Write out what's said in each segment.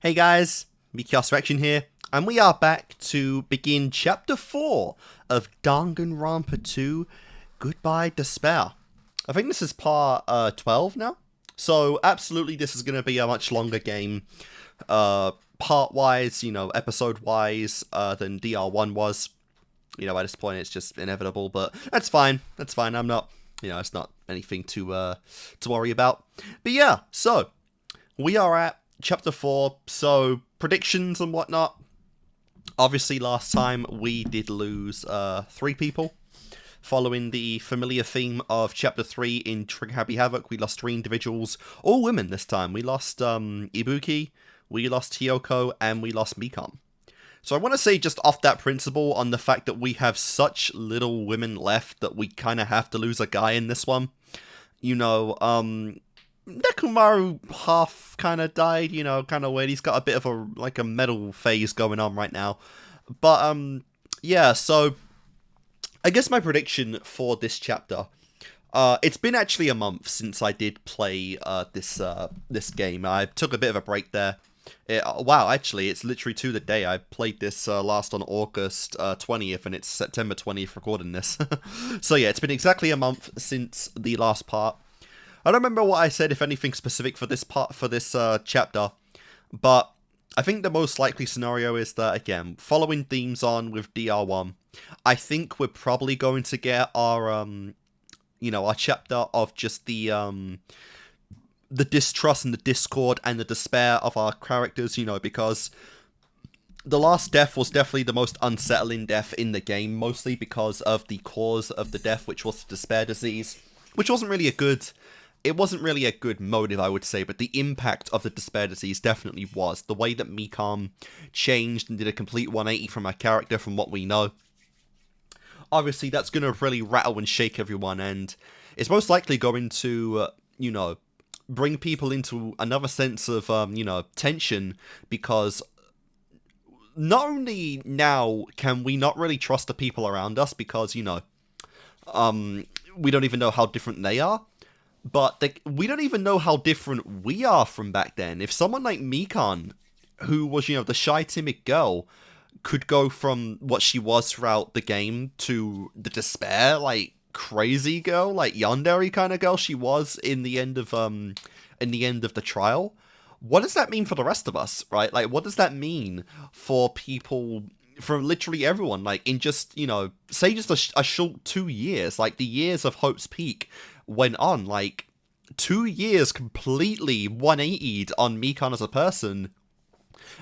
Hey guys, Kickassreaction here, and we are back to begin Chapter 4 of Danganronpa 2, Goodbye Despair. I think this is part 12 now, so absolutely this is going to be a much longer game, part-wise, episode-wise, than DR1 was. At this point it's just inevitable, but that's fine, I'm not, it's not anything to worry about. But yeah, so, we are at Chapter 4, so predictions and whatnot. Obviously, last time we did lose 3 people. Following the familiar theme of Chapter 3 in Trigger Happy Havoc, we lost 3 individuals, all women this time. We lost Ibuki, we lost Hiyoko, and we lost Mikan. So I want to say just off that principle on the fact that we have such little women left that we kind of have to lose a guy in this one. Nekomaru half kind of died, kind of weird. He's got a bit of a metal phase going on right now. But, yeah, so I guess my prediction for this chapter, it's been actually a month since I did play this game. I took a bit of a break there. Wow, actually, it's literally to the day. I played this last on August 20th, and it's September 20th recording this. So yeah, it's been exactly a month since the last part. I don't remember what I said, if anything specific for this chapter, but I think the most likely scenario is that, again, following themes on with DR1, I think we're probably going to get our chapter of just the distrust and the discord and the despair of our characters, because the last death was definitely the most unsettling death in the game, mostly because of the cause of the death, which was the despair disease, which wasn't really a good... It wasn't really a good motive, I would say, but the impact of the despair disease definitely was. The way that Mikan changed and did a complete 180 from her character from what we know. Obviously, that's going to really rattle and shake everyone, and it's most likely going to, bring people into another sense of, tension, because not only now can we not really trust the people around us because, we don't even know how different they are, but we don't even know how different we are from back then. If someone like Mikan, who was, the shy, timid girl, could go from what she was throughout the game to the despair, crazy girl, yandere kind of girl she was in the end of the trial, what does that mean for the rest of us, right? What does that mean for people, for literally everyone, in just, say just a short 2 years, the years of Hope's Peak went on, 2 years completely 180'd on Mikan as a person,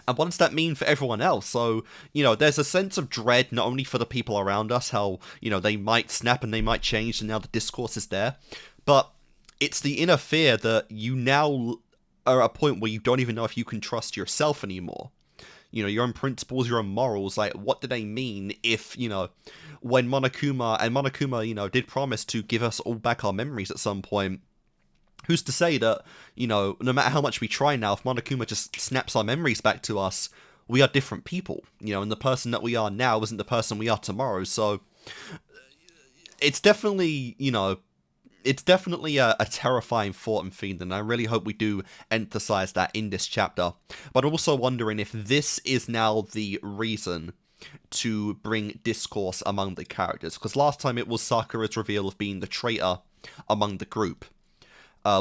and what does that mean for everyone else? So, there's a sense of dread, not only for the people around us, how, they might snap and they might change, and now the discourse is there, but it's the inner fear that you now are at a point where you don't even know if you can trust yourself anymore. Your own principles, your own morals, what do they mean if, when Monokuma, did promise to give us all back our memories at some point, who's to say that, no matter how much we try now, if Monokuma just snaps our memories back to us, we are different people, and the person that we are now isn't the person we are tomorrow, so it's definitely, a terrifying thought and theme, and I really hope we do emphasize that in this chapter. But I'm also wondering if this is now the reason to bring discourse among the characters, because last time it was Sakura's reveal of being the traitor among the group,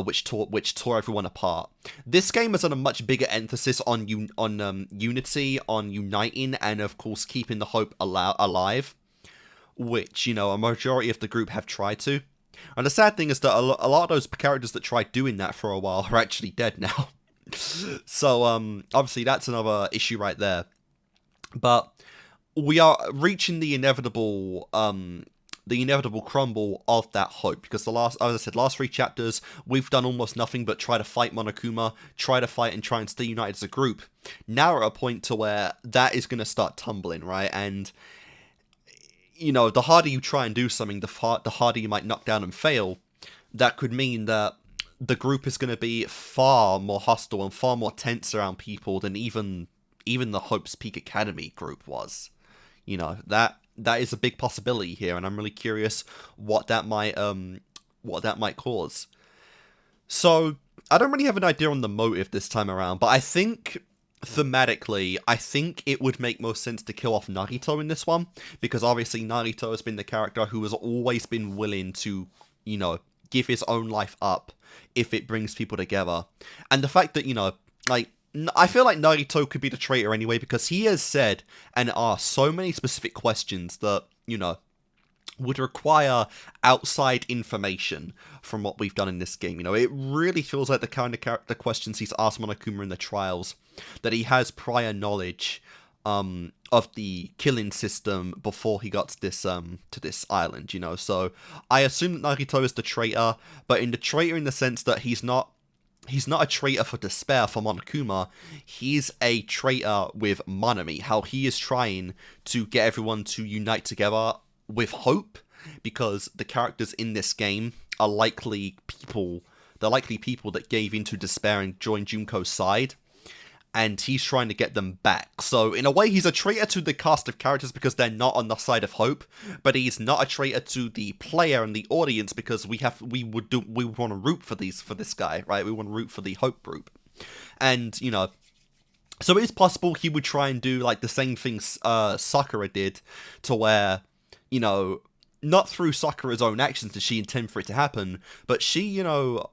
which tore everyone apart. This game has done a much bigger emphasis on unity, on uniting, and of course keeping the hope alive, which, a majority of the group have tried to. And the sad thing is that a lot of those characters that tried doing that for a while are actually dead now. So, obviously that's another issue right there. But we are reaching the inevitable crumble of that hope, because as I said, last 3 chapters, we've done almost nothing but try to fight Monokuma, try and stay united as a group. Now we're at a point to where that is going to start tumbling, right? And the harder you try and do something, the harder you might knock down and fail. That could mean that the group is going to be far more hostile and far more tense around people than even the Hope's Peak Academy group was. That is a big possibility here, and I'm really curious what that might cause. So I don't really have an idea on the motive this time around, but I think thematically, I think it would make most sense to kill off Nagito in this one, because obviously Nagito has been the character who has always been willing to, you know, give his own life up if it brings people together. And the fact that, you know, like, I feel like Nagito could be the traitor anyway, because he has said and asked so many specific questions that, you know, would require outside information from what we've done in this game. You know, it really feels like the kind of the questions he's asked Monokuma in the trials, that he has prior knowledge of the killing system before he got to this island, you know. So I assume that Nagito is the traitor, but in the traitor in the sense that he's not a traitor for despair for Monokuma, he's a traitor with Monami, how he is trying to get everyone to unite together with hope, because the characters in this game are likely people that gave into despair and joined Junko's side, and he's trying to get them back. So in a way, he's a traitor to the cast of characters because they're not on the side of hope, but he's not a traitor to the player and the audience because we would want to root for this guy, right? We want to root for the hope group, and you know. So it is possible he would try and do like the same thing Sakura did, to where, you know, not through Sakura's own actions did she intend for it to happen, but she, you know,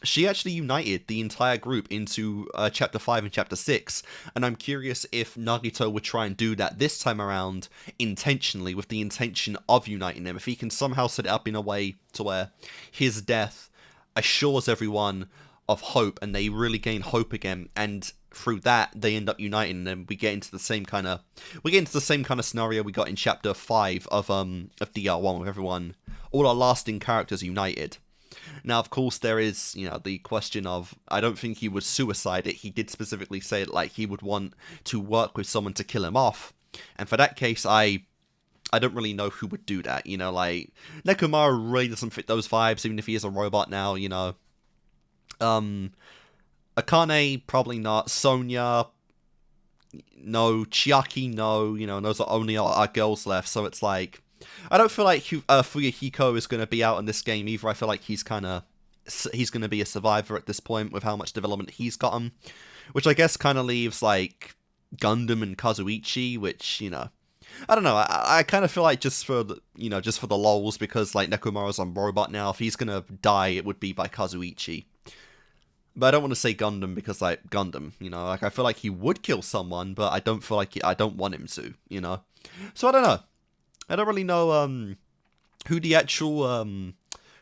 she actually united the entire group into Chapter 5 and Chapter 6, and I'm curious if Nagito would try and do that this time around intentionally, with the intention of uniting them, if he can somehow set it up in a way to where his death assures everyone of hope, and they really gain hope again, and through that they end up uniting, and we get into the same kind of scenario we got in Chapter 5 of DR1, with everyone, all our lasting characters united. Now, of course, there is, you know, the question of, I don't think he would suicide it. He did specifically say it, like, he would want to work with someone to kill him off, and for that case, I don't really know who would do that, you know, like, Nekomaru really doesn't fit those vibes, even if he is a robot now, you know. Akane, probably not. Sonya, no. Chiaki, no. You know, those are only our girls left, so it's like, I don't feel like Fuyuhiko is going to be out in this game either. I feel like he's going to be a survivor at this point with how much development he's gotten, which I guess kind of leaves, like, Gundam and Kazuichi, which, you know, I don't know, I kind of feel like just for the lols, because, like, Nekomaru's on robot now, if he's going to die, it would be by Kazuichi. But I don't want to say Gundam because, like, Gundam, you know, like, I feel like he would kill someone, but I don't feel like I don't want him to, you know. So I don't know. I don't really know who the actual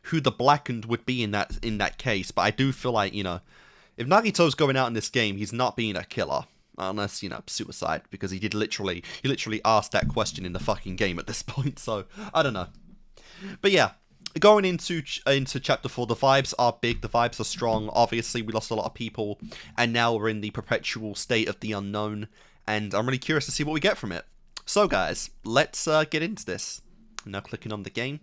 who the blackened would be in that case, but I do feel like, you know, if Nagito's going out in this game, he's not being a killer, unless, you know, suicide, because he literally asked that question in the fucking game at this point. So I don't know. But yeah. Going into Chapter 4, the vibes are big, the vibes are strong. Obviously, we lost a lot of people, and now we're in the perpetual state of the unknown, and I'm really curious to see what we get from it. So, guys, let's get into this. I'm now clicking on the game,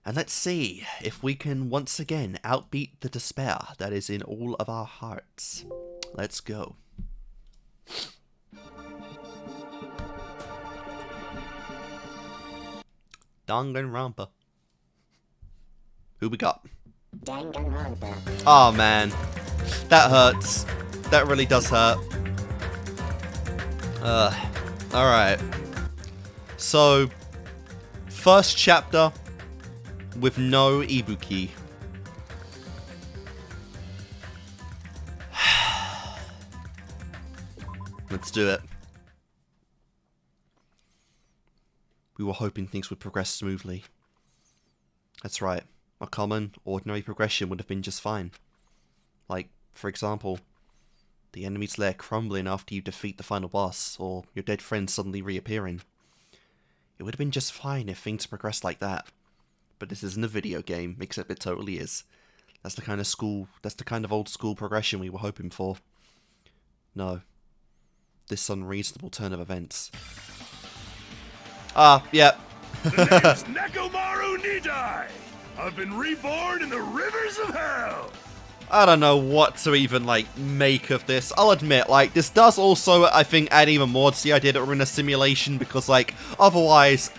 and let's see if we can once again outbeat the despair that is in all of our hearts. Let's go. Danganronpa. Who we got? Danganronpa. Oh man, that hurts. That really does hurt. Alright. So, first chapter with no Ibuki. Let's do it. We were hoping things would progress smoothly. That's right. A common, ordinary progression would have been just fine. Like, for example, the enemy's lair crumbling after you defeat the final boss, or your dead friend suddenly reappearing. It would have been just fine if things progressed like that. But this isn't a video game, except it totally is. That's the kind of old school progression we were hoping for. No. This unreasonable turn of events. Yeah. The name's Nekomaru Nidai. I've been reborn in the rivers of hell. I don't know what to even, like, make of this. I'll admit, like, this does also, I think, add even more to the idea that we're in a simulation, because, like, otherwise,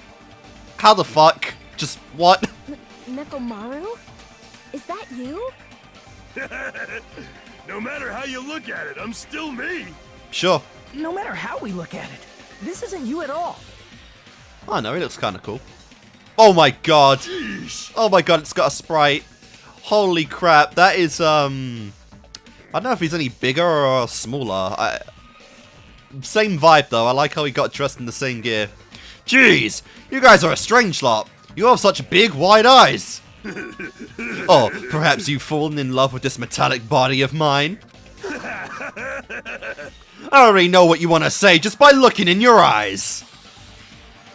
how the fuck? Just, what? Nekomaru? Is that you? No matter how you look at it, I'm still me. Sure. No matter how we look at it, this isn't you at all. I know, he looks kind of cool. Oh my god. Jeez. Oh my god, it's got a sprite. Holy crap, that is, I don't know if he's any bigger or smaller. Same vibe, though. I like how he got dressed in the same gear. Jeez, you guys are a strange lot. You have such big, wide eyes. Oh, perhaps you've fallen in love with this metallic body of mine? I already know what you want to say just by looking in your eyes.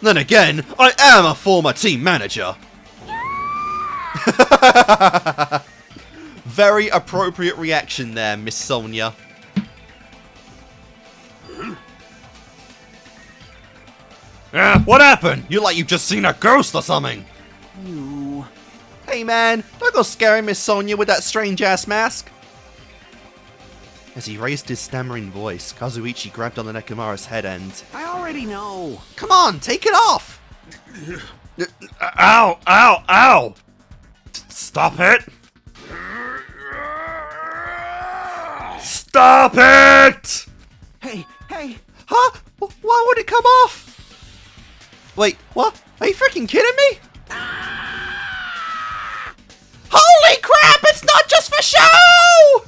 Then again, I am a former team manager. Very appropriate reaction there, Miss Sonia. What happened? You like you've just seen a ghost or something. You... Hey man, don't go scaring Miss Sonia with that strange-ass mask. As he raised his stammering voice, Kazuichi grabbed on the Nekomaru's head end. I already know. Come on, take it off! Ow, ow, ow! Stop it! Stop it! Hey, hey. Huh? Why would it come off? Wait, what? Are you freaking kidding me? Holy crap, it's not just for show!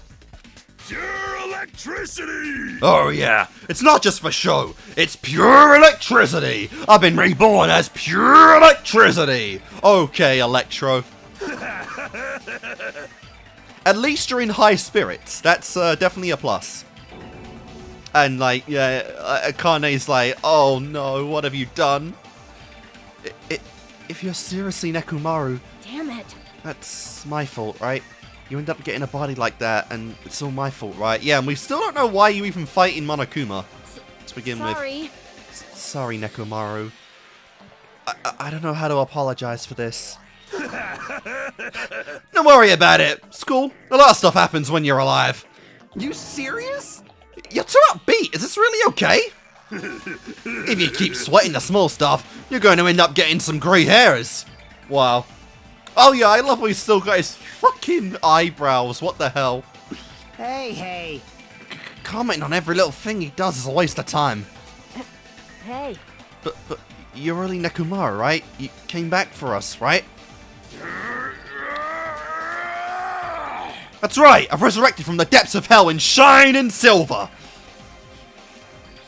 Pure electricity. Oh yeah, it's not just for show, it's pure electricity! I've been reborn as pure electricity! Okay, Electro. At least you're in high spirits, that's definitely a plus. And like, yeah, Kane's like, oh no, what have you done? If you're seriously Nekomaru, Damn it. that's my fault, right? You end up getting a body like that, and it's all my fault, right? Yeah, and we still don't know why you even fight in Monokuma to begin Sorry. with. Sorry, Nekomaru. I don't know how to apologize for this. Don't worry about it. It's cool. A lot of stuff happens when you're alive. You serious? You're too upbeat. Is this really okay? If you keep sweating the small stuff, you're going to end up getting some grey hairs. Wow. Oh yeah, I love how he's still got his fucking eyebrows. What the hell? Hey, hey. Commenting on every little thing he does is a waste of time. Hey. But you're really Nekomaru, right? You came back for us, right? That's right! I've resurrected from the depths of hell in shine and silver!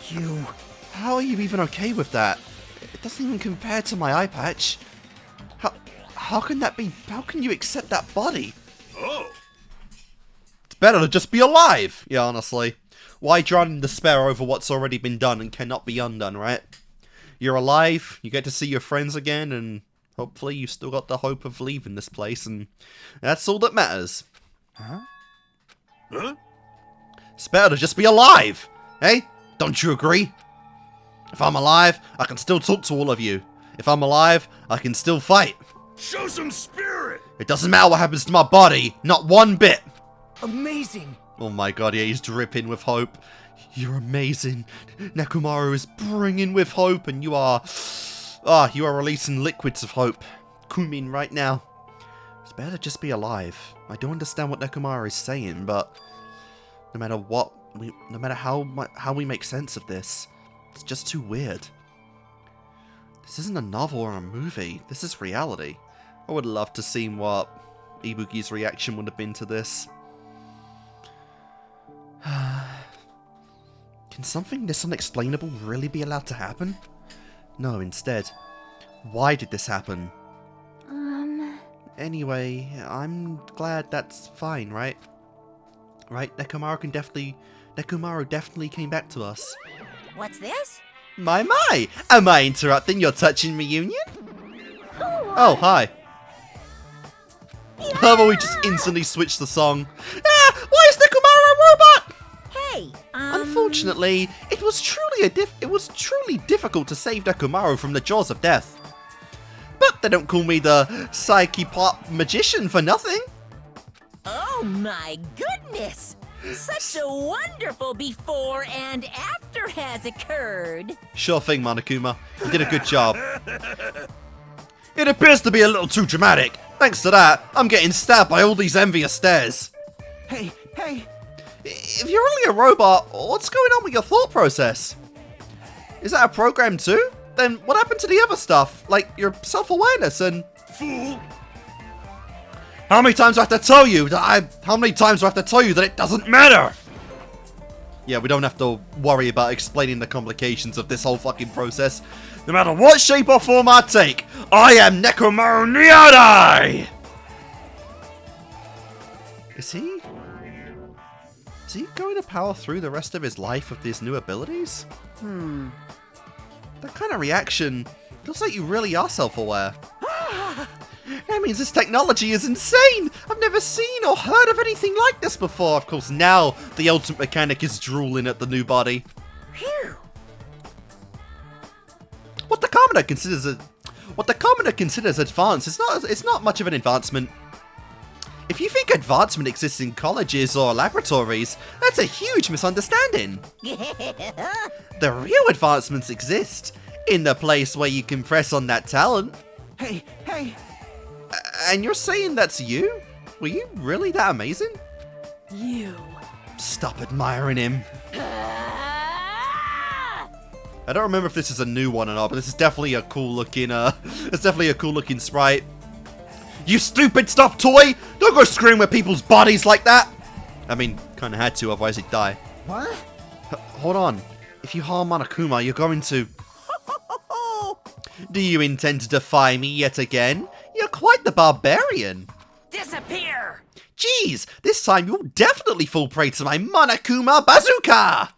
You... How are you even okay with that? It doesn't even compare to my eye patch. How can that be? How can you accept that body? Oh. It's better to just be alive! Yeah, honestly. Why drown in despair over what's already been done and cannot be undone, right? You're alive, you get to see your friends again, and hopefully you've still got the hope of leaving this place, and that's all that matters. Huh? It's better to just be alive! Hey? Don't you agree? If I'm alive, I can still talk to all of you. If I'm alive, I can still fight. Show some spirit. It doesn't matter what happens to my body, not one bit. Amazing. Oh my god, yeah, he's dripping with hope. You're amazing. Nekomaru is bringing with hope, and you are releasing liquids of hope. Kumin right now. It's better to just be alive. I don't understand what Nekomaru is saying, but no matter what, no matter how we make sense of this, it's just too weird. This isn't a novel or a movie. This is reality. I would love to see what Ibuki's reaction would have been to this. Can something this unexplainable really be allowed to happen? No, instead. Why did this happen? Anyway, I'm glad that's fine, right? Right, Nekomaru definitely came back to us. What's this? My! Am I interrupting your touching reunion? Oh, hi. How about we just instantly switch the song? Why is Nekomaru a robot? Hey, Unfortunately, it was truly difficult to save Nekomaru from the jaws of death. But they don't call me the psyche-pop magician for nothing. Oh my goodness! Such a wonderful before and after has occurred. Sure thing, Monokuma. You did a good job. It appears to be a little too dramatic. Thanks to that, I'm getting stabbed by all these envious stares. Hey, hey. If you're really a robot, what's going on with your thought process? Is that a program too? Then what happened to the other stuff? Like your self-awareness and... Fool! How many times do I have to tell you that how many times do I have to tell you that it doesn't matter? Yeah, we don't have to worry about explaining the complications of this whole fucking process. No matter what shape or form I take, I am Nekomaru Niadai! Is he going to power through the rest of his life with these new abilities? That kind of reaction looks like you really are self-aware. That means this technology is insane! I've never seen or heard of anything like this before. Of course, now the ultimate mechanic is drooling at the new body. Phew. What the commoner considers advanced, it's not much of an advancement. If you think advancement exists in colleges or laboratories, that's a huge misunderstanding. The real advancements exist in the place where you can press on that talent. Hey, hey! And you're saying that's you? Were you really that amazing? You. Stop admiring him. Ah! I don't remember if this is a new one or not, but this is definitely a cool looking sprite. You stupid stuffed toy! Don't go screwing with people's bodies like that! I mean, kinda had to, otherwise he'd die. What? Hold on. If you harm Monokuma, you're going to... Do you intend to defy me yet again? You're quite the barbarian. Disappear! Jeez, this time you'll definitely fall prey to my Monokuma bazooka!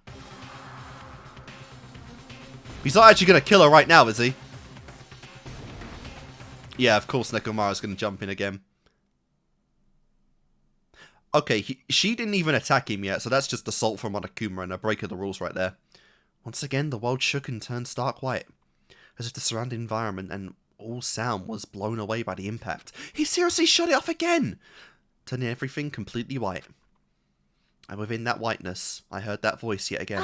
He's not actually gonna kill her right now, is he? Yeah, of course Nekomaru's gonna jump in again. Okay, she didn't even attack him yet, so that's just assault from Monokuma and a break of the rules right there. Once again, the world shook and turned stark white, as if the surrounding environment and all sound was blown away by the impact. He seriously shut it off again, turning everything completely white. And within that whiteness, I heard that voice yet again.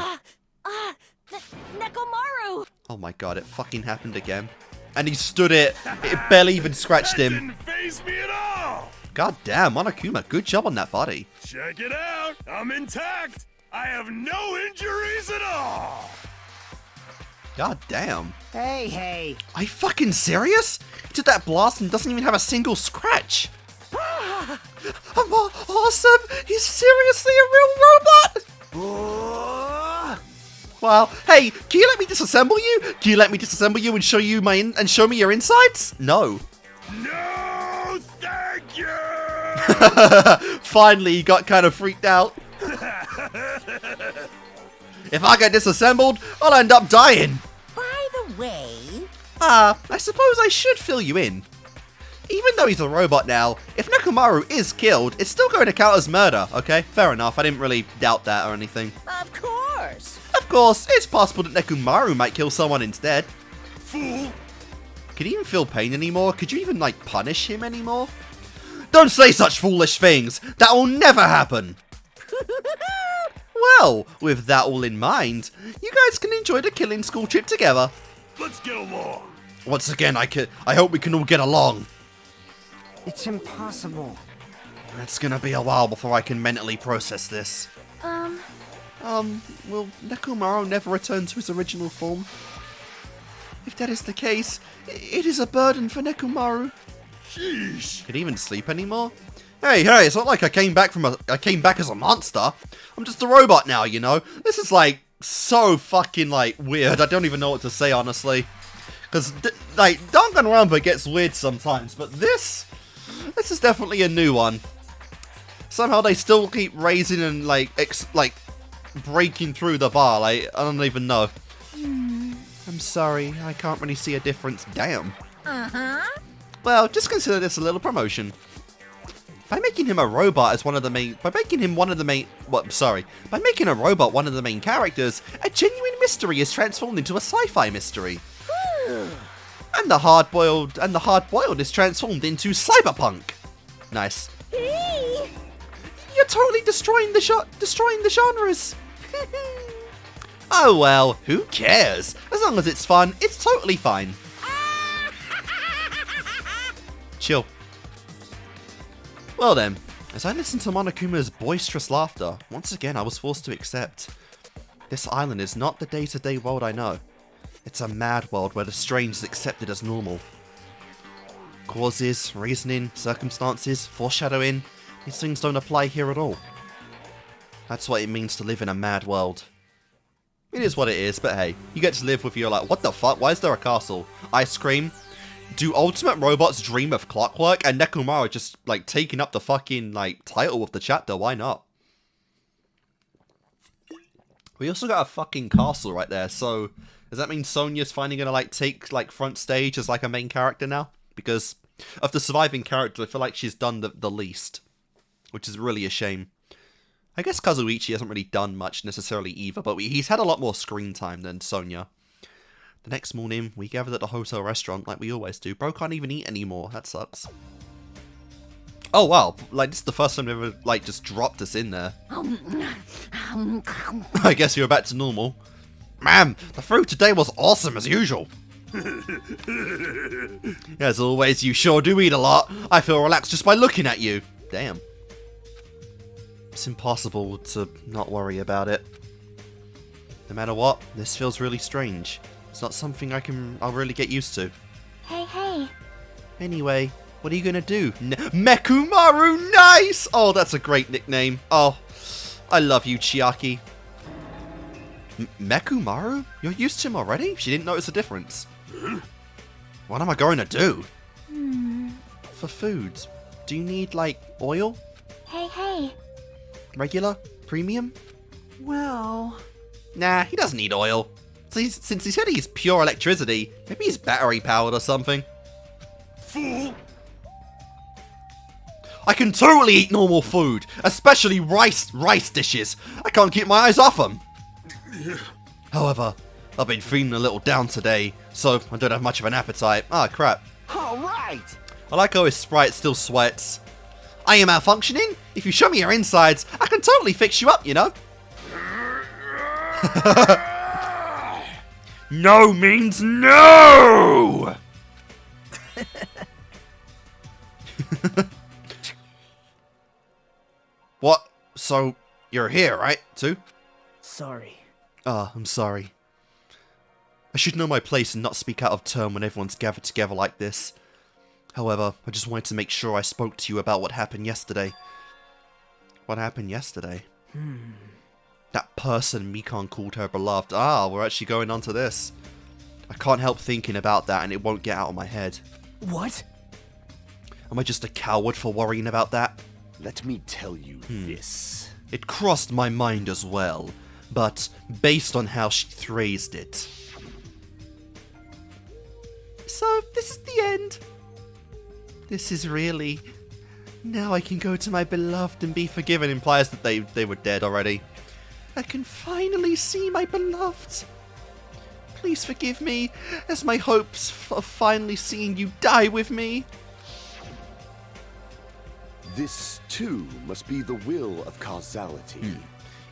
Nekomaru! Oh my god, it fucking happened again. And he stood it. It barely even scratched That him. didn't faze me at all! God damn, Monokuma, good job on that body. Check it out! I'm intact! I have no injuries at all! God damn. Hey, hey! Are you fucking serious? He did that blast and doesn't even have a single scratch. Awesome! He's seriously a real robot! Well, hey, can you let me disassemble you? Can you let me disassemble you and show you and show me your insides? No. No, thank you! Finally, he got kind of freaked out. If I get disassembled, I'll end up dying. By the way... I suppose I should fill you in. Even though he's a robot now, if Nekomaru is killed, it's still going to count as murder, okay? Fair enough, I didn't really doubt that or anything. Of course! Of course, it's possible that Nekomaru might kill someone instead. Fool! Can he even feel pain anymore? Could you even, like, punish him anymore? Don't say such foolish things! That will never happen! Well, with that all in mind, you guys can enjoy the killing school trip together. Let's get along! Once again, I hope we can all get along. It's impossible. It's gonna be a while before I can mentally process this. Will Nekomaru never return to his original form? If that is the case, it is a burden for Nekomaru. Sheesh! Can he even sleep anymore? Hey, it's not like I came back as a monster. I'm just a robot now, you know? This is, like, so fucking, like, weird. I don't even know what to say, honestly. Because, like, Danganronpa gets weird sometimes, but this is definitely a new one. Somehow they still keep raising and, like, breaking through the bar. Like, I don't even know. I'm sorry, I can't really see a difference. Damn. Uh-huh. Well, just consider this a little promotion. By making him a robot one of the main characters, a genuine mystery is transformed into a sci-fi mystery. And the hard-boiled is transformed into cyberpunk. Nice. Hey! You're totally destroying the genres. Oh well, who cares? As long as it's fun, it's totally fine. Chill. Well then, As I listened to Monokuma's boisterous laughter, once again I was forced to accept. This island is not the day-to-day world I know. It's a mad world where the strange is accepted as normal. Causes, reasoning, circumstances, foreshadowing, these things don't apply here at all. That's what it means to live in a mad world. It is what it is, but hey, you get to live with your like, what the fuck, why is there a castle? Ice cream? Do ultimate robots dream of clockwork? And Nekomaru just, like, taking up the fucking, like, title of the chapter, why not? We also got a fucking castle right there, so does that mean Sonya's finally gonna, like, take, like, front stage as, like, a main character now? Because of the surviving characters, I feel like she's done the least, which is really a shame. I guess Kazuichi hasn't really done much necessarily either, but he's had a lot more screen time than Sonya. The next morning, we gathered at the hotel restaurant like we always do. Bro can't even eat anymore, that sucks. Oh wow, like this is the first time they ever like just dropped us in there. I guess you're back to normal. Ma'am, the food today was awesome as usual. As always, you sure do eat a lot. I feel relaxed just by looking at you. Damn. It's impossible to not worry about it. No matter what, this feels really strange. It's not something I'll really get used to. Hey. Anyway, what are you gonna do? MEKOMARU, nice! Oh, that's a great nickname. Oh, I love you, Chiaki. MEKOMARU? You're used to him already? She didn't notice a difference. What am I going to do? For food, do you need, like, oil? Hey. Regular? Premium? Well... Nah, he doesn't need oil. Since he said he's pure electricity, maybe he's battery powered or something. Fool! I can totally eat normal food, especially rice dishes. I can't keep my eyes off them. However, I've been feeling a little down today, so I don't have much of an appetite. Ah, crap. Alright! I like how his sprite still sweats. I am malfunctioning? If you show me your insides, I can totally fix you up, you know? No means no! What? So, you're here, right, too? Sorry. Ah, I'm sorry. I should know my place and not speak out of turn when everyone's gathered together like this. However, I just wanted to make sure I spoke to you about what happened yesterday. What happened yesterday? That person Mikan called her beloved. Ah, we're actually going on to this. I can't help thinking about that and it won't get out of my head. What? Am I just a coward for worrying about that? Let me tell you this. It crossed my mind as well, but based on how she phrased it. So, this is the end. This is really... Now I can go to my beloved and be forgiven implies that they were dead already. I can finally see my beloved. Please forgive me, as my hopes of finally seeing you die with me. This, too, must be the will of causality.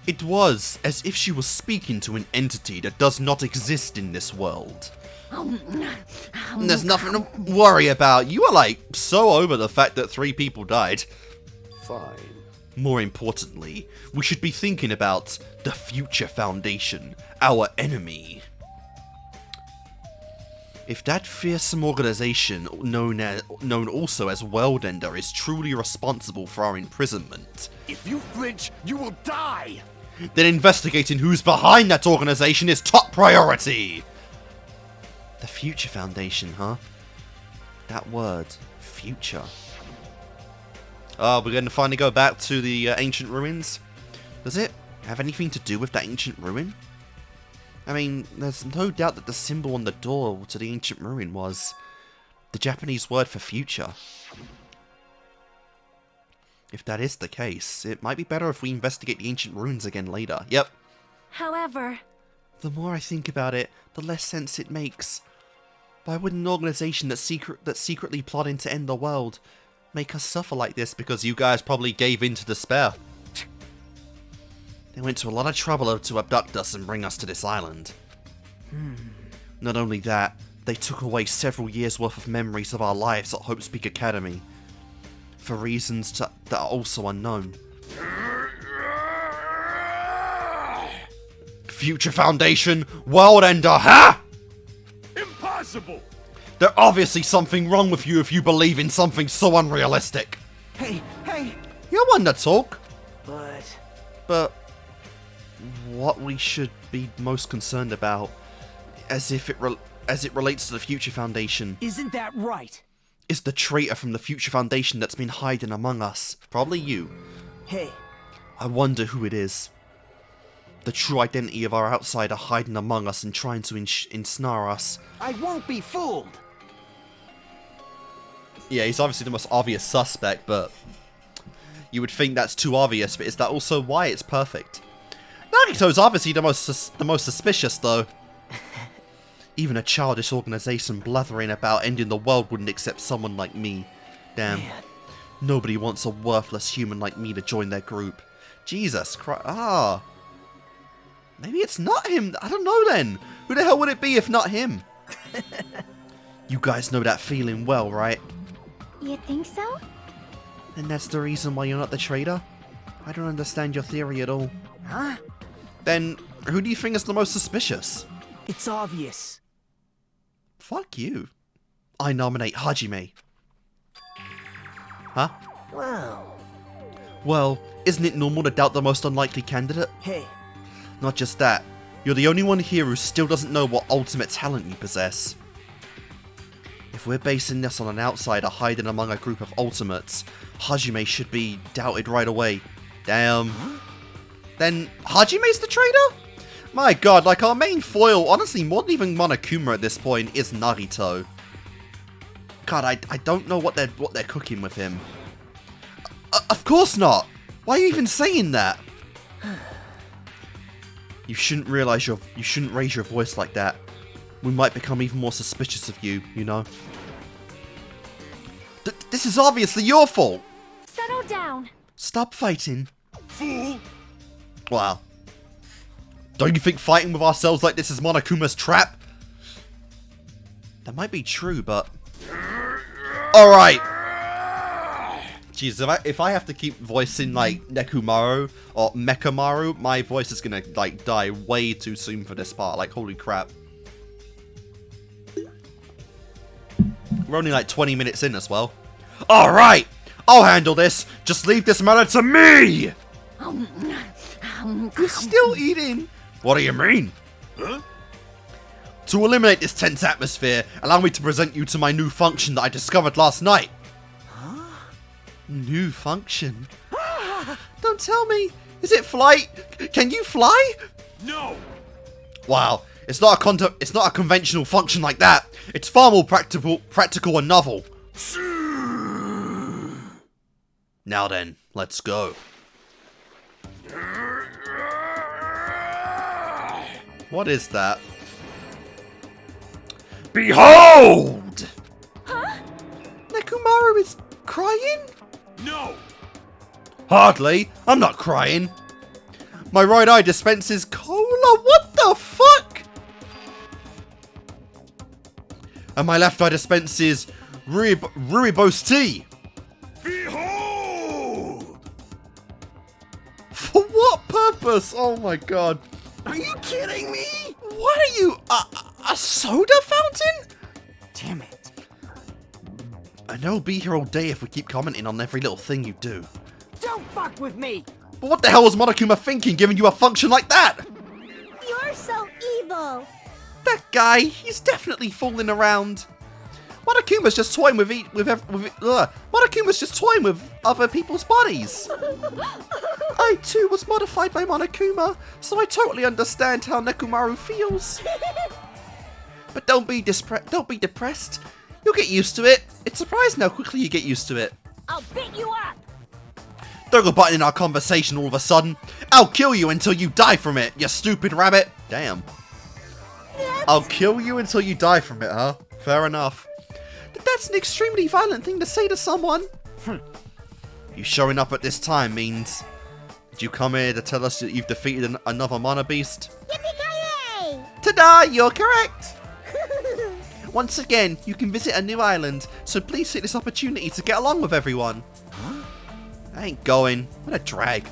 It was as if she was speaking to an entity that does not exist in this world. There's nothing to worry about. You are like so over the fact that 3 people died. Fine. More importantly, we should be thinking about the Future Foundation, our enemy. If that fearsome organization, known also as Worldender, is truly responsible for our imprisonment, If you flinch, you will die! then investigating who's behind that organization is top priority! The Future Foundation, huh? That word, future. Oh, we're going to finally go back to the ancient ruins? Does it have anything to do with that ancient ruin? I mean, there's no doubt that the symbol on the door to the ancient ruin was the Japanese word for future. If that is the case, it might be better if we investigate the ancient ruins again later. Yep. However, The more I think about it, the less sense it makes. Why would an organization that's secretly plotting to end the world make us suffer like this because you guys probably gave in to despair? They went to a lot of trouble to abduct us and bring us to this island. Not only that, they took away several years' worth of memories of our lives at Hope's Peak Academy. for reasons that are also unknown. Future Foundation, World Ender, huh? Impossible! There's obviously something wrong with you if you believe in something so unrealistic. Hey, You're one to talk. but... What we should be most concerned about, as it relates to the Future Foundation, Isn't that right? is the traitor from the Future Foundation that's been hiding among us. Probably you. Hey, I wonder who it is. The true identity of our outsider hiding among us and trying to ensnare us. I won't be fooled. Yeah, he's obviously the most obvious suspect, but you would think that's too obvious, but is that also why it's perfect? Nagito's obviously the most suspicious, though. Even a childish organization blathering about ending the world wouldn't accept someone like me. Damn. Man. Nobody wants a worthless human like me to join their group. Jesus Christ. Maybe it's not him. I don't know then. Who the hell would it be if not him? You guys know that feeling well, right? You think so? And that's the reason why you're not the traitor? I don't understand your theory at all. Huh? Then, who do you think is the most suspicious? It's obvious. Fuck you. I nominate Hajime. Huh? Well... Well, isn't it normal to doubt the most unlikely candidate? Hey, Not just that, you're the only one here who still doesn't know what ultimate talent you possess. If we're basing this on an outsider hiding among a group of ultimates, Hajime should be doubted right away. Damn. Then Hajime's the traitor? My god, like our main foil, honestly more than even Monokuma at this point, is Nagito. God, I don't know what they're cooking with him. Of course not! Why are you even saying that? You shouldn't raise your voice like that. We might become even more suspicious of you, you know? This is obviously your fault! Settle down. Stop fighting. Fool! Wow. Don't you think fighting with ourselves like this is Monokuma's trap? That might be true, but... Alright! Jeez, if I have to keep voicing, like, Nekomaru or MEKOMARU, my voice is gonna, like, die way too soon for this part. Like, holy crap. We're only, like, 20 minutes in as well. Alright! I'll handle this! Just leave this matter to me! You're still eating! What do you mean? Huh? To eliminate this tense atmosphere, allow me to present you to my new function that I discovered last night. New function? Don't tell me. Is it flight? Can you fly? No! Wow, it's not a conventional function like that. It's far more practical and novel. Now then, let's go. What is that? Behold! Huh? Nekomaru is crying? No! Hardly. I'm not crying. My right eye dispenses cola. What the fuck? And my left eye dispenses Rooibos tea. Behold! For what purpose? Oh my god. are you kidding me? What are you? A soda fountain? Damn it. I know I'll be here all day if we keep commenting on every little thing you do. Don't fuck with me! But what the hell was Monokuma thinking giving you a function like that? You're so evil. That guy, he's definitely fooling around. Monokuma's just toying with Monokuma's just toying with other people's bodies. I too was modified by Monokuma, so I totally understand how Nekomaru feels. But don't be depressed. You'll get used to it. It's surprising how quickly you get used to it. I'll beat you up. Don't go butting in our conversation all of a sudden. I'll kill you until you die from it, you stupid rabbit. Damn. I'll kill you until you die from it, huh? Fair enough. That's an extremely violent thing to say to someone. You showing up at this time means... Did you come here to tell us that you've defeated another Mono Beast? Yippee-ki-yay! Ta-da! You're correct! Once again, you can visit a new island, so please take this opportunity to get along with everyone. I ain't going. What a drag.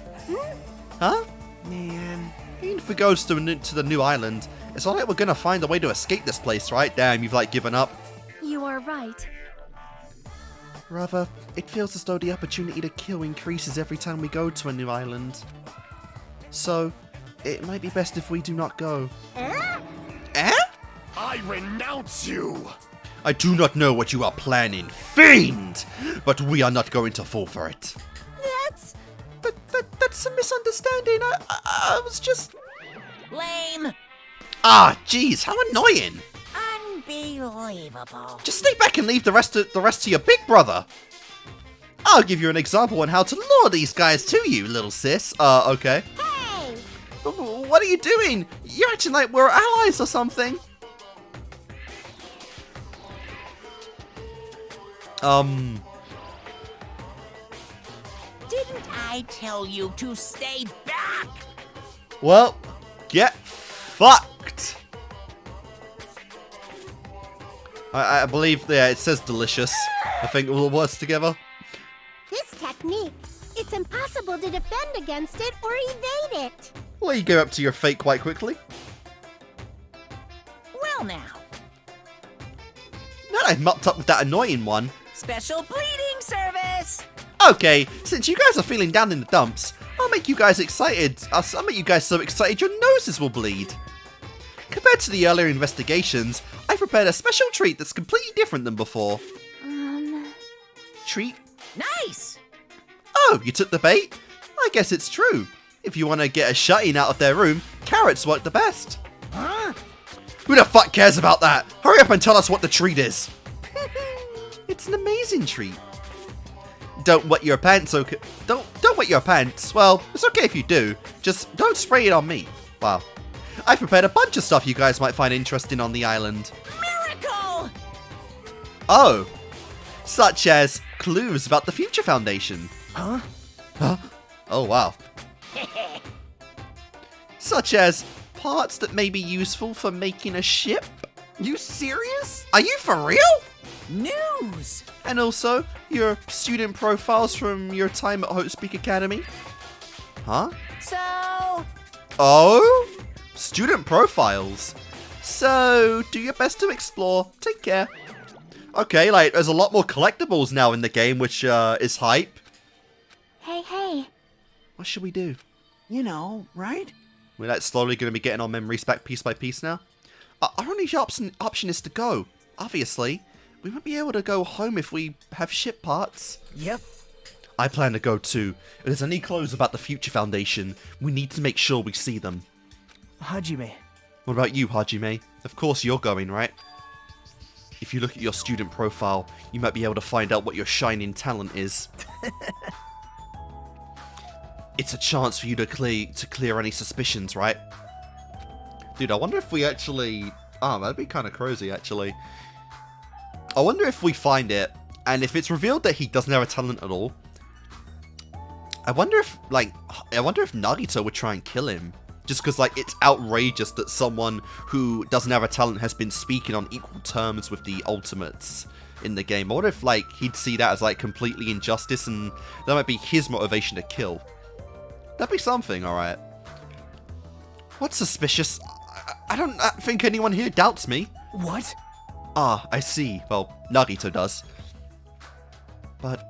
Huh? Man. Even if we go to the new island, it's not like we're gonna find a way to escape this place, right? Damn, you've like given up. You are right. Rather, it feels as though the opportunity to kill increases every time we go to a new island. So, it might be best if we do not go. Eh? I renounce you! I do not know what you are planning, fiend! But we are not going to fall for it. That's a misunderstanding. I was just... Lame. Ah, jeez, how annoying. Unbelievable. Just stay back and leave the rest to your big brother. I'll give you an example on how to lure these guys to you, little sis. Okay. Hey! What are you doing? You're acting like we're allies or something. Didn't I tell you to stay back? Well, get fucked. I believe, yeah, it says delicious. I think all the words together. This technique, it's impossible to defend against it or evade it. Well, you go up to your fate quite quickly. Well now. Now I've mucked up with that annoying one. Special bleeding service. Okay, since you guys are feeling down in the dumps, I'll make you guys excited. I'll make you guys so excited your noses will bleed. Compared to the earlier investigations, I prepared a special treat that's completely different than before. Treat? Nice. Oh, you took the bait? I guess it's true. If you want to get a shut-in out of their room, carrots work the best. Huh? Who the fuck cares about that? Hurry up and tell us what the treat is. It's an amazing treat. Don't wet your pants, okay? Don't wet your pants. Well, it's okay if you do. Just don't spray it on me. Wow. I prepared a bunch of stuff you guys might find interesting on the island. Miracle. Oh, such as clues about the Future Foundation. Huh? Huh? Oh, wow. Such as parts that may be useful for making a ship. You serious? Are you for real? News. And also, your student profiles from your time at Hope Speak Academy. Huh? So, Oh? Student profiles. So, do your best to explore. Take care. Okay, like, there's a lot more collectibles now in the game, which is hype. Hey. What should we do? You know, right? We're like slowly going to be getting our memories back piece by piece now. Our only option is to go. Obviously, we won't be able to go home if we have ship parts. Yep. I plan to go too. If there's any clues about the Future Foundation, we need to make sure we see them. Hajime. What about you, Hajime? Of course you're going, right? If you look at your student profile, you might be able to find out what your shining talent is. It's a chance for you to clear any suspicions, right? Dude, I wonder if we actually... Oh, that'd be kind of crazy, actually. I wonder if we find it, and if it's revealed that he doesn't have a talent at all, I wonder if Nagito would try and kill him. Just because, like, it's outrageous that someone who doesn't have a talent has been speaking on equal terms with the ultimates in the game. I wonder if, like, he'd see that as, like, completely injustice, and that might be his motivation to kill. That'd be something, alright. What's suspicious? I don't think anyone here doubts me. What? Ah, I see. Well, Nagito does. But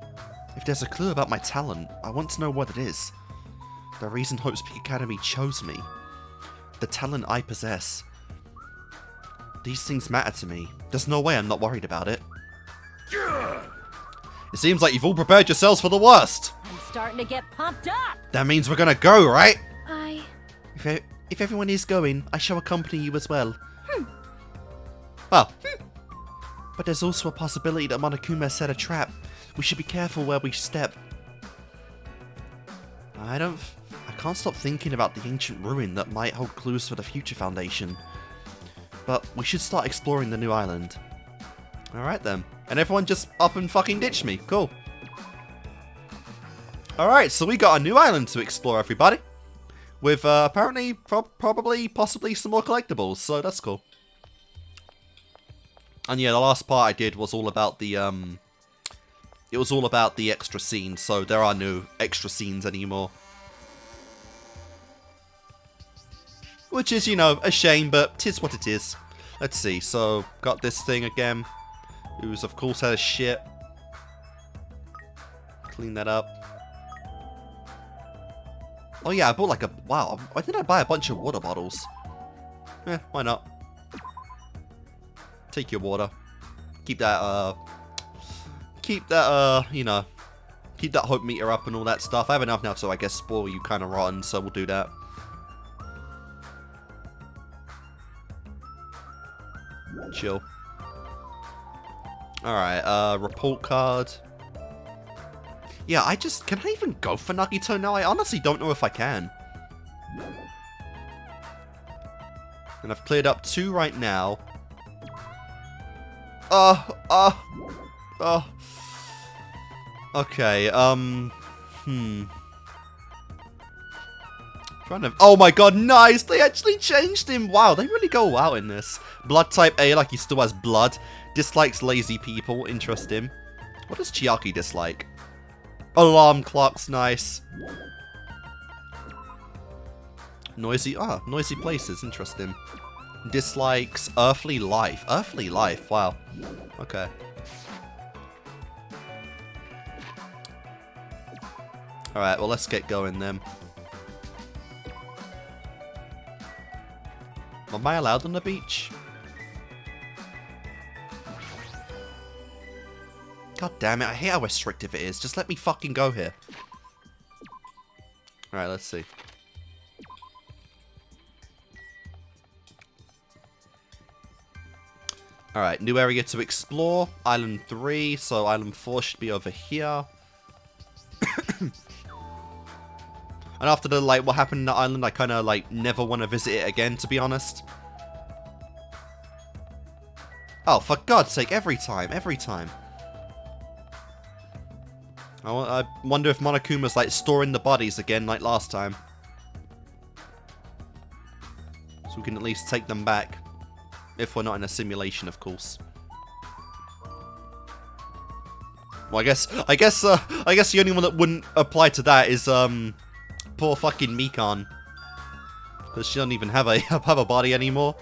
if there's a clue about my talent, I want to know what it is. The reason Hope Speak Academy chose me. The talent I possess. These things matter to me. There's no way I'm not worried about it. It seems like you've all prepared yourselves for the worst. I'm starting to get pumped up. That means we're gonna go, right? I... If everyone is going, I shall accompany you as well. Well, but there's also a possibility that Monokuma set a trap. We should be careful where we step. I can't stop thinking about the ancient ruin that might hold clues for the Future Foundation. But we should start exploring the new island. Alright then. And everyone just up and fucking ditch me. Cool. Alright, so we got a new island to explore, everybody. With apparently, probably, possibly some more collectibles, so that's cool. And yeah, the last part I did was all about the it was all about the extra scenes, so there are no extra scenes anymore. Which is, you know, a shame, but 'tis what it is. Let's see, so, got this thing again. Who's, of course, had a shit. Clean that up. Oh yeah, I bought like a... Wow, why did I buy a bunch of water bottles? Why not? Take your water. Keep that, you know... Keep that hope meter up and all that stuff. I have enough now, so I guess spoil you kind of rotten, so we'll do that. Chill. Alright, report card. Yeah, can I even go for Nagito now? I honestly don't know if I can. And I've cleared up 2 right now. Okay, Trying to... Oh my god, nice! They actually changed him! Wow, they really go out in this. Blood type A, like he still has blood. Dislikes lazy people, interesting. What does Chiaki dislike? Alarm clocks, nice. Noisy places, interesting. Dislikes earthly life. Earthly life, wow. Okay. Alright, well let's get going then. Am I allowed on the beach? God damn it, I hate how restrictive it is. Just let me fucking go here. Alright, let's see. Alright, new area to explore. Island 3, so Island 4 should be over here. And after the, like, what happened in the island, I kind of, like, never want to visit it again, to be honest. Oh, for God's sake, every time. I wonder if Monokuma's, like, storing the bodies again, like last time. So we can at least take them back. If we're not in a simulation, of course. Well, I guess the only one that wouldn't apply to that is, poor fucking Mikan. Because she doesn't even have a body anymore.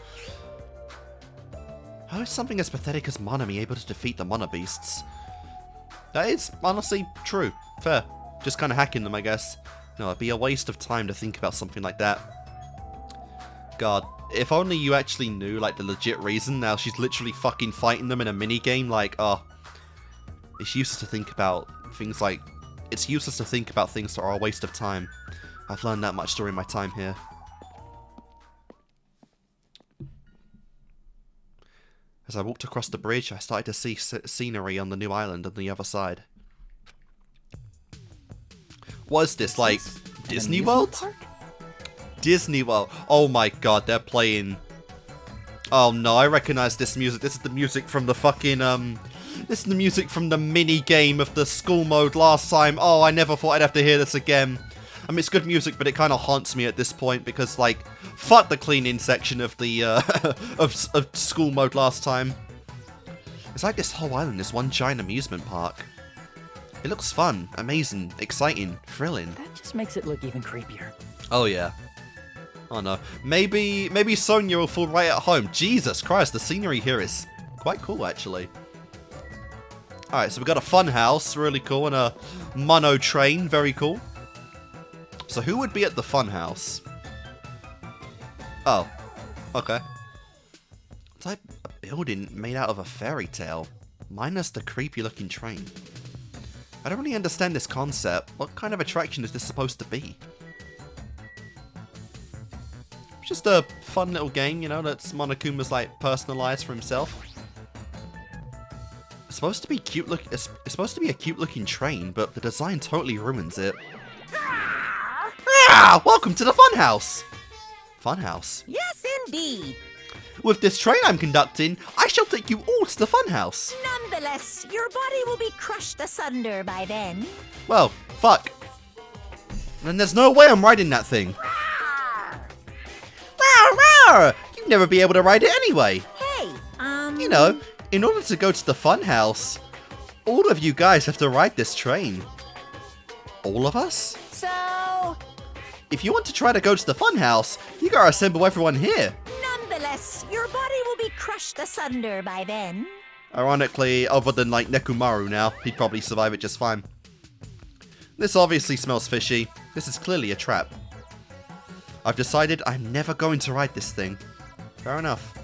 How is something as pathetic as Monami able to defeat the Mono Beasts? That is honestly true. Fair. Just kind of hacking them, I guess. No, it'd be a waste of time to think about something like that. God, if only you actually knew, like, the legit reason. Now she's literally fucking fighting them in a minigame, like, oh. It's useless to think about things like... It's useless to think about things that are a waste of time. I've learned that much during my time here. As I walked across the bridge, I started to see scenery on the new island on the other side. What is this, like, Disney World? Park? Disney World. Oh my god, they're playing... Oh no, I recognize this music. This is the music from the fucking, This is the music from the mini-game of the school mode last time. Oh, I never thought I'd have to hear this again. I mean, it's good music, but it kind of haunts me at this point because, like, fuck the clean-in section of the, of school mode last time. It's like this whole island is one giant amusement park. It looks fun, amazing, exciting, thrilling. That just makes it look even creepier. Oh, yeah. Oh, no. Maybe Sonia will feel right at home. Jesus Christ, the scenery here is quite cool, actually. Alright, so we've got a Funhouse, really cool, and a Mono train, very cool. So who would be at the Funhouse? Oh, okay. It's like a building made out of a fairy tale, minus the creepy looking train. I don't really understand this concept. What kind of attraction is this supposed to be? It's just a fun little game, you know, that's Monokuma's like personalized for himself. It's supposed to be cute look. It's supposed to be a cute looking train, but the design totally ruins it. Ah! Welcome to the Funhouse! Funhouse? Yes, indeed. With this train I'm conducting, I shall take you all to the Funhouse. Nonetheless, your body will be crushed asunder by then. Well, fuck. And there's no way I'm riding that thing. Rawr, rawr! You'd never be able to ride it anyway. Hey, You know, in order to go to the Funhouse, All of you guys have to ride this train. All of us? So, If you want to try to go to the Funhouse, you gotta assemble everyone here. nonetheless, your body will be crushed asunder by then. Ironically, other than like Nekomaru now, he'd probably survive it just fine. This obviously smells fishy. This is clearly a trap. I've decided I'm never going to ride this thing. Fair enough.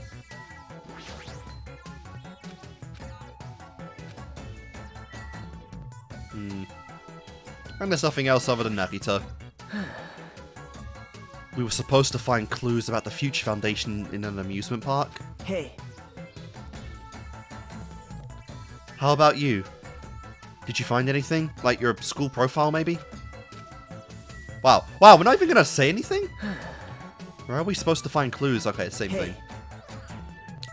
And there's nothing else other than Narita. We were supposed to find clues about the Future Foundation in an amusement park. Hey, How about you? Did you find anything? Like your school profile, maybe? Wow, we're not even gonna say anything? Where are we supposed to find clues? Okay, same thing.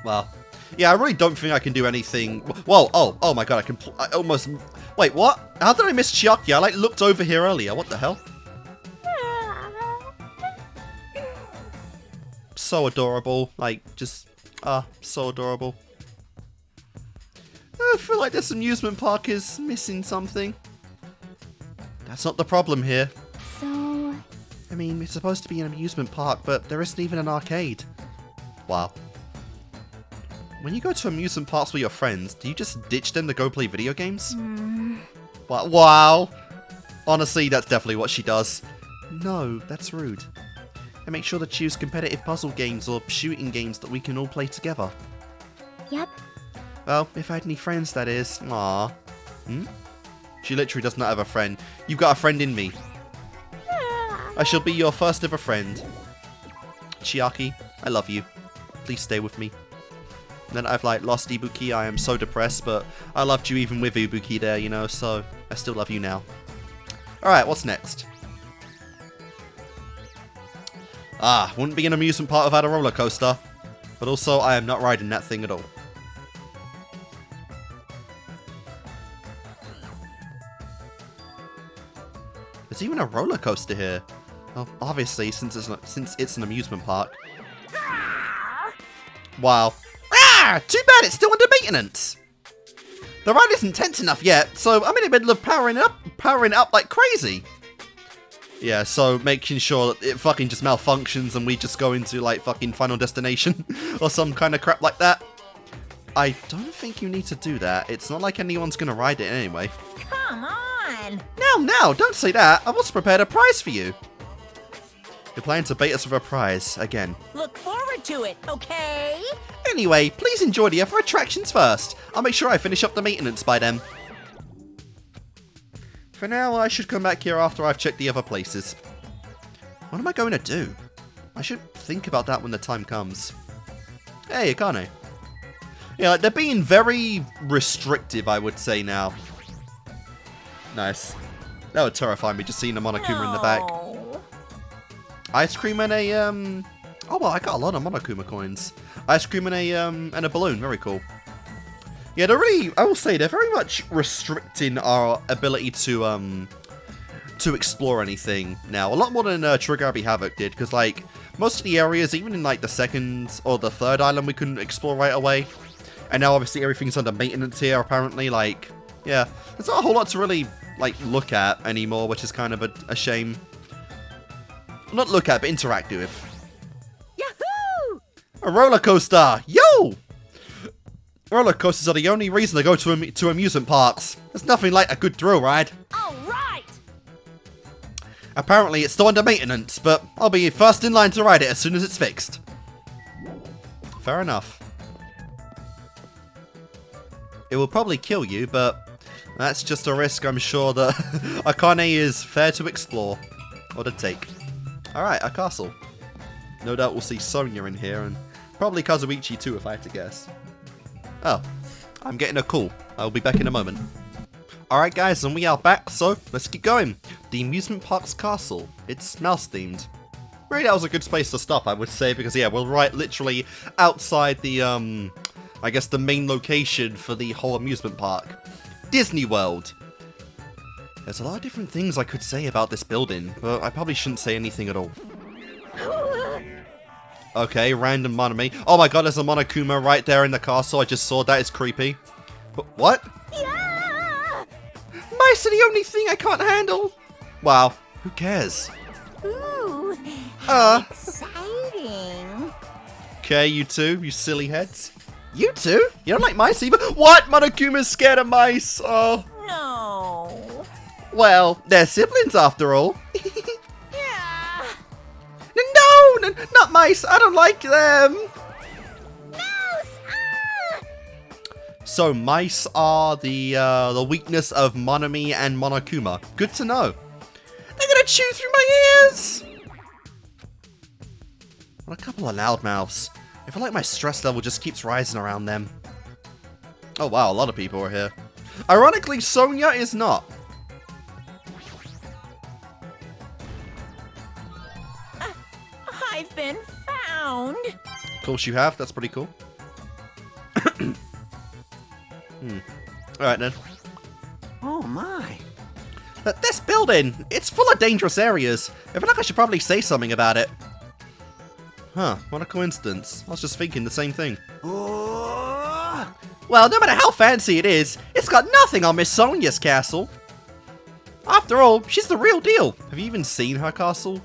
Well, yeah, I really don't think I can do anything. Whoa, oh my god, I almost... Wait, what? How did I miss Chiaki? I, like, looked over here earlier. What the hell? So adorable. Like, just... so adorable. I feel like this amusement park is missing something. That's not the problem here. So, I mean, it's supposed to be an amusement park, but there isn't even an arcade. Wow. When you go to amusement parks with your friends, do you just ditch them to go play video games? Wow. Honestly, that's definitely what she does. No, that's rude. And make sure to choose competitive puzzle games or shooting games that we can all play together. yep. Well, if I had any friends, that is. Aww. She literally does not have a friend. You've got a friend in me. I shall be your first ever friend. Chiaki, I love you. Please stay with me. And then I've like lost Ibuki. I am so depressed, but I loved you even with Ibuki there, you know, so I still love you now. Alright, what's next? Wouldn't be an amusement park without a roller coaster. But also, I am not riding that thing at all. There's even a roller coaster here. Well, obviously, since it's an amusement park. Wow. Too bad it's still under maintenance. The ride isn't tense enough yet, so I'm in the middle of powering it up like crazy. Yeah, so making sure that it fucking just malfunctions and we just go into like fucking Final Destination or some kind of crap like that. I don't think you need to do that. It's not like anyone's gonna ride it anyway. Come on! No, don't say that. I've also prepared a prize for you. You're planning to bait us with a prize, again. Look forward to it, okay? Anyway, please enjoy the other attractions first. I'll make sure I finish up the maintenance by then. For now, I should come back here after I've checked the other places. What am I going to do? I should think about that when the time comes. Hey, Akane. Yeah, they're being very restrictive, I would say now. Nice. That would terrify me, just seeing a Monokuma in the back. No. Ice cream and a, Oh, well, I got a lot of Monokuma coins. Ice cream and a balloon. Very cool. Yeah, they're really... I will say, they're very much restricting our ability to explore anything now. A lot more than Trigger Happy Havoc did, because, like, most of the areas, even in, like, the second or the third island, we couldn't explore right away. And now, obviously, everything's under maintenance here, apparently. Like, yeah, there's not a whole lot to really, like, look at anymore, which is kind of a shame. Not look at, but interact with. Yahoo! A roller coaster! Yo! Roller coasters are the only reason I go to amusement parks. There's nothing like a good thrill ride. All right! Apparently, it's still under maintenance, but I'll be first in line to ride it as soon as it's fixed. Fair enough. It will probably kill you, but that's just a risk I'm sure that Akane is fair to explore. Or to take. Alright, a castle. No doubt we'll see Sonia in here, and probably Kazuichi too if I had to guess. Oh, I'm getting a call. I'll be back in a moment. Alright guys, and we are back, so let's get going. The amusement park's castle. It's mouse themed. Really, that was a good place to stop, I would say, because yeah, we're right literally outside the, I guess the main location for the whole amusement park. Disney World. There's a lot of different things I could say about this building, but I probably shouldn't say anything at all. Okay, random Monome. Oh my god, there's a Monokuma right there in the castle. I just saw that. It's creepy. But what? Yeah! mice are the only thing I can't handle. Wow, who cares? Ooh, exciting. Okay, you two, you silly heads. You two? You don't like mice either? What? Monokuma's scared of mice. Oh. No. Well, they're siblings after all. Yeah. No, not mice. I don't like them. Mouse! Ah! So mice are the weakness of Monomi and Monokuma. Good to know. They're gonna chew through my ears. What a couple of loudmouths. I feel like my stress level just keeps rising around them. Oh wow, a lot of people are here. Ironically, Sonia is not. I've been found. Of course you have. That's pretty cool. Alright then. Oh my. This building, it's full of dangerous areas. I feel like I should probably say something about it. Huh, what a coincidence. I was just thinking the same thing. Oh. Well, no matter how fancy it is, it's got nothing on Miss Sonia's castle. After all, she's the real deal. Have you even seen her castle?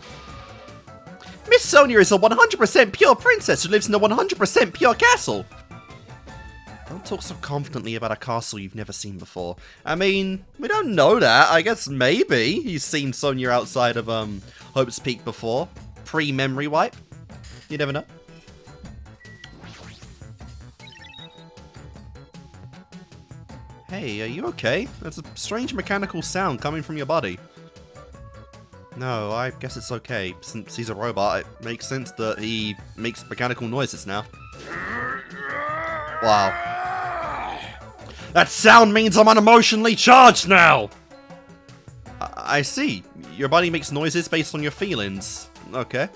Miss Sonia is a 100% pure princess who lives in a 100% pure castle. Don't talk so confidently about a castle you've never seen before. I mean, we don't know that. I guess maybe he's seen Sonia outside of Hope's Peak before. Pre-memory wipe. You never know. Hey, are you okay? There's a strange mechanical sound coming from your body. No, I guess it's okay. Since he's a robot, it makes sense that he makes mechanical noises now. Wow. That sound means I'm unemotionally charged now! I see. Your body makes noises based on your feelings. Okay.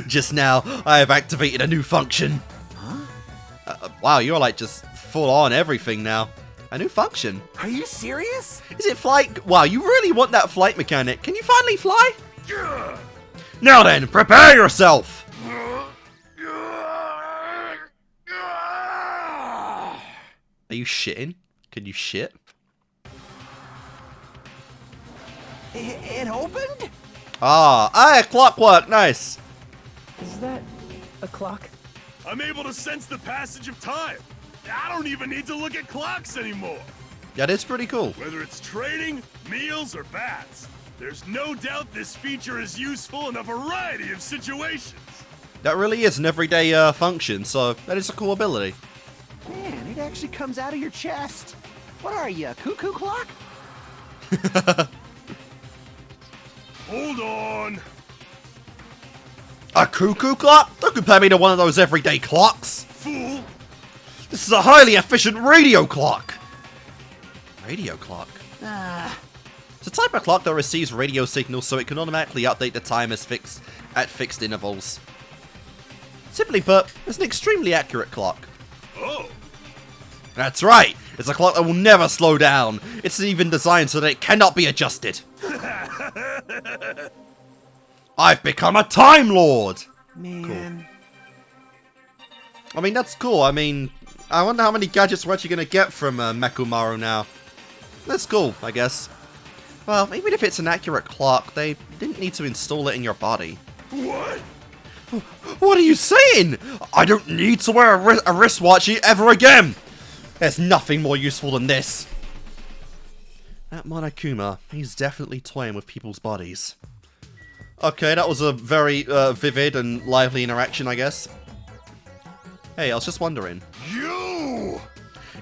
Just now, I have activated a new function. Huh? Wow, you're like just full on everything now. A new function? Are you serious? Is it flight? Wow, you really want that flight mechanic. Can you finally fly? Now then, prepare yourself! Are you shitting? Can you shit? It opened? Ah, clockwork, nice. Is that a clock? I'm able to sense the passage of time. I don't even need to look at clocks anymore. That is pretty cool. Whether it's trading, meals, or baths, there's no doubt this feature is useful in a variety of situations. That really is an everyday function, so that is a cool ability. Man, it actually comes out of your chest. What are you, a cuckoo clock? Hold on. A cuckoo clock? Don't compare me to one of those everyday clocks. Fool. This is a highly efficient radio clock. Radio clock? It's a type of clock that receives radio signals so it can automatically update the time at fixed intervals. Simply put, it's an extremely accurate clock. Oh. That's right! It's a clock that will never slow down. It's even designed so that it cannot be adjusted. I've become a Time Lord! Man. I mean, that's cool. I mean, I wonder how many gadgets we're actually going to get from MEKOMARU now. That's cool, I guess. Well, even if it's an accurate clock, they didn't need to install it in your body. What? What are you saying? I don't need to wear a wristwatch ever again! There's nothing more useful than this. That Monokuma, he's definitely toying with people's bodies. Okay, that was a very vivid and lively interaction, I guess. Hey, I was just wondering. You!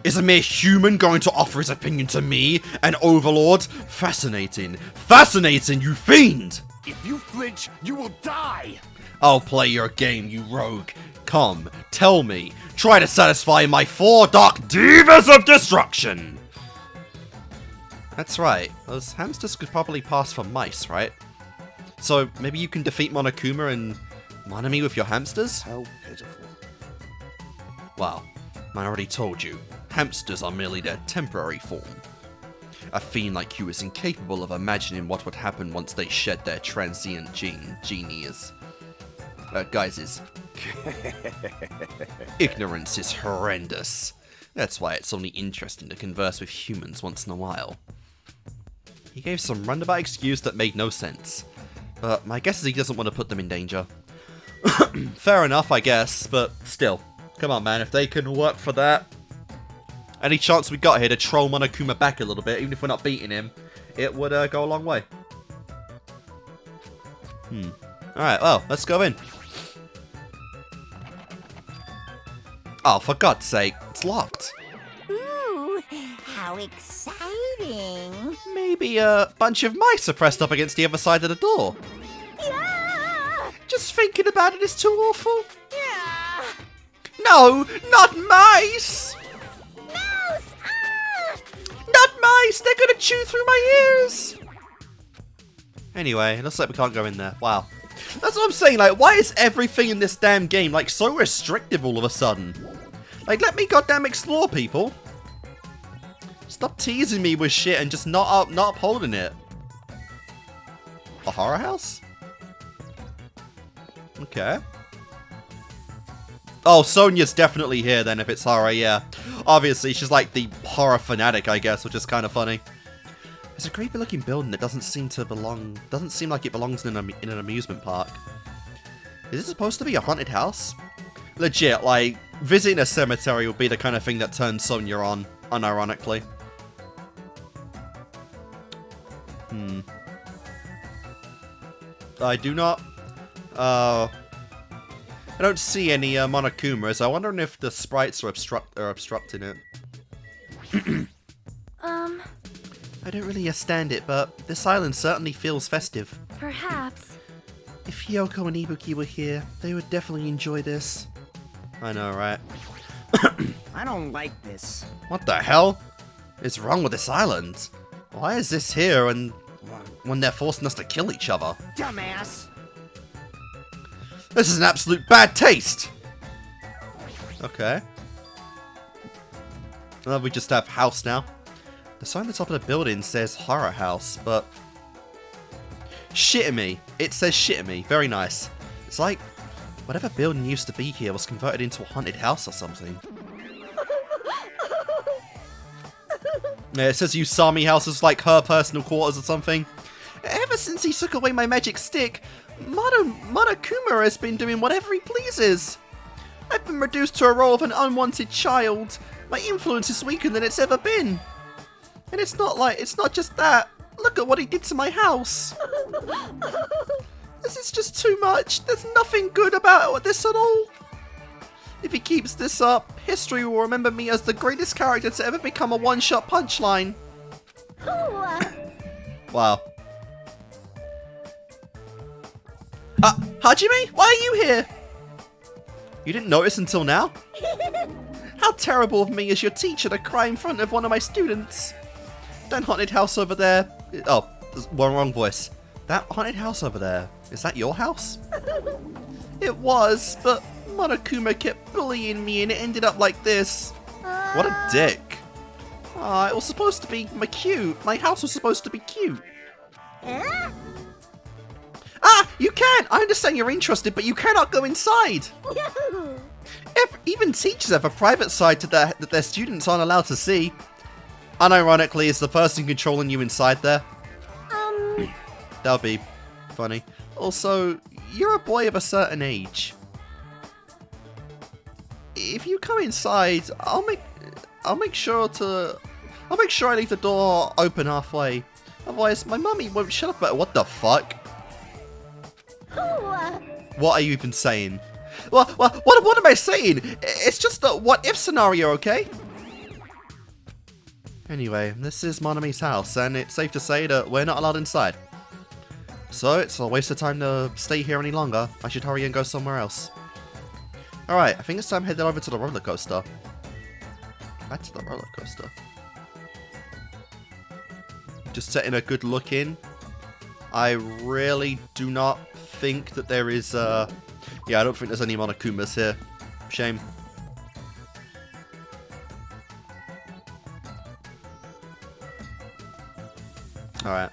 Is a mere human going to offer his opinion to me, an overlord? Fascinating. Fascinating, you fiend! If you flinch, you will die! I'll play your game, you rogue. Come, tell me. Try to satisfy my 4 dark divas of destruction! That's right. Those hamsters could probably pass for mice, right? So, maybe you can defeat Monokuma and Monomi with your hamsters? How pitiful. Well, I already told you. Hamsters are merely their temporary form. A fiend like you is incapable of imagining what would happen once they shed their transient genies. Guises. Ignorance is horrendous. That's why it's only interesting to converse with humans once in a while. He gave some roundabout excuse that made no sense, but my guess is he doesn't want to put them in danger. Fair enough, I guess, but still. Come on, man, if they can work for that. Any chance we got here to troll Monokuma back a little bit, even if we're not beating him, it would go a long way. Alright, well, let's go in. Oh, for God's sake, it's locked. Ooh, how exciting. Maybe a bunch of mice are pressed up against the other side of the door. Yeah! Just thinking about it is too awful. Yeah! No, not mice! Mouse! Ah! Not mice! They're gonna chew through my ears! Anyway, it looks like we can't go in there. Wow. That's what I'm saying, like, why is everything in this damn game, like, so restrictive all of a sudden? Like, let me goddamn explore, people. Stop teasing me with shit and just not upholding it. A horror house? Okay. Oh, Sonia's definitely here then if it's horror, yeah. Obviously, she's like the horror fanatic, I guess, which is kind of funny. It's a creepy looking building that doesn't seem like it belongs in an amusement park. Is this supposed to be a haunted house? Legit, like, visiting a cemetery would be the kind of thing that turns Sonia on, unironically. I do not... I don't see any Monokumas. I wonder if the sprites are obstructing it. I don't really understand it, but this island certainly feels festive. Perhaps. If Yoko and Ibuki were here, they would definitely enjoy this. I know, right? I don't like this. What the hell is wrong with this island? Why is this here when they're forcing us to kill each other? Dumbass! This is an absolute bad taste! Okay. Well, we just have house now. The sign at the top of the building says horror house, but... Shitting me. It says shitting me. Very nice. It's like, whatever building used to be here was converted into a haunted house or something. Yeah, it says Usami House is like her personal quarters or something. Ever since he took away my magic stick, Monokuma has been doing whatever he pleases. I've been reduced to a role of an unwanted child. My influence is weaker than it's ever been. And it's not just that. Look at what he did to my house. This is just too much. There's nothing good about this at all. If he keeps this up, history will remember me as the greatest character to ever become a one-shot punchline. Wow. Hajime? Why are you here? You didn't notice until now? How terrible of me as your teacher to cry in front of one of my students. That haunted house over there... Oh, wrong voice. That haunted house over there, is that your house? It was, but Monokuma kept bullying me and it ended up like this. What a dick. It was supposed to be cute. My house was supposed to be cute. You can't! I understand you're interested, but you cannot go inside! Even teachers have a private side to that their students aren't allowed to see. Unironically, is the person controlling you inside there? That would be funny. Also, you're a boy of a certain age. If you come inside, I'll make sure I leave the door open halfway. Otherwise, my mummy won't shut up about it. What the fuck? What are you even saying? What am I saying? It's just a what-if scenario, okay? Anyway, this is Monomi's house, and it's safe to say that we're not allowed inside. So, it's a waste of time to stay here any longer. I should hurry and go somewhere else. Alright, I think it's time to head over to the roller coaster. Back to the roller coaster. Just setting a good look in. I really do not think that there is, yeah, I don't think there's any Monokumas here. Shame. Alright.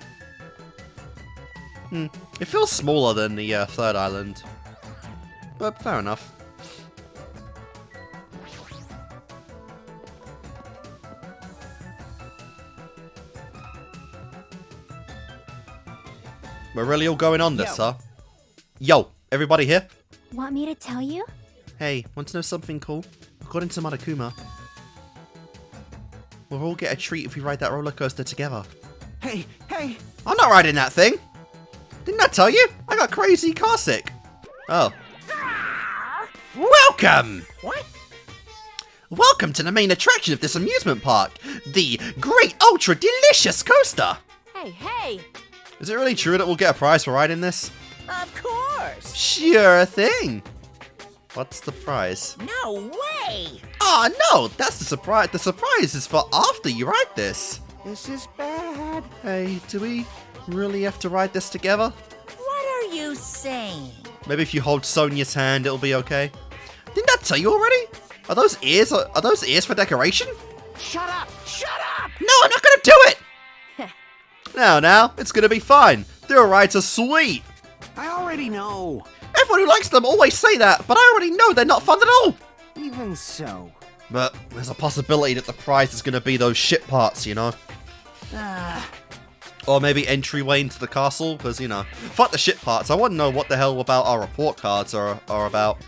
It feels smaller than the third island. But fair enough. We're really all going on this, Yo. huh? Yo, everybody here? Want me to tell you? Hey, want to know something cool? According to Monokuma, we'll all get a treat if we ride that roller coaster together. Hey, hey! I'm not riding that thing! Didn't I tell you? I got crazy car sick. Oh. Welcome! What? Welcome to the main attraction of this amusement park, the Great Ultra Delicious Coaster! Hey, hey! Is it really true that we'll get a prize for riding this? Of course! Sure thing! What's the prize? No way! Oh no, that's the surprise. The surprise is for after you ride this. This is bad. Hey, do we really have to ride this together? What are you saying? Maybe if you hold Sonia's hand, it'll be okay. Didn't I tell you already? Are those ears for decoration? Shut up! Shut up! No, I'm not gonna do it! Now, it's gonna be fine. Their rides are sweet. I already know. Everyone who likes them always say that, but I already know they're not fun at all. Even so. But there's a possibility that the prize is gonna be those ship parts, you know? Or maybe entryway into the castle, because, you know, fuck the ship parts. I want to know what the hell about our report cards are about.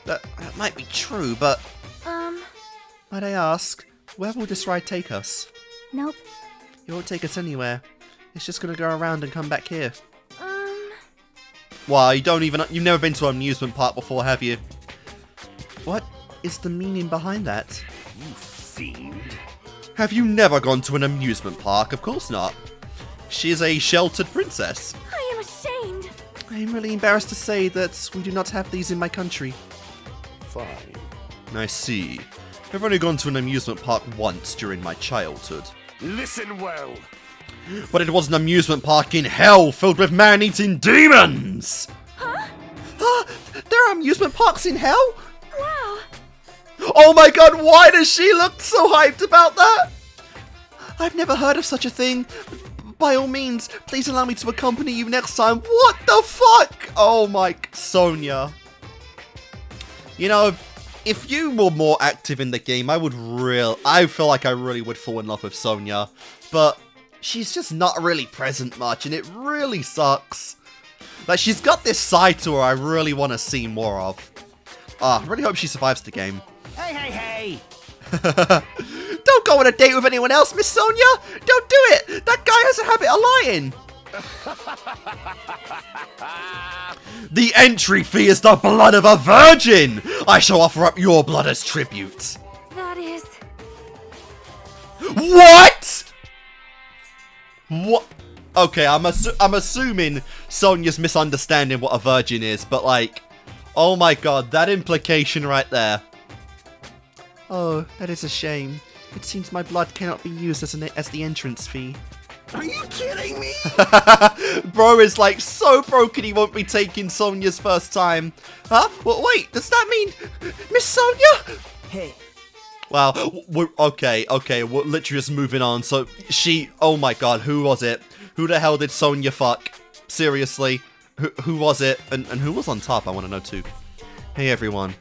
That might be true, but... Might I ask, where will this ride take us? Nope. It won't take us anywhere. It's just gonna go around and come back here. Well, you've never been to an amusement park before, have you? What is the meaning behind that? You fiend. Have you never gone to an amusement park? Of course not. She is a sheltered princess. I am ashamed. I am really embarrassed to say that we do not have these in my country. Fine. I see. I've only gone to an amusement park once during my childhood. Listen well. But it was an amusement park in hell filled with man-eating demons! Huh? There are amusement parks in hell? Wow. Oh my god, why does she look so hyped about that? I've never heard of such a thing. By all means, please allow me to accompany you next time. What the fuck? Oh my... Sonia. You know, if you were more active in the game, I feel like I really would fall in love with Sonia. But she's just not really present much, and it really sucks. Like, she's got this side to her I really want to see more of. I really hope she survives the game. Hey, hey, hey! Don't go on a date with anyone else, Miss Sonia! Don't do it! That guy has a habit of lying! The entry fee is the blood of a virgin! I shall offer up your blood as tribute. That is... What?! What? Okay, I'm assuming Sonia's misunderstanding what a virgin is, but like... Oh my god, that implication right there. Oh, that is a shame. It seems my blood cannot be used as the entrance fee. Are you kidding me? Bro is like so broken he won't be taking Sonia's first time. Huh? Well, wait, does that mean Miss Sonia? Hey. Wow, okay, we're literally just moving on. So oh my god, who was it? Who the hell did Sonia fuck? Seriously, who was it? And who was on top? I want to know too. Hey everyone.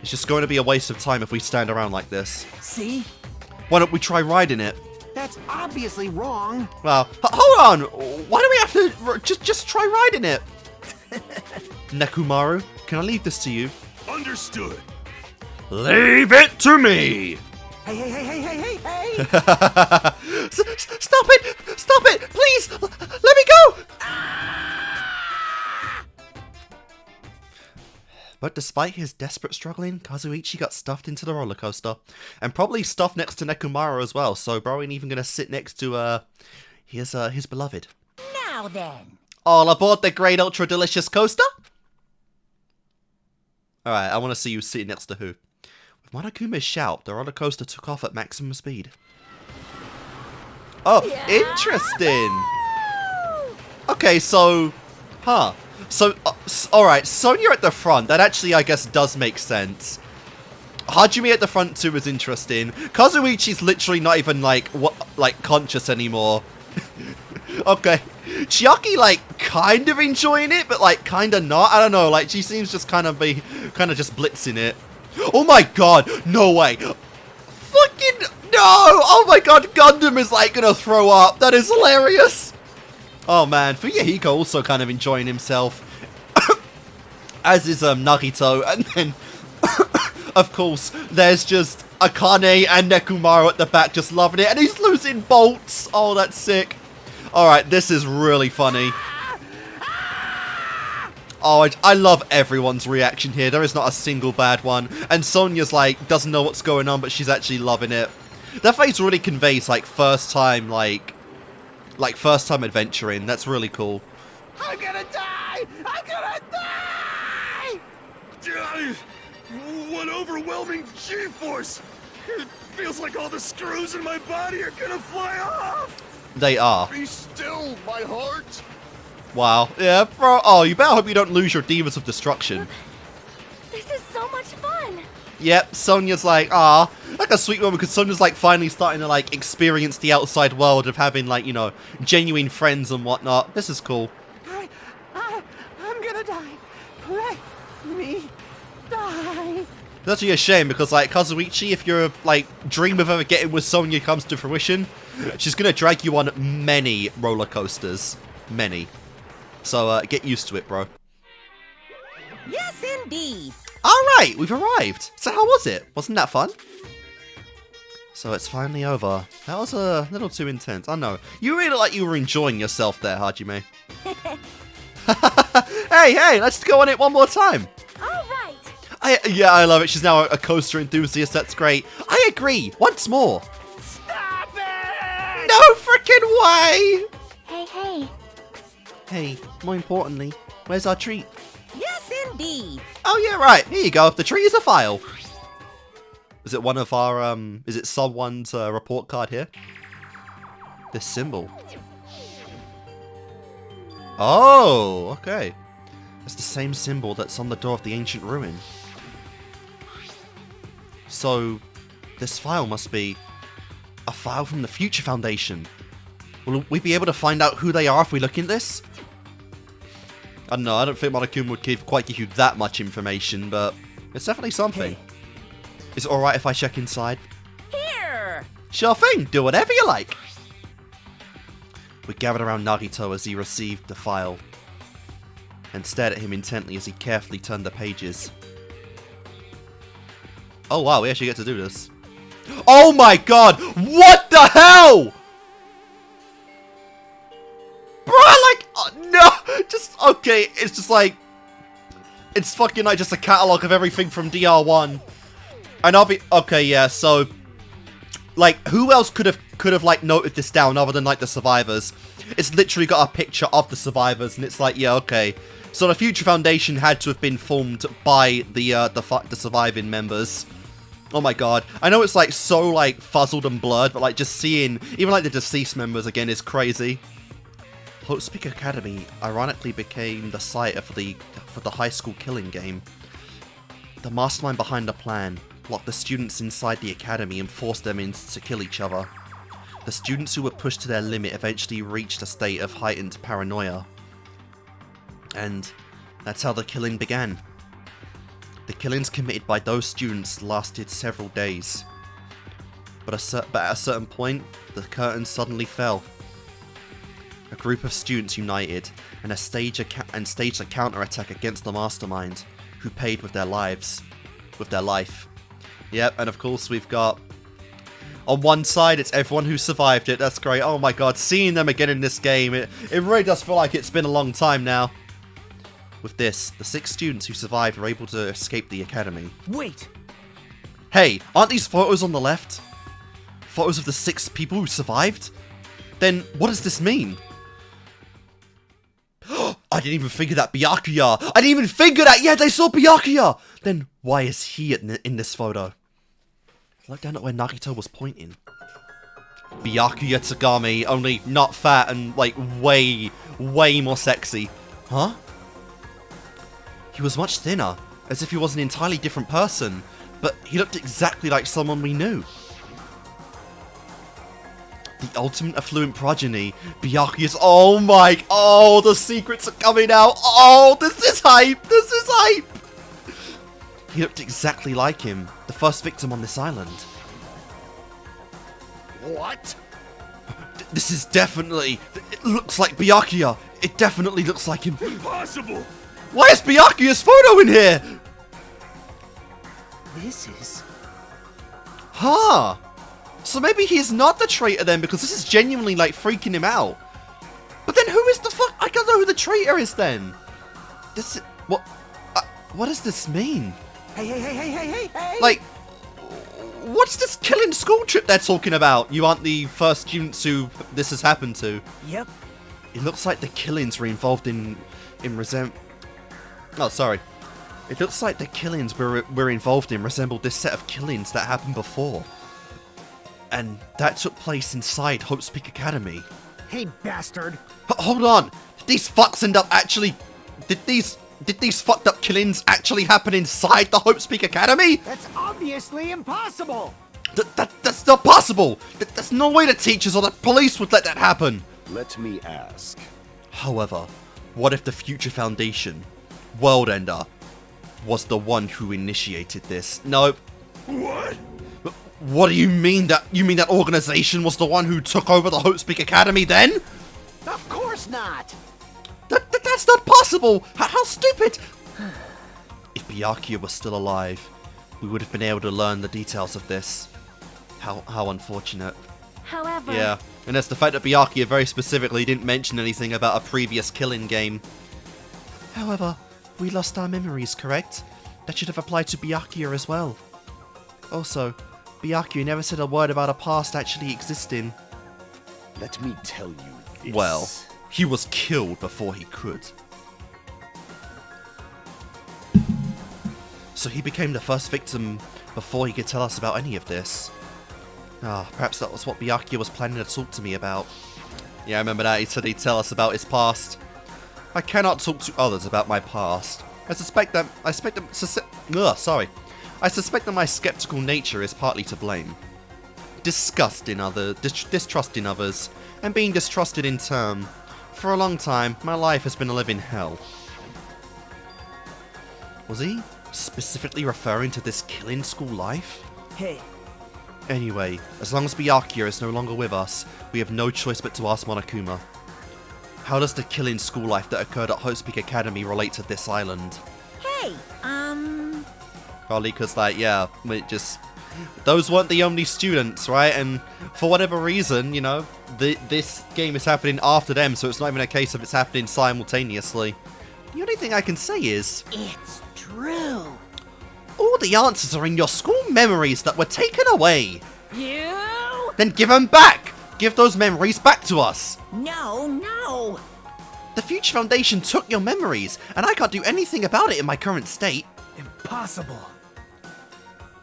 It's just going to be a waste of time if we stand around like this. See? Why don't we try riding it? That's obviously wrong. Well, hold on. Why do we have to just try riding it? Nekomaru, can I leave this to you? Understood. Leave it to me. Hey, hey, hey, hey, hey, hey, hey! Stop it! Stop it! Please! Let me go! But despite his desperate struggling, Kazuichi got stuffed into the roller coaster. And probably stuffed next to Nekomaru as well, so bro ain't even gonna sit next to, his beloved. Now then. All aboard the Great Ultra Delicious Coaster? Alright, I want to see you sitting next to who. With Monokuma's shout, the roller coaster took off at maximum speed. Oh, interesting! Okay, so... Huh. So, alright, Sonia at the front, that actually, I guess, does make sense. Hajime at the front, too, is interesting. Kazuichi's literally not even, conscious anymore. Okay. Chiaki, kind of enjoying it, but, kind of not. I don't know, she seems just kind of just blitzing it. Oh my god, no way. Fucking, no! Oh my god, Gundam is, gonna throw up. That is hilarious. Oh man, Fuyahiko also kind of enjoying himself. As is Nagito, and then, of course, there's just Akane and Nekomaru at the back just loving it, and he's losing bolts! Oh, that's sick. Alright, this is really funny. Oh, I love everyone's reaction here. There is not a single bad one. And Sonya's like, doesn't know what's going on, but she's actually loving it. That face really conveys, like, first time first time adventuring. That's really cool. I'm gonna die! I'm gonna die! What overwhelming G-force! It feels like all the screws in my body are gonna fly off! They are. Be still, my heart! Wow. Yeah, bro. Oh, you better hope you don't lose your Demons of Destruction. This is so much fun. Yep, Sonya's like, ah, like a sweet moment because Sonya's like finally starting to like experience the outside world of having like, you know, genuine friends and whatnot. This is cool. I'm gonna die. Let me die. It's actually a shame because like Kazuichi, if your like dream of ever getting with Sonya comes to fruition, she's gonna drag you on many roller coasters. Many. So get used to it, bro. Yes, indeed. Alright, we've arrived. So how was it? Wasn't that fun? So it's finally over. That was a little too intense. I know. You really like you were enjoying yourself there, Hajime. Hey, let's go on it one more time. All right. Yeah, I love it. She's now a coaster enthusiast. That's great. I agree. Once more. Stop it! No freaking way! Hey. Hey, more importantly, where's our treat? Yes, indeed. Oh yeah, right. Here you go. The treat is a file. Is it one of our, is it someone's report card here? This symbol. Oh, okay. It's the same symbol that's on the door of the ancient ruin. So, this file must be a file from the Future Foundation. Will we be able to find out who they are if we look in this? I don't know, I don't think Monokuma would quite give you that much information, but it's definitely something. Hey. Is it alright if I check inside? Here. Sure thing, do whatever you like. We gathered around Nagito as he received the file, and stared at him intently as he carefully turned the pages. Oh wow, we actually get to do this. Oh my god! What the hell?! Bruh, like, no! Just, okay, it's just like... It's fucking like just a catalogue of everything from DR1. And I'll be... Okay, yeah, so... Like, who else could have like, noted this down other than, like, the survivors? It's literally got a picture of the survivors, and it's like, yeah, okay. So the Future Foundation had to have been formed by the surviving members. Oh my god. I know it's, like, so, like, fuzzled and blurred, but, like, just seeing... Even, like, the deceased members, again, is crazy. Hope's Peak Academy ironically became the site for the high school killing game. The mastermind behind the plan locked the students inside the academy and forced them in to kill each other. The students who were pushed to their limit eventually reached a state of heightened paranoia. And that's how the killing began. The killings committed by those students lasted several days. But at a certain point, the curtain suddenly fell. A group of students united and staged a counterattack against the mastermind, who paid with their lives. With their life. Yep, and of course we've got... On one side, it's everyone who survived it. That's great. Oh my god, seeing them again in this game, it really does feel like it's been a long time now. With this, the 6 students who survived were able to escape the academy. Wait. Hey, aren't these photos on the left? Photos of the 6 people who survived? Then, what does this mean? I didn't even figure that Byakuya! I didn't even figure that! Yeah, they saw Byakuya! Then, why is he in this photo? Look down at where Nagito was pointing. Byakuya Tsugami, only not fat and, like, way more sexy. Huh? He was much thinner, as if he was an entirely different person, but he looked exactly like someone we knew. The ultimate affluent progeny, Byakuya's... Oh my... Oh, the secrets are coming out! Oh, this is hype! This is hype! He looked exactly like him, the first victim on this island. What? This is definitely... It looks like Byakuya. It definitely looks like him. Impossible! Why is Byakuya's photo in here? This is... Huh. So maybe he's not the traitor then, because this is genuinely, like, freaking him out. But then who is the fuck? I don't know who the traitor is then. This... what does this mean? Hey! Like... What's this killing school trip they're talking about? You aren't the first students who this has happened to. Yep. It looks like the killings were involved in Oh, sorry. It looks like the killings we're involved in resembled this set of killings that happened before. And that took place inside Hope's Peak Academy. Hey, bastard. Hold on! Did these fucks end up actually... Did these fucked up killings actually happen inside the Hope's Peak Academy? That's obviously impossible. That's not possible! There's no way the teachers or the police would let that happen! Let me ask. However, what if the Future Foundation, World Ender, was the one who initiated this? No. What? What do you mean that organization was the one who took over the Hope's Peak Academy then? Of course not. That's not possible! How stupid! If Byakuya was still alive, we would have been able to learn the details of this. How unfortunate. However, Yeah, and that's the fact that Byakuya very specifically didn't mention anything about a previous killing game. However, we lost our memories, correct? That should have applied to Byakuya as well. Also, Byakuya never said a word about a past actually existing. Let me tell you this. Well, he was killed before he could. So he became the first victim before he could tell us about any of this. Perhaps that was what Byakuya was planning to talk to me about. Yeah, I remember that. He said he'd tell us about his past. I cannot talk to others about my past. I suspect that my skeptical nature is partly to blame. Distrust in others, and being distrusted in turn. For a long time, my life has been a living hell. Was he specifically referring to this killing school life? Hey. Anyway, as long as Byakuya is no longer with us, we have no choice but to ask Monokuma. How does the killing school life that occurred at Hope's Peak Academy relate to this island? hey, Probably because, like, yeah, those weren't the only students, right? And for whatever reason, you know, this game is happening after them, so it's not even a case of it's happening simultaneously. The only thing I can say is... it's true. all the answers are in your school memories that were taken away. You? Then give them back! Give those memories back to us! No. The Future Foundation took your memories, and I can't do anything about it in my current state. Impossible.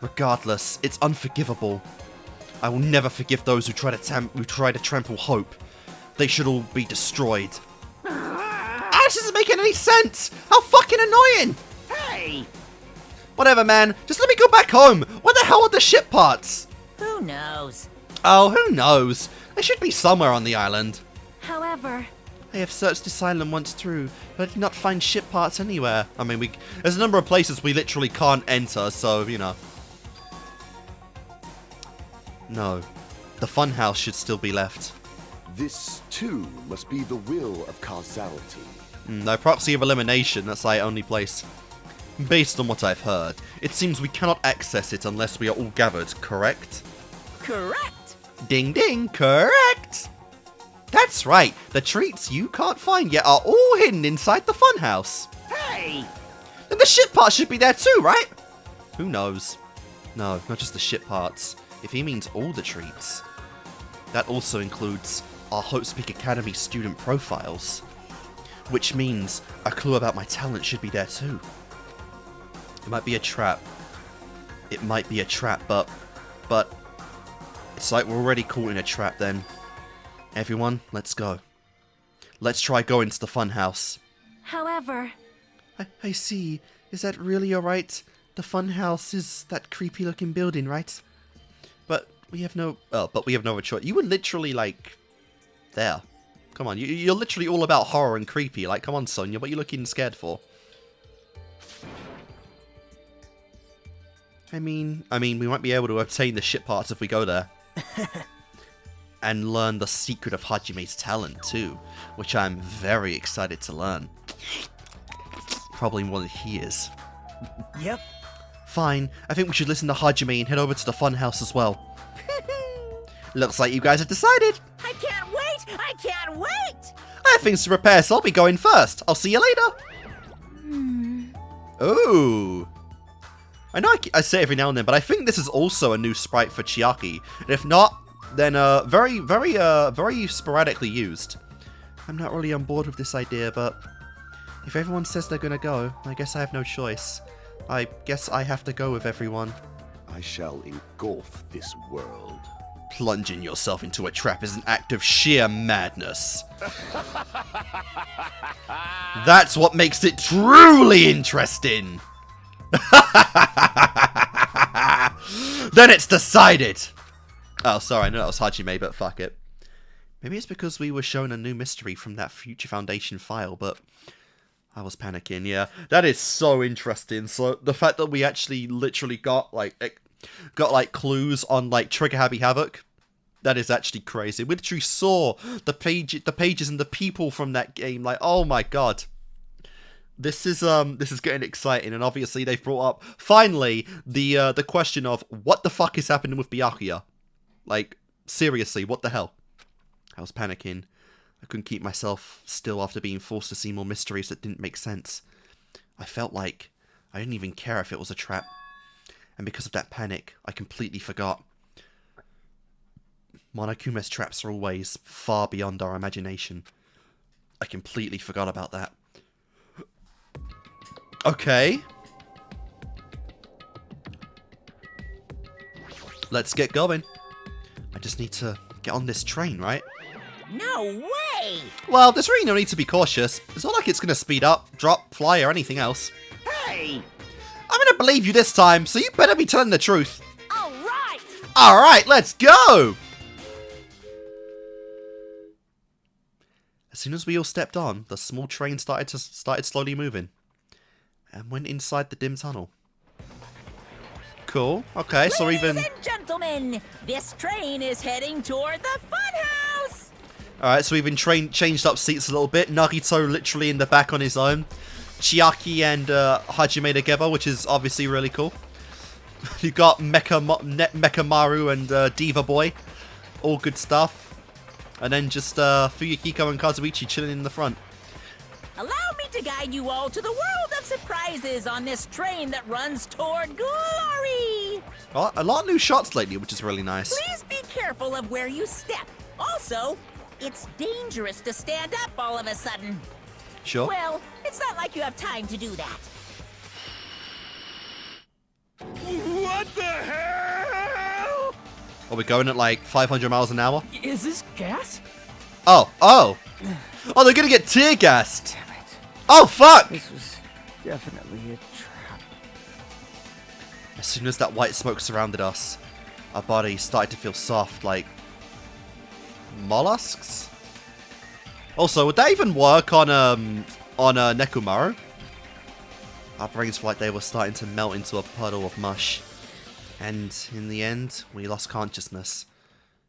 Regardless, it's unforgivable. I will never forgive those who try to trample hope. They should all be destroyed. This isn't making any sense! How fucking annoying! Hey! Whatever, man. Just let me go back home. Where the hell are the ship parts? Who knows? Oh, who knows? They should be somewhere on the island. However, I have searched this island once through, but I did not find ship parts anywhere. I mean, there's a number of places we literally can't enter, so, you know. No. The Funhouse should still be left. This, too, must be the will of causality. No, proxy of elimination, that's the only place. Based on what I've heard, it seems we cannot access it unless we are all gathered, correct? correct. Ding ding, correct! That's right, the treats you can't find yet are all hidden inside the Funhouse. Hey! And the ship parts should be there too, right? Who knows? No, not just the ship parts. If he means all the treats. That also includes our Hope's Peak Academy student profiles. Which means a clue about my talent should be there too. It might be a trap. It might be a trap, but it's like we're already caught in a trap then. Everyone, let's go. Let's try going to the Funhouse. However, I see. Is that really alright? The Funhouse is that creepy looking building, right? But we have no other choice. You were literally like there. Come on, you're literally all about horror and creepy. Like, come on, Sonia, what are you looking scared for? I mean, we might be able to obtain the ship parts if we go there. and learn the secret of Hajime's talent too, which I'm very excited to learn. Probably more than he is. Yep. Fine, I think we should listen to Hajime and head over to the Funhouse as well. Looks like you guys have decided. I can't wait! I can't wait! I have things to prepare, so I'll be going first. I'll see you later. Ooh. I know I say it every now and then, but I think this is also a new sprite for Chiaki. And if not, then very sporadically used. I'm not really on board with this idea, but if everyone says they're gonna go, I guess I have no choice. I guess I have to go with everyone. I shall engulf this world. Plunging yourself into a trap is an act of sheer madness. That's what makes it truly interesting. Then it's decided. Oh, sorry, I know that was Hajime, but fuck it. Maybe it's because we were shown a new mystery from that Future Foundation file, but I was panicking. Yeah, that is so interesting. So the fact that we actually literally got like clues on like Trigger Happy Havoc, that is actually crazy. We literally saw the pages and the people from that game. Like, oh my god. This is getting exciting, and obviously they've brought up finally the question of what the fuck is happening with Byakuya. Like, seriously, what the hell? I was panicking. I couldn't keep myself still after being forced to see more mysteries that didn't make sense. I felt like I didn't even care if it was a trap, and because of that panic, I completely forgot. Monokuma's traps are always far beyond our imagination. I completely forgot about that. Okay. Let's get going. I just need to get on this train, right? No way! Well, there's really no need to be cautious. It's not like it's going to speed up, drop, fly, or anything else. Hey! I'm going to believe you this time, so you better be telling the truth. Alright! Alright, let's go! As soon as we all stepped on, the small train started slowly moving. And went inside the dim tunnel. Cool. Okay, so even... Ladies and gentlemen, this train is heading toward the Funhouse! Alright, so we've been changed up seats a little bit. Nagito literally in the back on his own. Chiaki and Hajime together, which is obviously really cool. You got Mekomaru and Diva Boy. All good stuff. And then just Fuyukiko and Kazuichi chilling in the front. Allow me to guide you all to the world of surprises on this train that runs toward glory! Oh, a lot of new shots lately, which is really nice. Please be careful of where you step. Also, it's dangerous to stand up all of a sudden. Sure. Well, it's not like you have time to do that. What the hell? Are we going at like 500 miles an hour? Is this gas? Oh, they're gonna get tear gassed. Damn it. Oh, fuck! This was definitely a trap. As soon as that white smoke surrounded us, our bodies started to feel soft, like mollusks. Also, would that even work on Nekomaru? Our brains felt like they were starting to melt into a puddle of mush, and in the end, we lost consciousness.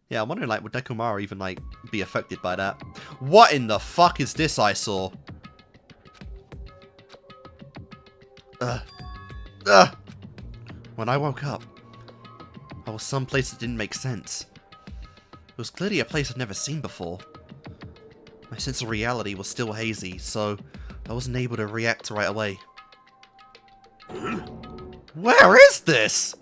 Yeah, I'm wondering, like, would Nekomaru even, like, be affected by that? What in the fuck is this eyesore? When I woke up, I was someplace that didn't make sense. It was clearly a place I'd never seen before. My sense of reality was still hazy, so I wasn't able to react right away. Where is this?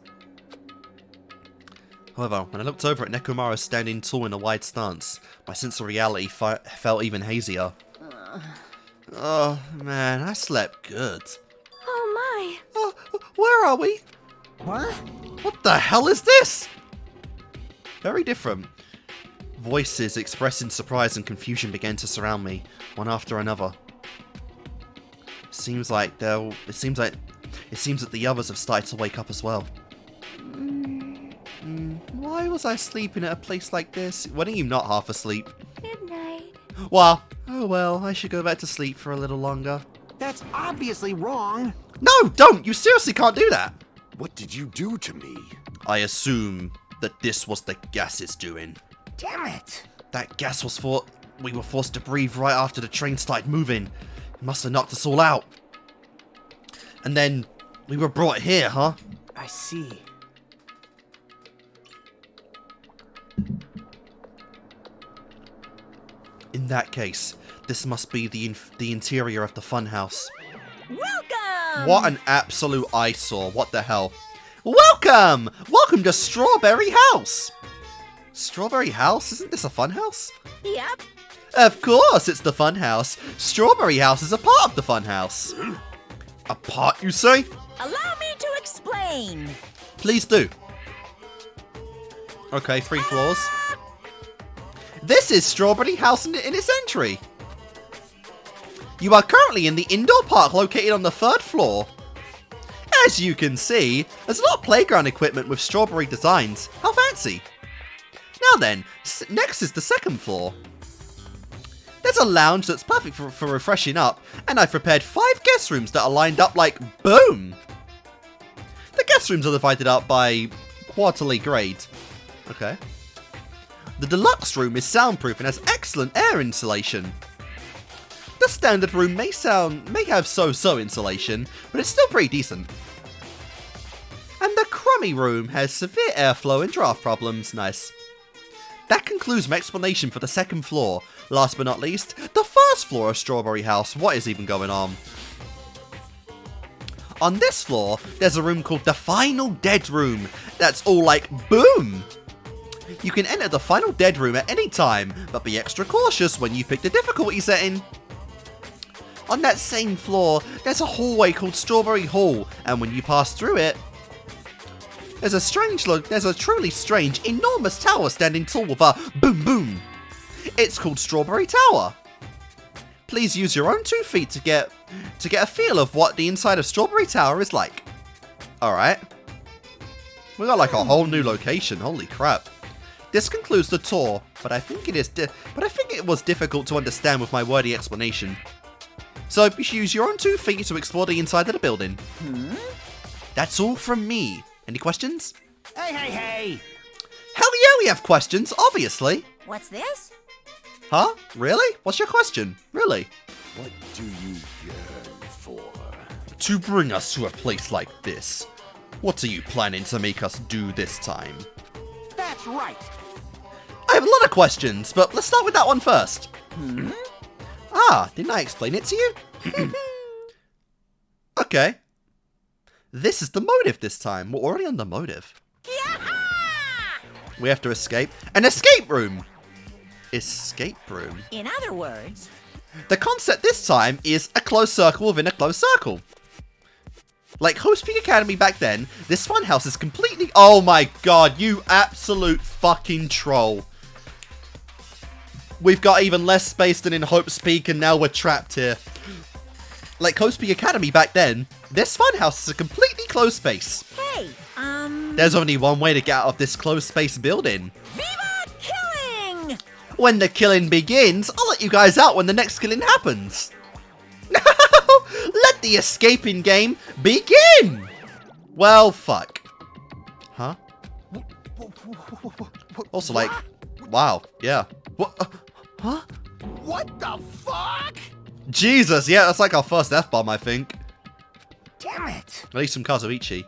However, when I looked over at Nekomaru standing tall in a wide stance, my sense of reality felt even hazier. Oh man, I slept good. Oh my. Where are we? What? What the hell is this? Very different. Voices expressing surprise and confusion began to surround me, one after another. It seems that the others have started to wake up as well. Why was I sleeping at a place like this? Why are you not half asleep? Good night. Well, oh well, I should go back to sleep for a little longer. That's obviously wrong. No, don't! You seriously can't do that! What did you do to me? I assume that this was the gases doing. Damn it! That gas was we were forced to breathe right after the train started moving. It must have knocked us all out. And then we were brought here, huh? I see. In that case, this must be the interior of the Funhouse. Welcome! What an absolute eyesore. What the hell? Welcome! Welcome to Strawberry House! Strawberry House? Isn't this a Funhouse? Yep. Of course it's the Funhouse. Strawberry House is a part of the Funhouse. A part, you say? Allow me to explain. Please do. Okay, 3 floors. This is Strawberry House in its entry. You are currently in the indoor park located on the 3rd floor. As you can see, there's a lot of playground equipment with strawberry designs. How fancy. Now then, next is the 2nd floor. There's a lounge that's perfect for refreshing up, and I've prepared 5 guest rooms that are lined up like boom. The guest rooms are divided up by quarterly grade. Okay. The deluxe room is soundproof and has excellent air insulation. The standard room may have so-so insulation, but it's still pretty decent. And the crummy room has severe airflow and draft problems. Nice. That concludes my explanation for the 2nd floor. Last but not least, the 1st floor of Strawberry House. What is even going on? On this floor, there's a room called the Final Dead Room. That's all like boom. You can enter the Final Dead Room at any time, but be extra cautious when you pick the difficulty setting. On that same floor, there's a hallway called Strawberry Hall, and when you pass through it, there's a truly strange, enormous tower standing tall with a boom boom. It's called Strawberry Tower. Please use your own 2 feet to get a feel of what the inside of Strawberry Tower is like. Alright. We got like a whole new location, holy crap. This concludes the tour, but I think it was difficult to understand with my wordy explanation. So you should use your own 2 feet to explore the inside of the building. That's all from me. Any questions? Hey! Hell yeah, we have questions, obviously. What's this? Huh? Really? What's your question? Really? What do you yearn for? To bring us to a place like this. What are you planning to make us do this time? That's right. I have a lot of questions, but let's start with that one first. Didn't I explain it to you? Okay. This is the motive this time. We're already on the motive. We have to escape. An escape room! Escape room? In other words, The concept this time is a closed circle within a closed circle. Like Host Peak Academy back then, this funhouse is completely— oh my god, you absolute fucking troll. We've got even less space than in Hope's Peak and now we're trapped here. Like Host Peak Academy back then, this funhouse is a completely closed space. hey, There's only one way to get out of this closed space building. Viva killing! When the killing begins, I'll let you guys out when the next killing happens. Let the escaping game begin! Well, fuck. Huh? Also, like, wow, yeah. What? Huh? What the fuck? Jesus, yeah, that's like our first F-bomb, I think. Damn it. At least from Kazuichi.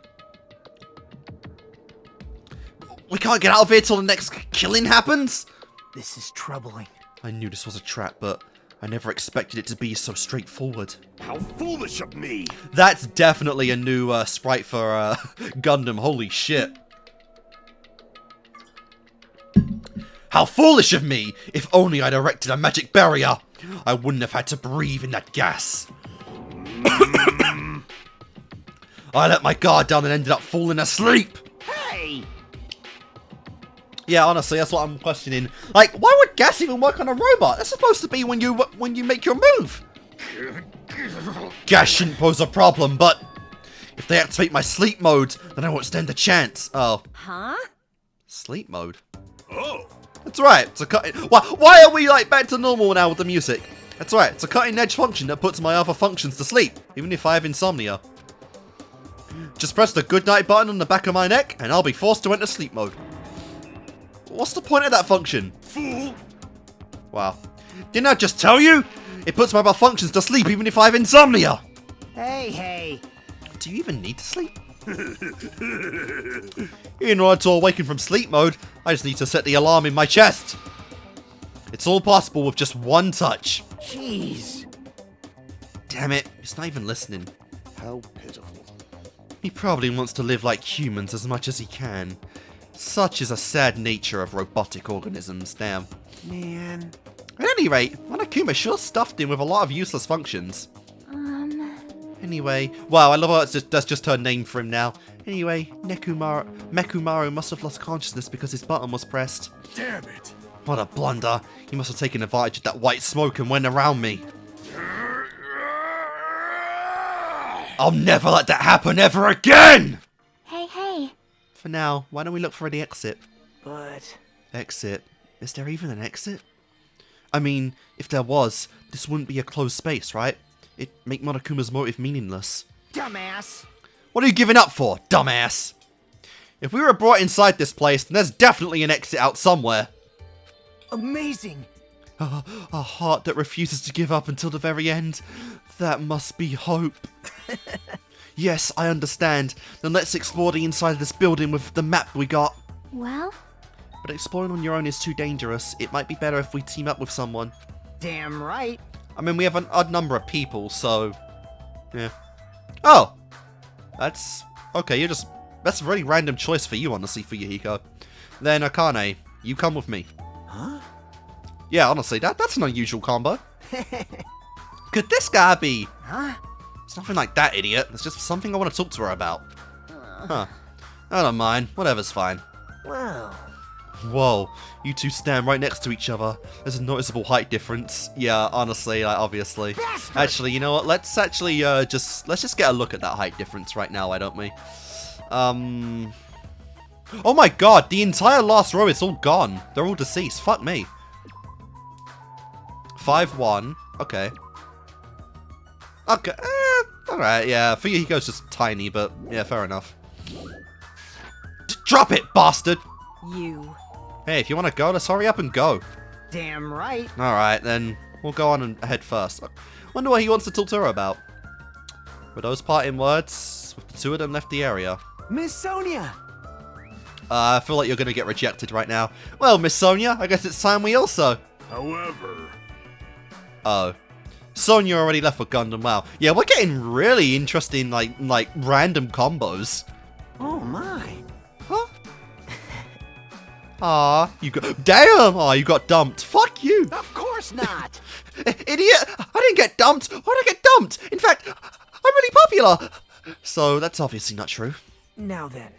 We can't get out of here till the next killing happens? This is troubling. I knew this was a trap, but I never expected it to be so straightforward. How foolish of me! That's definitely a new sprite for Gundam, holy shit. How foolish of me! If only I'd erected a magic barrier, I wouldn't have had to breathe in that gas. I let my guard down and ended up falling asleep. Hey! Yeah, honestly, that's what I'm questioning. Like, why would gas even work on a robot? That's supposed to be when you make your move. Gas shouldn't pose a problem, but if they activate my sleep mode, then I won't stand a chance. Oh. Huh? Sleep mode? Oh, That's right, it's a cutting— why are we like back to normal now with the music? That's right, it's a cutting edge function that puts my other functions to sleep, even if I have insomnia. Just press the goodnight button on the back of my neck, and I'll be forced to enter sleep mode. What's the point of that function? Fool! Wow. Didn't I just tell you? It puts my malfunctions to sleep even if I have insomnia! Hey. Do you even need to sleep? In order to awaken from sleep mode, I just need to set the alarm in my chest. It's all possible with just one touch. Jeez. Damn it, he's not even listening. How pitiful. He probably wants to live like humans as much as he can. Such is a sad nature of robotic organisms, damn. Man. At any rate, Monokuma sure stuffed him with a lot of useless functions. Anyway, wow, I love how that's just her name for him now. Anyway, MEKOMARU must have lost consciousness because his button was pressed. Damn it! What a blunder. He must have taken advantage of that white smoke and went around me. I'll never let that happen ever again! Hey. For now, why don't we look for the exit? But... Exit? Is there even an exit? I mean, if there was, this wouldn't be a closed space, right? It'd make Monokuma's motive meaningless. Dumbass. What are you giving up for, dumbass? If we were brought inside this place, then there's definitely an exit out somewhere. Amazing. A heart that refuses to give up until the very end. That must be hope. Yes, I understand. Then let's explore the inside of this building with the map we got. Well? But exploring on your own is too dangerous. It might be better if we team up with someone. Damn right. I mean, we have an odd number of people, so... yeah. Oh! That's... okay, that's a really random choice for you, honestly, for Yahiko. Then, Akane, you come with me. Huh? Yeah, honestly, that's an unusual combo. Could this guy be... Huh? It's nothing like that, idiot. It's just something I want to talk to her about. Huh. I don't mind. Whatever's fine. Whoa. Whoa, you two stand right next to each other. There's a noticeable height difference. Yeah, honestly, like, obviously. Bastard! Actually, you know what? Let's actually let's just get a look at that height difference right now, why don't we? Oh my god, the entire last row is all gone. They're all deceased. Fuck me. 5-1. Okay. Okay. Alright, yeah. Fuyuhiko's just tiny, but yeah, fair enough. Drop it, bastard! You. Hey, if you want to go, let's hurry up and go. Damn right. Alright, then we'll go on and ahead first. Wonder what he wants to talk to her about. With those parting words, with the two of them left the area. Miss Sonia. I feel like you're going to get rejected right now. Well, Miss Sonia, I guess it's time we also... However... Oh. Sonia already left for Gundam, wow. Yeah, we're getting really interesting, like random combos. Oh my. Huh? Aw, you got... Damn! Aw, you got dumped. Fuck you! Of course not. Idiot! I didn't get dumped! Why did I get dumped? In fact, I'm really popular! So, that's obviously not true. Now then.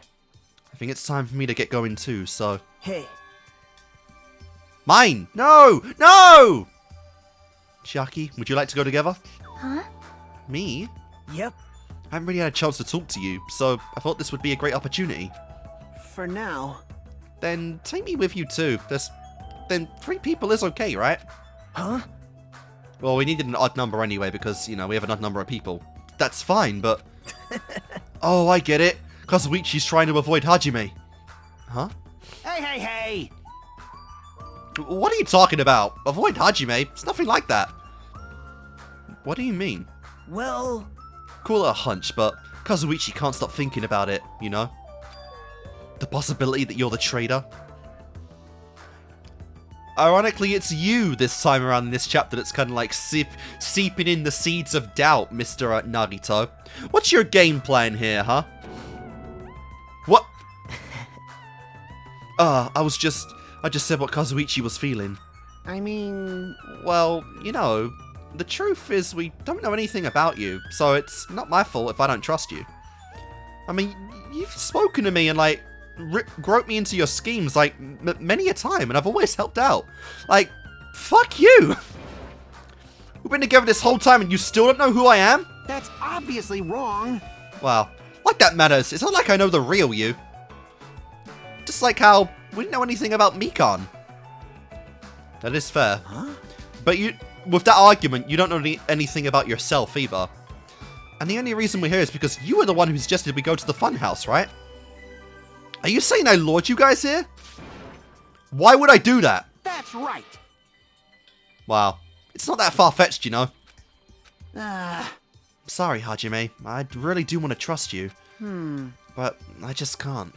I think it's time for me to get going too, so... Hey. Mine! No! No! Chiaki, would you like to go together? Huh? Me? Yep. I haven't really had a chance to talk to you, so I thought this would be a great opportunity. For now. Then take me with you too. Then 3 people is okay, right? Huh? Well, we needed an odd number anyway because, you know, we have an odd number of people. That's fine, but... Oh, I get it. Kazuichi's trying to avoid Hajime. Huh? Hey. What are you talking about? Avoid Hajime? It's nothing like that. What do you mean? Well... Call it a hunch, but Kazuichi can't stop thinking about it, you know? The possibility that you're the traitor. Ironically, it's you this time around in this chapter that's kind of like seeping in the seeds of doubt, Mr. Nagito. What's your game plan here, huh? What? I just said what Kazuichi was feeling. I mean... Well, you know, the truth is we don't know anything about you, so it's not my fault if I don't trust you. I mean, you've spoken to me and, like, groped me into your schemes, like, many a time, and I've always helped out. Like, fuck you! We've been together this whole time and you still don't know who I am? That's obviously wrong. Well, like that matters. It's not like I know the real you. Just like how we didn't know anything about Mikan. That is fair. Huh? But with that argument, you don't know anything about yourself either. And the only reason we're here is because you were the one who suggested we go to the Funhouse, right? Are you saying I lured you guys here? Why would I do that? That's right. Wow. It's not that far-fetched, you know. Ah. Sorry, Hajime. I really do want to trust you. But I just can't.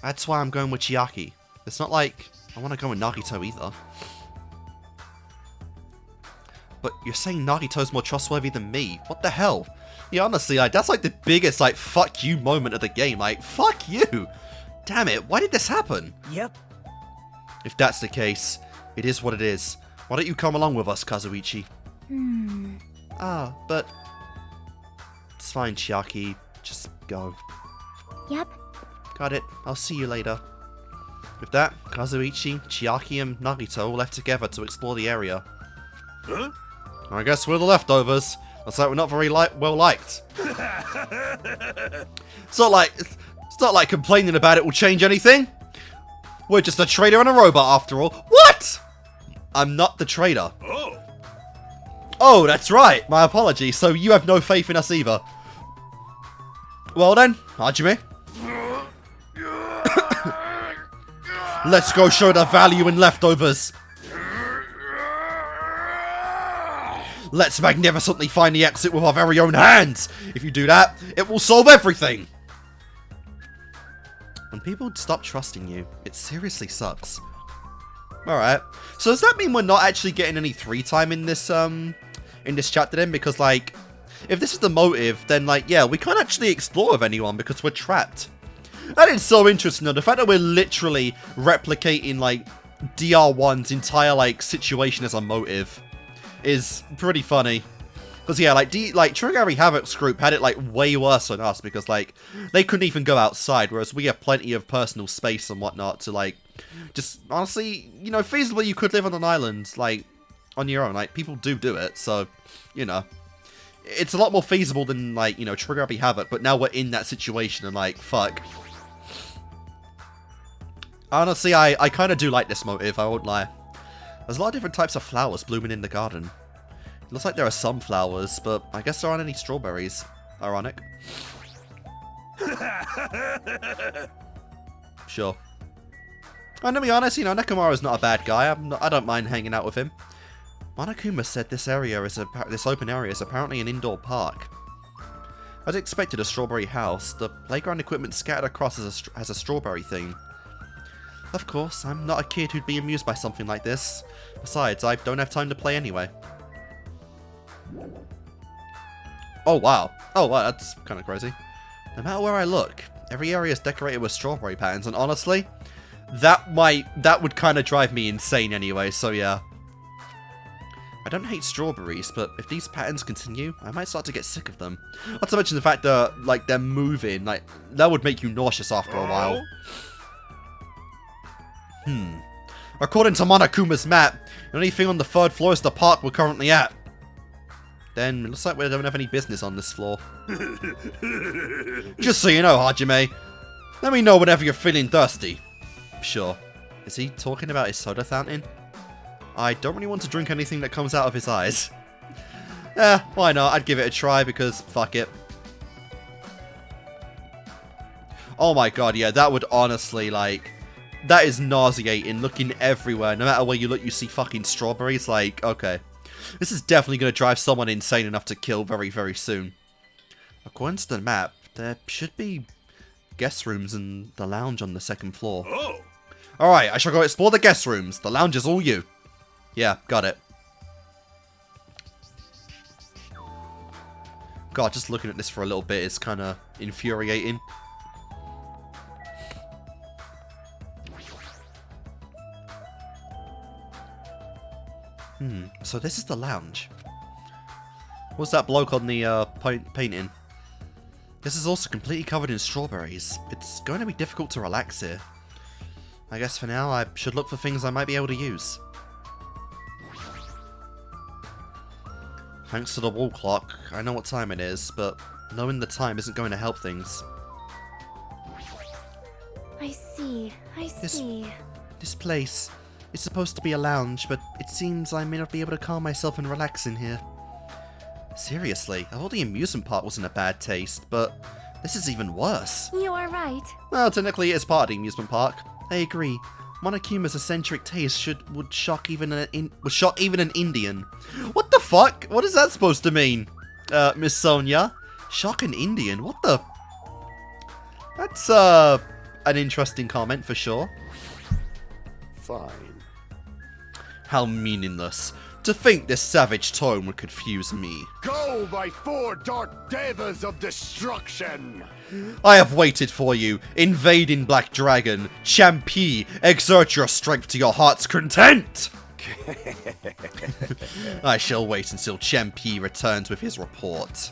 That's why I'm going with Chiaki. It's not like I want to go with Nagito either. But you're saying Nagito's more trustworthy than me. What the hell? Yeah, honestly, like, that's like the biggest, like, fuck you moment of the game. Like, fuck you! Damn it, why did this happen? Yep. If that's the case, it is what it is. Why don't you come along with us, Kazuichi? Ah, but... It's fine, Chiaki. Just go. Yep. Got it. I'll see you later. With that, Kazuichi, Chiaki, and Nagito left together to explore the area. Huh? I guess we're the leftovers. Looks like we're not very well liked. It's not like complaining about it will change anything. We're just a trader and a robot after all. What? I'm not the trader. Oh. Oh, that's right. My apologies. So you have no faith in us either. Well then, Hajime. Let's go show the value in leftovers. Let's magnificently find the exit with our very own hands. If you do that, it will solve everything. When people stop trusting you, it seriously sucks. Alright. So does that mean we're not actually getting any 3 time in this chapter then? Because, like, if this is the motive, then, like, yeah, we can't actually explore with anyone because we're trapped. That is so interesting, though. The fact that we're literally replicating, like, DR1's entire, like, situation as a motive is pretty funny. Because, yeah, like, Trigger Havoc's group had it, like, way worse than us because, like, they couldn't even go outside, whereas we have plenty of personal space and whatnot to, like, just, honestly, you know, feasibly you could live on an island, like, on your own. Like, people do it, so, you know. It's a lot more feasible than, like, you know, Trigger Havoc, but now we're in that situation and, like, fuck. Honestly, I kind of do like this motive, I won't lie. There's a lot of different types of flowers blooming in the garden. It looks like there are some flowers, but I guess there aren't any strawberries. Ironic. Sure. And to be honest, you know, Nekomaru's not a bad guy. I don't mind hanging out with him. Monokuma said this open area is apparently an indoor park. As expected, a strawberry house. The playground equipment scattered across has a strawberry theme. Of course, I'm not a kid who'd be amused by something like this. Besides, I don't have time to play anyway. Oh wow. Oh wow, that's kind of crazy. No matter where I look, every area is decorated with strawberry patterns, and honestly, that would kind of drive me insane anyway, so yeah. I don't hate strawberries, but if these patterns continue, I might start to get sick of them. Not to mention the fact that, like, they're moving, like, that would make you nauseous after a while. According to Monokuma's map, the only thing on the 3rd floor is the park we're currently at. Then, it looks like we don't have any business on this floor. Just so you know, Hajime, let me know whenever you're feeling thirsty. Sure. Is he talking about his soda fountain? I don't really want to drink anything that comes out of his eyes. Why not? I'd give it a try because fuck it. Oh my god, yeah, that would honestly, like, that is nauseating. Looking everywhere, no matter where you look, you see fucking strawberries. Like, okay. This is definitely going to drive someone insane enough to kill very, very soon. According to the map, there should be guest rooms and the lounge on the 2nd floor. Oh. Alright, I shall go explore the guest rooms. The lounge is all you. Yeah, got it. God, just looking at this for a little bit is kind of infuriating. So this is the lounge. What's that bloke on the painting? This is also completely covered in strawberries. It's going to be difficult to relax here. I guess for now I should look for things I might be able to use. Thanks to the wall clock, I know what time it is, but knowing the time isn't going to help things. I see. This place is supposed to be a lounge, but it seems I may not be able to calm myself and relax in here. Seriously, I thought the amusement park was in a bad taste, but this is even worse. You are right. Well, technically it is part of the amusement park. I agree. Monokuma's eccentric taste would shock even an Indian. What the fuck? What is that supposed to mean, Miss Sonia? Shock an Indian? What the? That's an interesting comment for sure. Fine. How meaningless. To think this savage tone would confuse me. Go, my 4 dark devas of destruction! I have waited for you, invading Black Dragon. Champi, exert your strength to your heart's content! I shall wait until Champi returns with his report.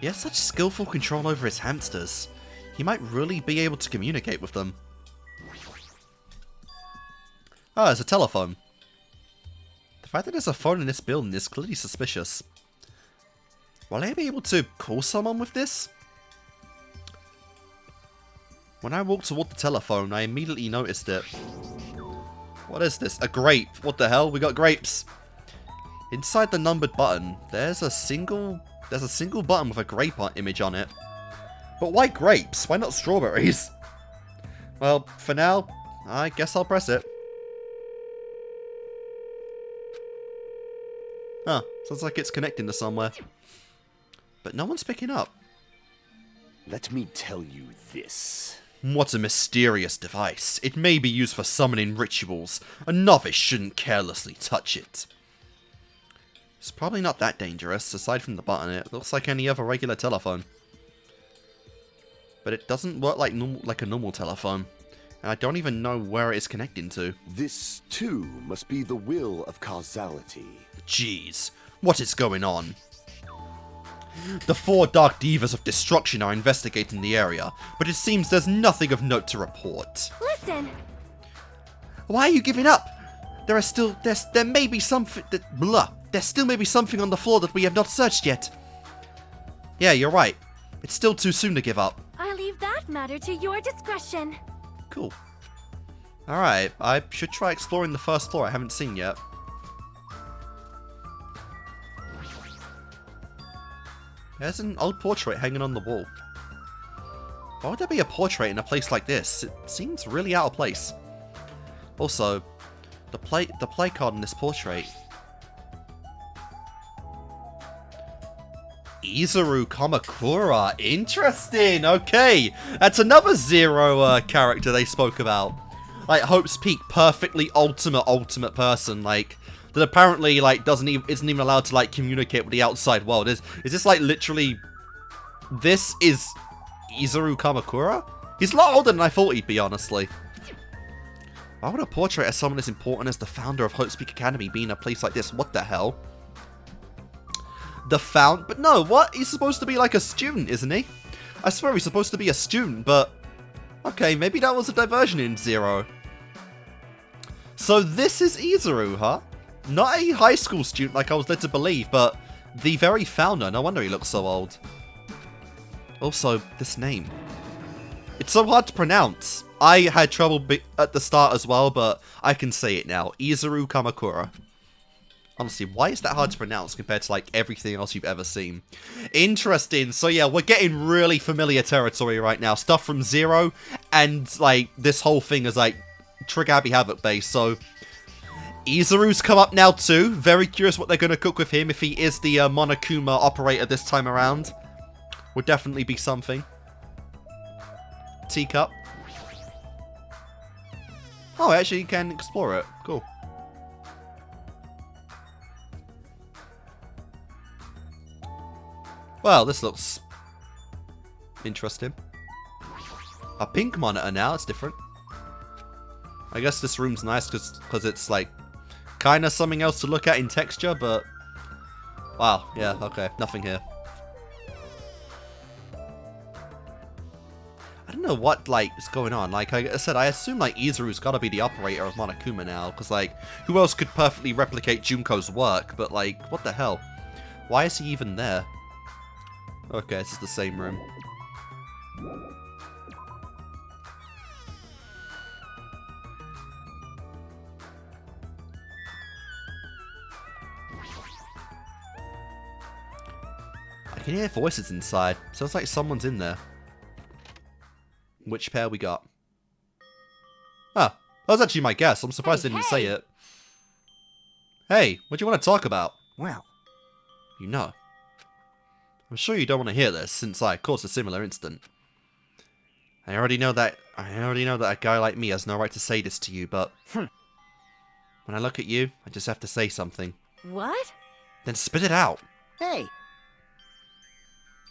He has such skillful control over his hamsters. He might really be able to communicate with them. Oh, it's a telephone. The fact that there's a phone in this building is clearly suspicious. Will I be able to call someone with this? When I walked toward the telephone, I immediately noticed it. What is this? A grape. What the hell? We got grapes. Inside the numbered button, there's a single button with a grape image on it. But why grapes? Why not strawberries? Well, for now, I guess I'll press it. Huh, sounds like it's connecting to somewhere. But no one's picking up. Let me tell you this. What a mysterious device. It may be used for summoning rituals. A novice shouldn't carelessly touch it. It's probably not that dangerous, aside from the button. It looks like any other regular telephone. But it doesn't work like a normal telephone. And I don't even know where it is connecting to. This, too, must be the will of causality. Jeez, what is going on? The 4 Dark Divas of Destruction are investigating the area, but it seems there's nothing of note to report. Listen. Why are you giving up? There may be something there still may be something on the floor that we have not searched yet. Yeah, you're right. It's still too soon to give up. I leave that matter to your discretion. Cool. Alright, I should try exploring the first floor I haven't seen yet. There's an old portrait hanging on the wall. Why would there be a portrait in a place like this? It seems really out of place. Also, the play card in this portrait. Izuru Kamakura. Interesting. Okay, that's another Zero character they spoke about. Like Hope's Peak, perfectly ultimate person. Like that apparently like isn't even allowed to like communicate with the outside world. Is this like literally? This is Izuru Kamakura? He's a lot older than I thought he'd be, honestly. Why would a portrait of someone as important as the founder of Hope's Peak Academy be in a place like this? What the hell? But no, what? He's supposed to be like a student, isn't he? I swear he's supposed to be a student, but... Okay, maybe that was a diversion in Zero. So this is Izuru, huh? Not a high school student like I was led to believe, but the very founder. No wonder he looks so old. Also, this name. It's so hard to pronounce. I had trouble at the start as well, but I can say it now. Izuru Kamakura. Honestly, why is that hard to pronounce compared to, like, everything else you've ever seen? Interesting. So, yeah, we're getting really familiar territory right now. Stuff from Zero, and, like, this whole thing is, like, Trigger Happy Havoc based. So, Izuru's come up now, too. Very curious what they're going to cook with him if he is the Monokuma operator this time around. Would definitely be something. Teacup. Oh, actually, you can explore it. Cool. Well, this looks interesting. A pink monitor now, it's different. I guess this room's nice because it's like kind of something else to look at in texture, but wow, yeah, okay, nothing here. I don't know what like is going on. Like I said, I assume like Izuru's got to be the operator of Monokuma now, because like who else could perfectly replicate Junko's work? But like, what the hell? Why is he even there? Okay, this is the same room. I can hear voices inside. Sounds like someone's in there. Which pair we got? Ah, that was actually my guess. I'm surprised I didn't say it. Hey, what do you want to talk about? Well, You know. I'm sure you don't want to hear this, since I caused a similar incident. I already know that a guy like me has no right to say this to you, but when I look at you, I just have to say something. What? Then spit it out. hey,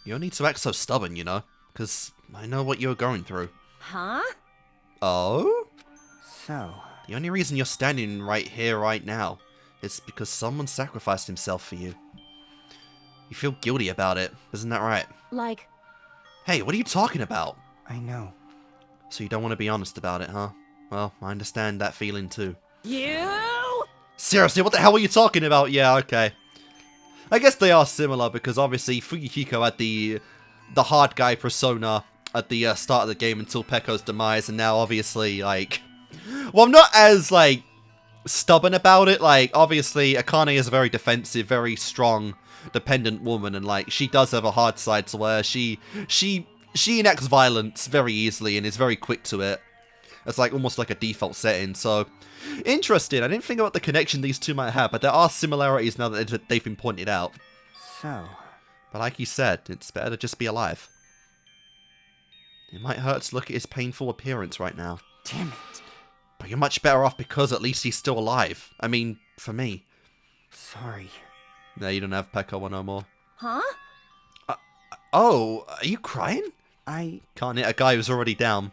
You don't need to act so stubborn, you know, because I know what you're going through. Huh? Oh? so, The only reason you're standing right here right now is because someone sacrificed himself for you. You feel guilty about it, isn't that right? Like, Hey, what are you talking about? I know. So you don't want to be honest about it, huh? Well, I understand that feeling too. you? Seriously, what the hell are you talking about? Yeah, okay. I guess they are similar because obviously Fuyuhiko had the hard guy persona at the start of the game until Pekko's demise, and now obviously, like... Well, I'm not as, like, stubborn about it. Like, obviously, Akane is a very defensive, very strong, dependent woman, and, like, she does have a hard side to where she enacts violence very easily and is very quick to it. It's, like, almost like a default setting, so... Interesting. I didn't think about the connection these two might have, but there are similarities now that they've been pointed out. So, But like you said, it's better to just be alive. It might hurt to look at his painful appearance right now. damn it. But you're much better off because at least he's still alive. I mean, for me. Sorry. No, you don't have Pekko no more. Huh? Oh, are you crying? I... Can't hit a guy who's already down.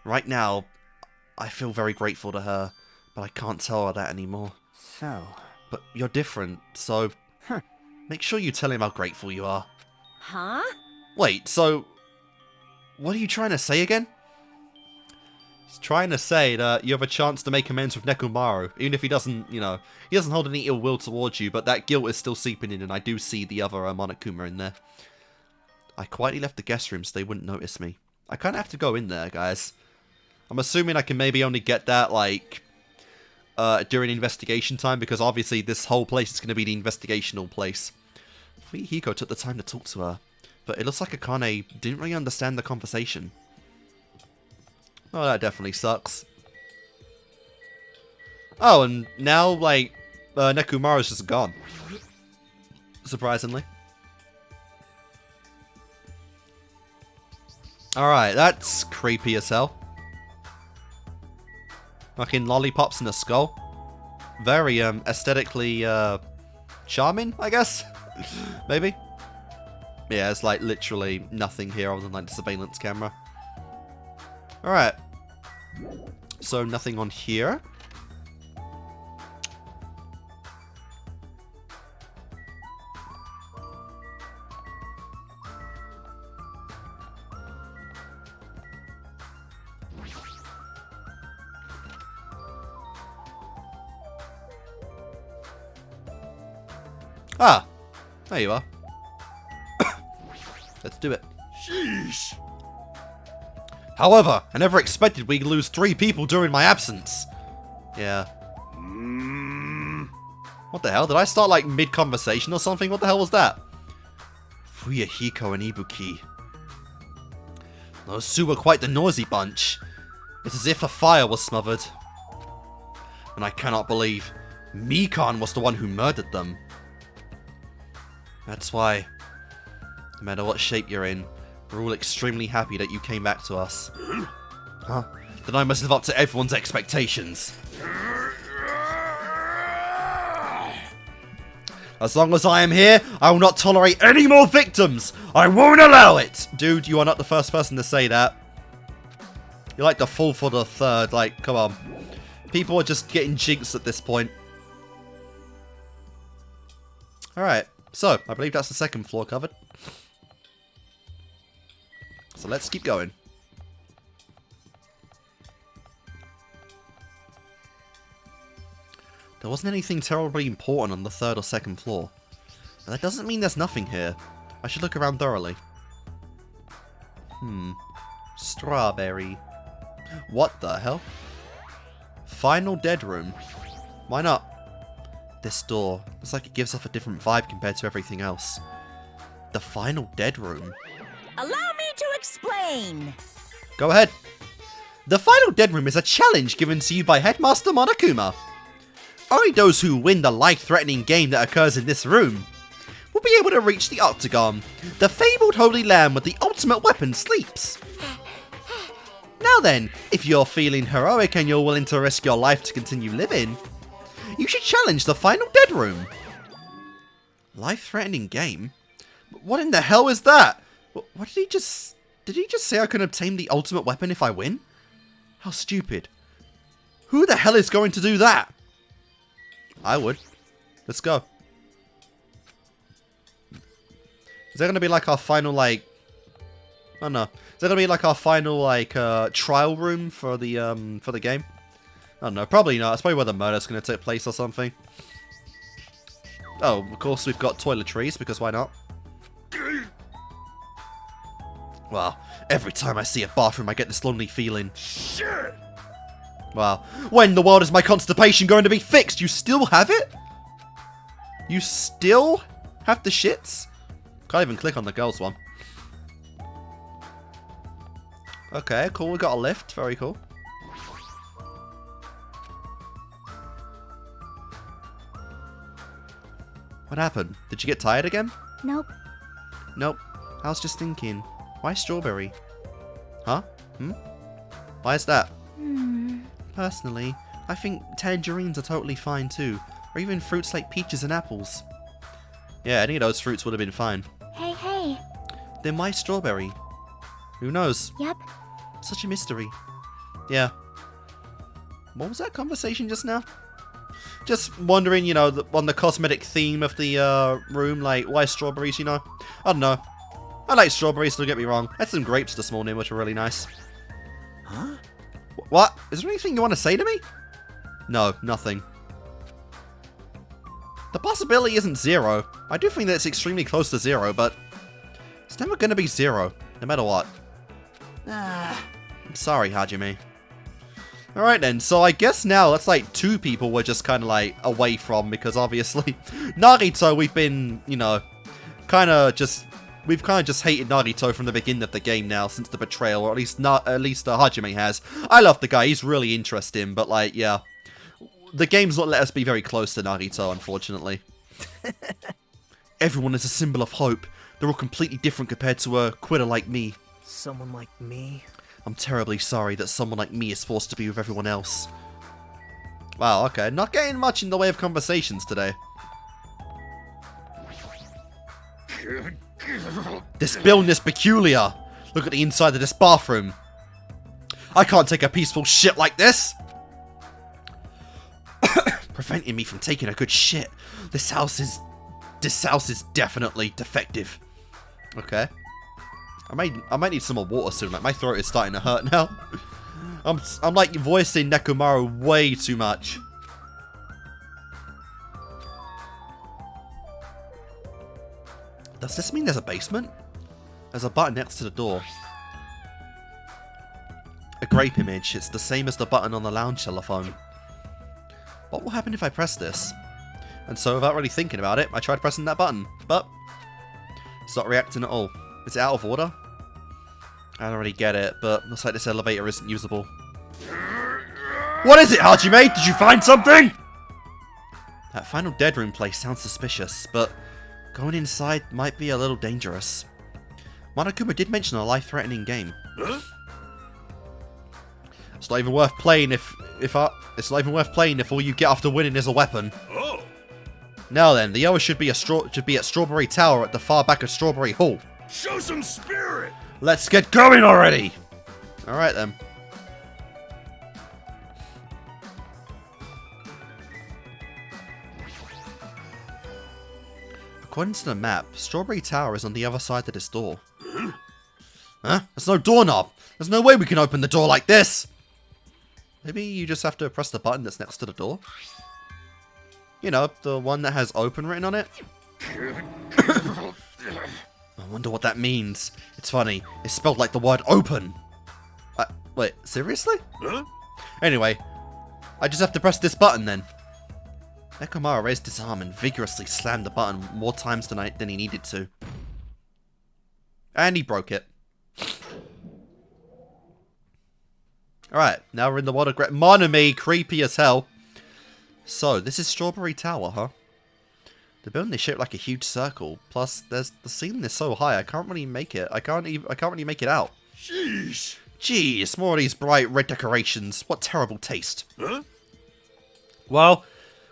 Right now, I feel very grateful to her, but I can't tell her that anymore. So... But you're different, so... Make sure you tell him how grateful you are. Huh? Wait, so... What are you trying to say again? He's trying to say that you have a chance to make amends with Nekomaru, even if he doesn't, you know, he doesn't hold any ill will towards you, but that guilt is still seeping in, and I do see the other Monokuma in there. I quietly left the guest room so they wouldn't notice me. I kind of have to go in there, guys. I'm assuming I can maybe only get that, like, during investigation time, because obviously this whole place is going to be the investigational place. Fuyuhiko took the time to talk to her, but it looks like Akane didn't really understand the conversation. Oh, that definitely sucks. Oh, and now, like, Nekomaru's just gone. Surprisingly. Alright, that's creepy as hell. Fucking lollipops in a skull. Very, aesthetically, charming, I guess? Maybe? Yeah, it's like literally nothing here other than like the surveillance camera. Alright. So nothing on here. Ah, there you are. Let's do it. Sheesh. However, I never expected we'd lose 3 people during my absence. Yeah. What the hell? Did I start like mid-conversation or something? What the hell was that? Fuyuhiko and Ibuki. Those two were quite the noisy bunch. It's as if a fire was smothered. And I cannot believe Mikan was the one who murdered them. That's why, no matter what shape you're in, we're all extremely happy that you came back to us. Huh? Then I must live up to everyone's expectations. As long as I am here, I will not tolerate any more victims! I won't allow it! Dude, you are not the first person to say that. You're like the fourth or the third, like, come on. People are just getting jinxed at this point. Alright, so, I believe that's the second floor covered. So let's keep going. There wasn't anything terribly important on the third or second floor. But that doesn't mean there's nothing here. I should look around thoroughly. Strawberry. What the hell? Final dead room. Why not? This door. Looks like it gives off a different vibe compared to everything else. The final dead room. Allow me to explain. Go ahead. The final dead room is a challenge given to you by Headmaster Monokuma. Only those who win the life-threatening game that occurs in this room will be able to reach the Octagon. The fabled Holy Land with the ultimate weapon sleeps. Now then, if you're feeling heroic and you're willing to risk your life to continue living, you should challenge the final dead room. Life-threatening game? What in the hell is that? What did he just... Did he just say I can obtain the ultimate weapon if I win? How stupid. Who the hell is going to do that? I would. Let's go. Is there going to be like our final like... I don't know. Is there going to be like our final like trial room for the game? I don't know. Probably not. It's probably where the murder's going to take place or something. Oh, of course we've got toiletries because why not? Wow, every time I see a bathroom I get this lonely feeling. Shit! Wow, when in the world is my constipation going to be fixed? You still have it? You still have the shits? Can't even click on the girls one. Okay, cool, we got a lift, very cool. What happened? Did you get tired again? Nope. Nope, I was just thinking. Why strawberry? Huh? Why is that? Personally, I think tangerines are totally fine too. Or even fruits like peaches and apples. Yeah, any of those fruits would have been fine. Hey, hey. Then why strawberry? Who knows? Yep. Such a mystery. Yeah. What was that conversation just now? Just wondering, you know, on the cosmetic theme of the room, like, why strawberries, you know? I don't know. I like strawberries, don't get me wrong. I had some grapes this morning, which were really nice. Huh? What? Is there anything you want to say to me? No, nothing. The possibility isn't zero. I do think that it's extremely close to zero, but it's never going to be zero, no matter what. I'm sorry, Hajime. Alright then, so I guess now that's like two people we're just kind of like away from, because obviously Narito we've been, you know, we've kind of just hated Narito from the beginning of the game now, since the betrayal, or at least Hajime has. I love the guy, he's really interesting, but like, yeah. The game's not let us be very close to Narito, unfortunately. Everyone is a symbol of hope. They're all completely different compared to a quitter like me. Someone like me? I'm terribly sorry that someone like me is forced to be with everyone else. Wow, okay, not getting much in the way of conversations today. This building is peculiar. Look at the inside of this bathroom. I can't take a peaceful shit like this. Preventing me from taking a good shit. This house is definitely defective. Okay. I might need some more water soon. Like, my throat is starting to hurt now. I'm like voicing Nekomaru way too much. Does this mean there's a basement? There's a button next to the door. A grape image. It's the same as the button on the lounge telephone. What will happen if I press this? And so, without really thinking about it, I tried pressing that button, but it's not reacting at all. Is it out of order? I don't really get it, but looks like this elevator isn't usable. What is it, Hajime? Did you find something? That final dead room place sounds suspicious, but going inside might be a little dangerous. Monokuma did mention a life-threatening game. Huh? It's not even worth playing it's not even worth playing if all you get after winning is a weapon. Oh. Now then, the hour should be at Strawberry Tower at the far back of Strawberry Hall. Show some spirit. Let's get going already! Alright then. According to the map, Strawberry Tower is on the other side of this door. Huh? There's no doorknob! There's no way we can open the door like this! Maybe you just have to press the button that's next to the door? You know, the one that has open written on it? I wonder what that means. It's funny, it's spelled like the word open. Wait, seriously? Huh? Anyway, I just have to press this button then. Nekomaru raised his arm and vigorously slammed the button more times than he needed to. And he broke it. Alright, now we're in the world of Grape. Monami, creepy as hell. So, this is Strawberry Tower, huh? The building is shaped like a huge circle. Plus, the ceiling is so high, I can't really make it. I can't really make it out. Sheesh. Jeez, more of these bright red decorations. What terrible taste. Huh? Well,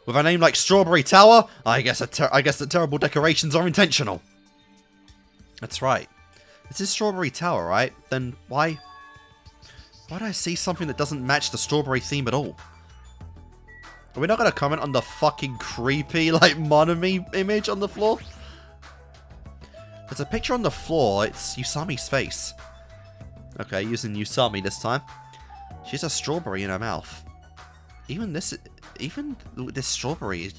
with a name like Strawberry Tower, I guess the terrible decorations are intentional. That's right. This is Strawberry Tower, right? Then why do I see something that doesn't match the strawberry theme at all? Are we not going to comment on the fucking creepy, like, Monami image on the floor? There's a picture on the floor. It's Usami's face. Okay, using Usami this time. She has a strawberry in her mouth. Even this strawberry is...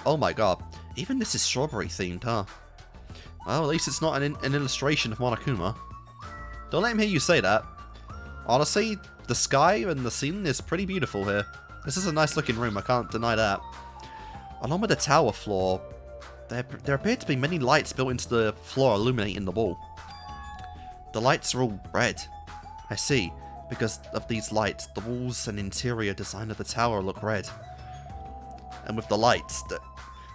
Oh my god. Even this is strawberry themed, huh? Well, at least it's not an illustration of Monokuma. Don't let him hear you say that. Honestly, the sky and the ceiling is pretty beautiful here. This is a nice looking room, I can't deny that. Along with the tower floor, there appear to be many lights built into the floor illuminating the wall. The lights are all red. I see. Because of these lights, the walls and interior design of the tower look red. And with the lights,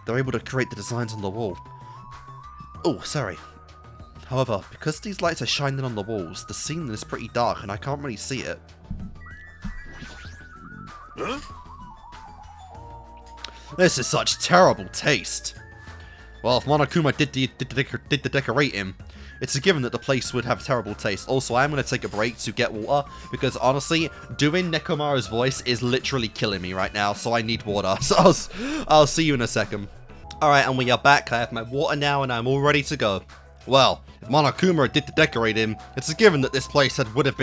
they're able to create the designs on the wall. Oh, sorry. However, because these lights are shining on the walls, the ceiling is pretty dark and I can't really see it. Huh? This is such terrible taste. Well, if Monokuma did the decorating, it's a given that the place would have terrible taste. Also, I am going to take a break to get water, because honestly, doing Nekomaru's voice is literally killing me right now, so I need water. So I'll see you in a second. Alright, and we are back. I have my water now, and I'm all ready to go. Well, if Monokuma did the decorating, it's a given that this place would have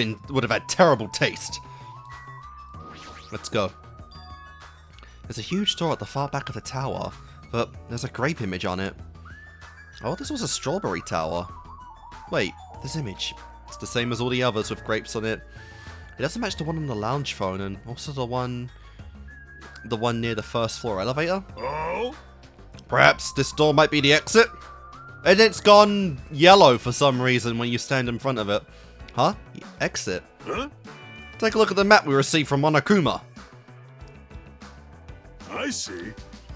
had terrible taste. Let's go. There's a huge door at the far back of the tower, but there's a grape image on it. Oh, this was a strawberry tower. Wait, this image. It's the same as all the others with grapes on it. It doesn't match the one on the lounge phone, and also the one near the first floor elevator. Oh? Perhaps this door might be the exit? And it's gone yellow for some reason when you stand in front of it. Huh? Exit? Huh? Take a look at the map we received from Monokuma. I see.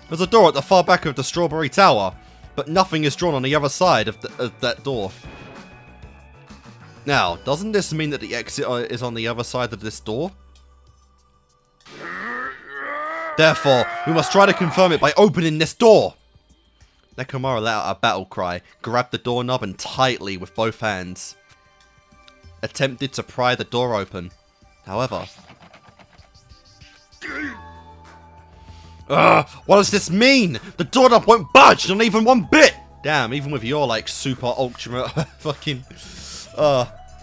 There's a door at the far back of the Strawberry Tower, but nothing is drawn on the other side of that door. Now, doesn't this mean that the exit is on the other side of this door? Therefore, we must try to confirm it by opening this door! Nekomaru let out a battle cry, grabbed the doorknob and tightly with both hands attempted to pry the door open. However... what does this mean? The doorknob won't budge, not even one bit! Damn, even with your, like, super ultra fucking,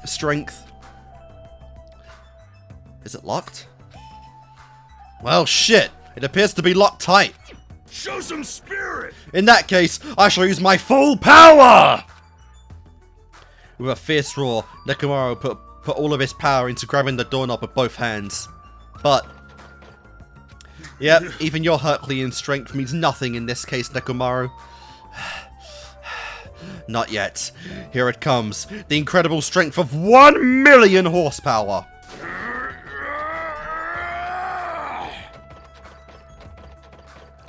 strength. Is it locked? Well, shit! It appears to be locked tight. Show some spirit! In that case, I shall use my full power! With a fierce roar, Nekomaru put all of his power into grabbing the doorknob with both hands. But... yep, even your Herculean strength means nothing in this case, Nekomaru. Not yet. Here it comes. The incredible strength of 1 million horsepower.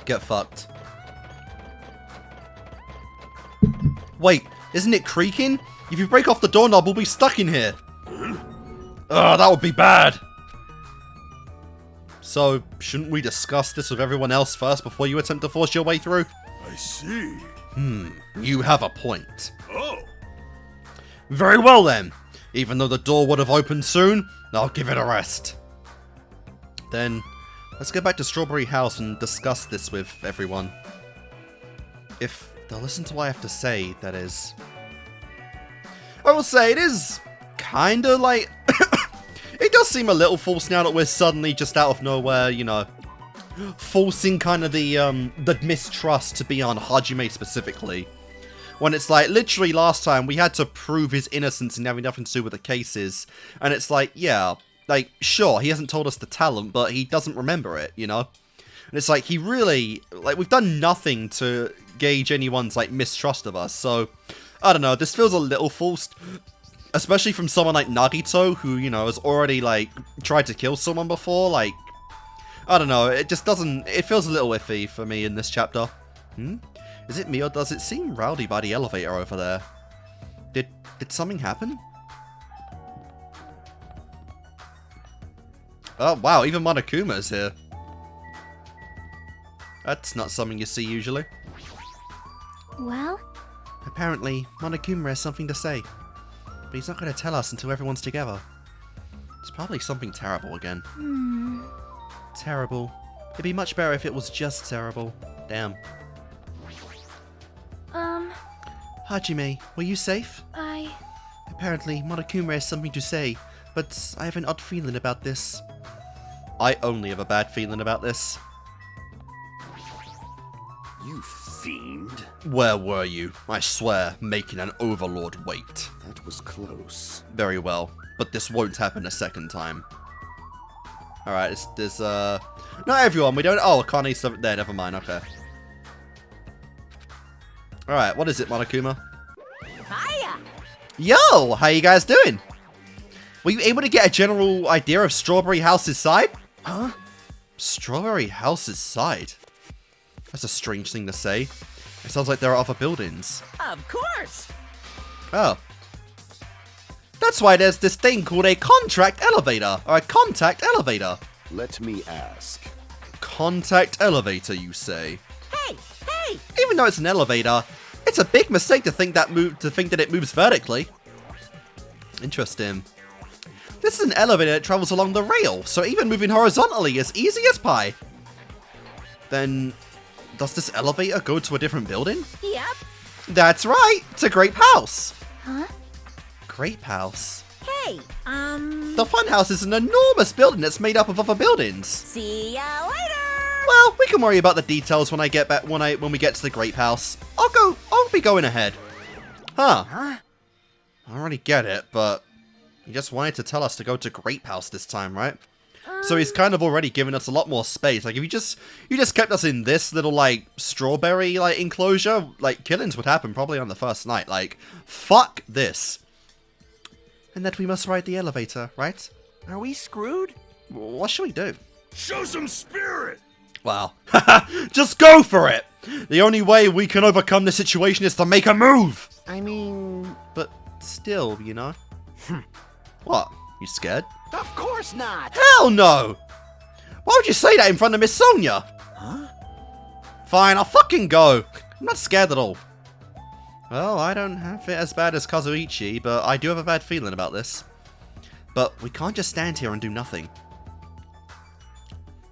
Get fucked. Wait, isn't it creaking? If you break off the doorknob, we'll be stuck in here. Ugh, that would be bad. So, shouldn't we discuss this with everyone else first before you attempt to force your way through? I see. You have a point. Oh. Very well then. Even though the door would have opened soon, I'll give it a rest. Then, let's go back to Strawberry House and discuss this with everyone. If they'll listen to what I have to say, that is. I will say, it is kinda like... it does seem a little false now that we're suddenly just out of nowhere, you know, forcing kind of the mistrust to be on Hajime specifically. When it's like, literally last time we had to prove his innocence and having nothing to do with the cases. And it's like, yeah, like, sure, he hasn't told us the talent, but he doesn't remember it, you know? And it's like, he really, like, we've done nothing to gauge anyone's, like, mistrust of us. So, I don't know, this feels a little forced. Especially from someone like Nagito, who, you know, has already, like, tried to kill someone before. Like, I don't know, it just doesn't... It feels a little iffy for me in this chapter. Is it me, or does it seem rowdy by the elevator over there? Did something happen? Oh, wow, even Monokuma's here. That's not something you see usually. Well? Apparently, Monokuma has something to say. But he's not going to tell us until everyone's together. It's probably something terrible again. Terrible. It'd be much better if it was just terrible. Damn. Hajime, were you safe? Apparently, Monokuma has something to say, but I have an odd feeling about this. I only have a bad feeling about this. You fiend. Where were you? I swear, making an overlord wait. That was close. Very well, but this won't happen a second time. Alright, there's not everyone, we don't... Oh, Akane's there, never mind, okay. Alright, what is it, Monokuma? Hiya! Yo, how you guys doing? Were you able to get a general idea of Strawberry House's side? Huh? Strawberry House's side? That's a strange thing to say. It sounds like there are other buildings. Of course! Oh. That's why there's this thing called a contract elevator, or a contact elevator. Let me ask. Contact elevator, you say? Hey! Hey! Even though it's an elevator, it's a big mistake to think that it moves vertically. Interesting. This is an elevator that travels along the rail, so even moving horizontally is easy as pie. Then, does this elevator go to a different building? Yep. That's right, to Grape House. Huh? Grape House? Hey, The Funhouse is an enormous building that's made up of other buildings. see ya later! Well, we can worry about the details when I get back when we get to the Grape House. I'll be going ahead. Huh. I already get it, but he just wanted to tell us to go to Grape House this time, right? So he's kind of already given us a lot more space. Like if you just kept us in this little like strawberry like enclosure, like killings would happen probably on the first night. Like fuck this. And that we must ride the elevator, right? Are we screwed? What should we do? Show some spirit! Wow. Just go for it! The only way we can overcome this situation is to make a move! I mean... But still, you know? What? You scared? Of course not! Hell no! Why would you say that in front of Miss Sonia? Huh? Fine, I'll fucking go. I'm not scared at all. Well, I don't have it as bad as Kazuichi, but I do have a bad feeling about this. But we can't just stand here and do nothing.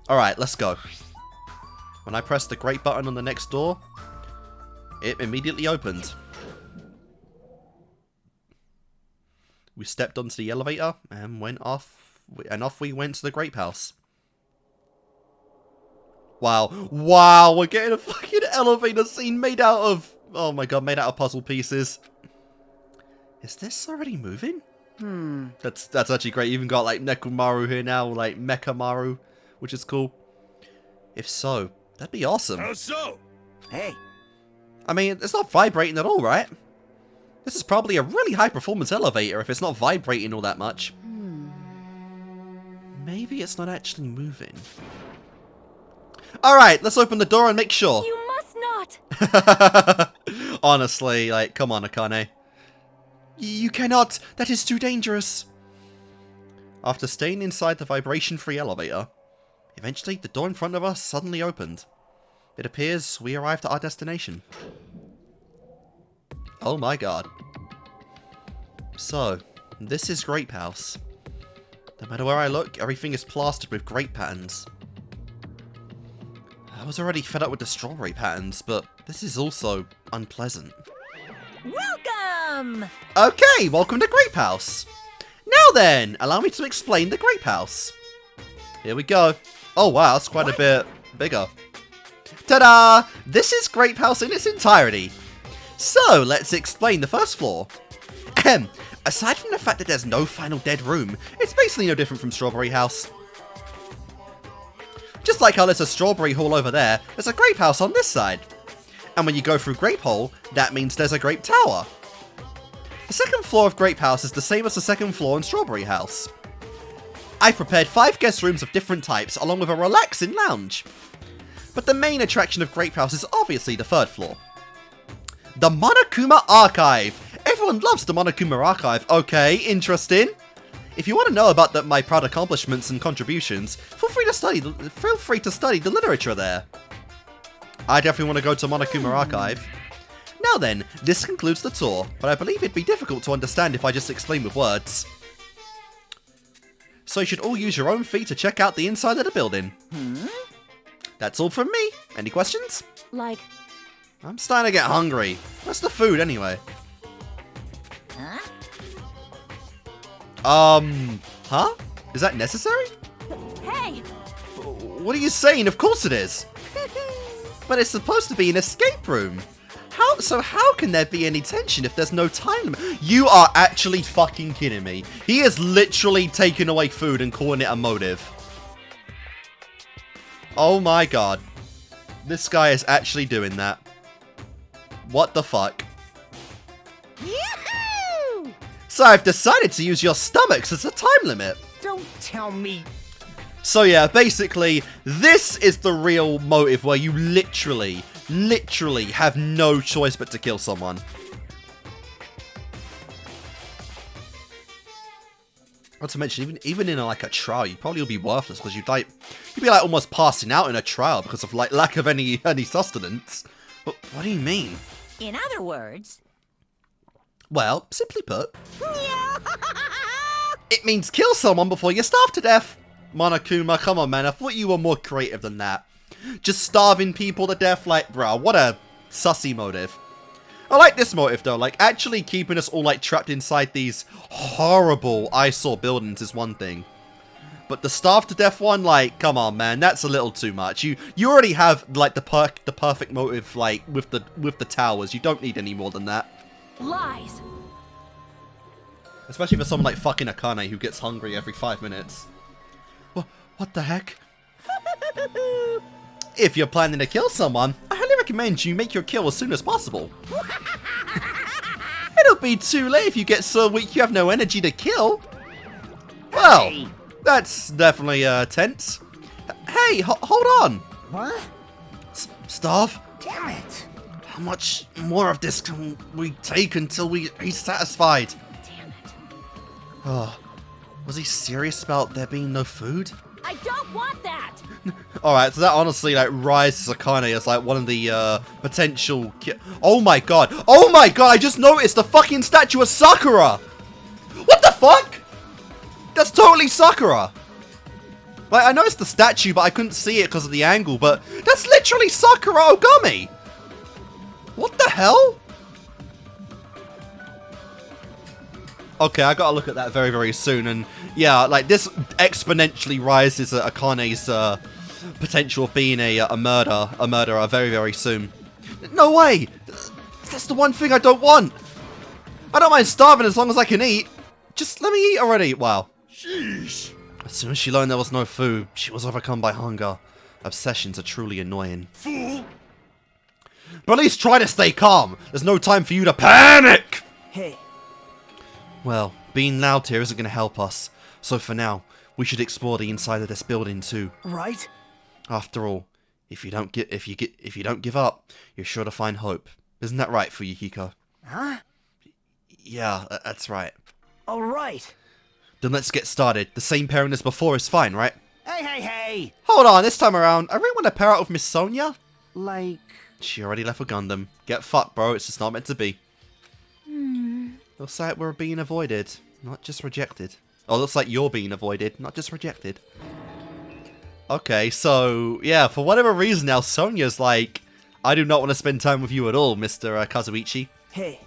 Alright, let's go. When I pressed the great button on the next door, it immediately opened. We stepped onto the elevator and went off, and off we went to the Grape House. Wow. Wow, we're getting a fucking elevator scene made out of, oh my god, made out of puzzle pieces. Is this already moving? That's actually great. You even got like Nekomaru here now, like MEKOMARU, which is cool. If so, that'd be awesome. How so? Hey, I mean, it's not vibrating at all, right? This is probably a really high-performance elevator if it's not vibrating all that much. Maybe it's not actually moving. Alright, let's open the door and make sure. You must not! Honestly, like, come on, Akane. You cannot! That is too dangerous! After staying inside the vibration-free elevator, eventually the door in front of us suddenly opened. It appears we arrived at our destination. Oh my god. So, this is Grape House. No matter where I look, everything is plastered with grape patterns. I was already fed up with the strawberry patterns, but this is also unpleasant. Welcome! Okay, welcome to Grape House. Now then, allow me to explain the Grape House. Here we go. Oh wow, that's quite a bit bigger. Ta-da! This is Grape House in its entirety. So, let's explain the first floor. Aside from the fact that there's no final dead room, it's basically no different from Strawberry House. Just like how there's a Strawberry Hall over there, there's a Grape House on this side. And when you go through Grape Hall, that means there's a Grape Tower. The second floor of Grape House is the same as the second floor in Strawberry House. I've prepared 5 guest rooms of different types, along with a relaxing lounge. But the main attraction of Grape House is obviously the 3rd floor. The Monokuma Archive! Everyone loves the Monokuma Archive. Okay, interesting. If you want to know about my proud accomplishments and contributions, feel free to study the literature there. I definitely want to go to Monokuma Archive. Now then, this concludes the tour, but I believe it'd be difficult to understand if I just explain with words. So you should all use your own feet to check out the inside of the building. That's all from me. Any questions? Like, I'm starting to get hungry. Where's the food anyway? huh? Huh? Is that necessary? Hey! What are you saying? Of course it is. But it's supposed to be an escape room. How can there be any tension if there's no time limit? You are actually fucking kidding me. He is literally taking away food and calling it a motive. Oh my god. This guy is actually doing that. What the fuck? Yoo-hoo! So I've decided to use your stomachs as a time limit. Don't tell me. So yeah, basically, this is the real motive where you literally have no choice but to kill someone. Not to mention, even in like a trial, you probably will be worthless because you'd be like almost passing out in a trial because of like lack of any sustenance. What do you mean? In other words, Well, simply put, it means kill someone before you starve to death. Monokuma, come on, man. I thought you were more creative than that. Just starving people to death, like, bro, what a sussy motive. I like this motive, though. Like, actually keeping us all, like, trapped inside these horrible eyesore buildings is one thing. But the starve to death one, like, come on, man. That's a little too much. You already have, like, the perfect motive, like, with the towers. You don't need any more than that. lies. Especially for someone like fucking Akane who gets hungry every 5 minutes. What the heck? If you're planning to kill someone, I highly recommend you make your kill as soon as possible. It'll be too late if you get so weak you have no energy to kill. Well, that's definitely tense. Hey, hold on. What? Starve? Damn it. How much more of this can we take until he's satisfied? Damn it. Oh, was he serious about there being no food? I don't want that. Alright, so that honestly, like, rises Akane as, like, one of the, potential Oh my god! Oh my god, I just noticed the fucking statue of Sakura! What the fuck?! That's totally Sakura! Like, I noticed the statue, but I couldn't see it because of the angle, but that's literally Sakura Ogami! What the hell?! Okay, I gotta look at that very, very soon, and yeah, like, this exponentially rises Akane's, potential of being a murderer very, very soon. No way! That's the one thing I don't want! I don't mind starving as long as I can eat! Just let me eat already! Wow. Sheesh. As soon as she learned there was no food, she was overcome by hunger. Obsessions are truly annoying. Fool. But at least try to stay calm! There's no time for you to panic! Hey. Well, being loud here isn't going to help us. So for now, we should explore the inside of this building too. Right? After all, if you don't give up, you're sure to find hope. Isn't that right for you, Hiko? Huh? Yeah, that's right. All right. Then let's get started. The same pairing as before is fine, right? Hey! Hold on, this time around, I really want to pair up with Miss Sonia. Like... She already left with Gundam. Get fucked, bro. It's just not meant to be. Looks like we're being avoided, not just rejected. Oh, looks like you're being avoided, not just rejected. Okay, so, yeah, for whatever reason now, Sonia's like, I do not want to spend time with you at all, Mr. Kazuichi. Hey.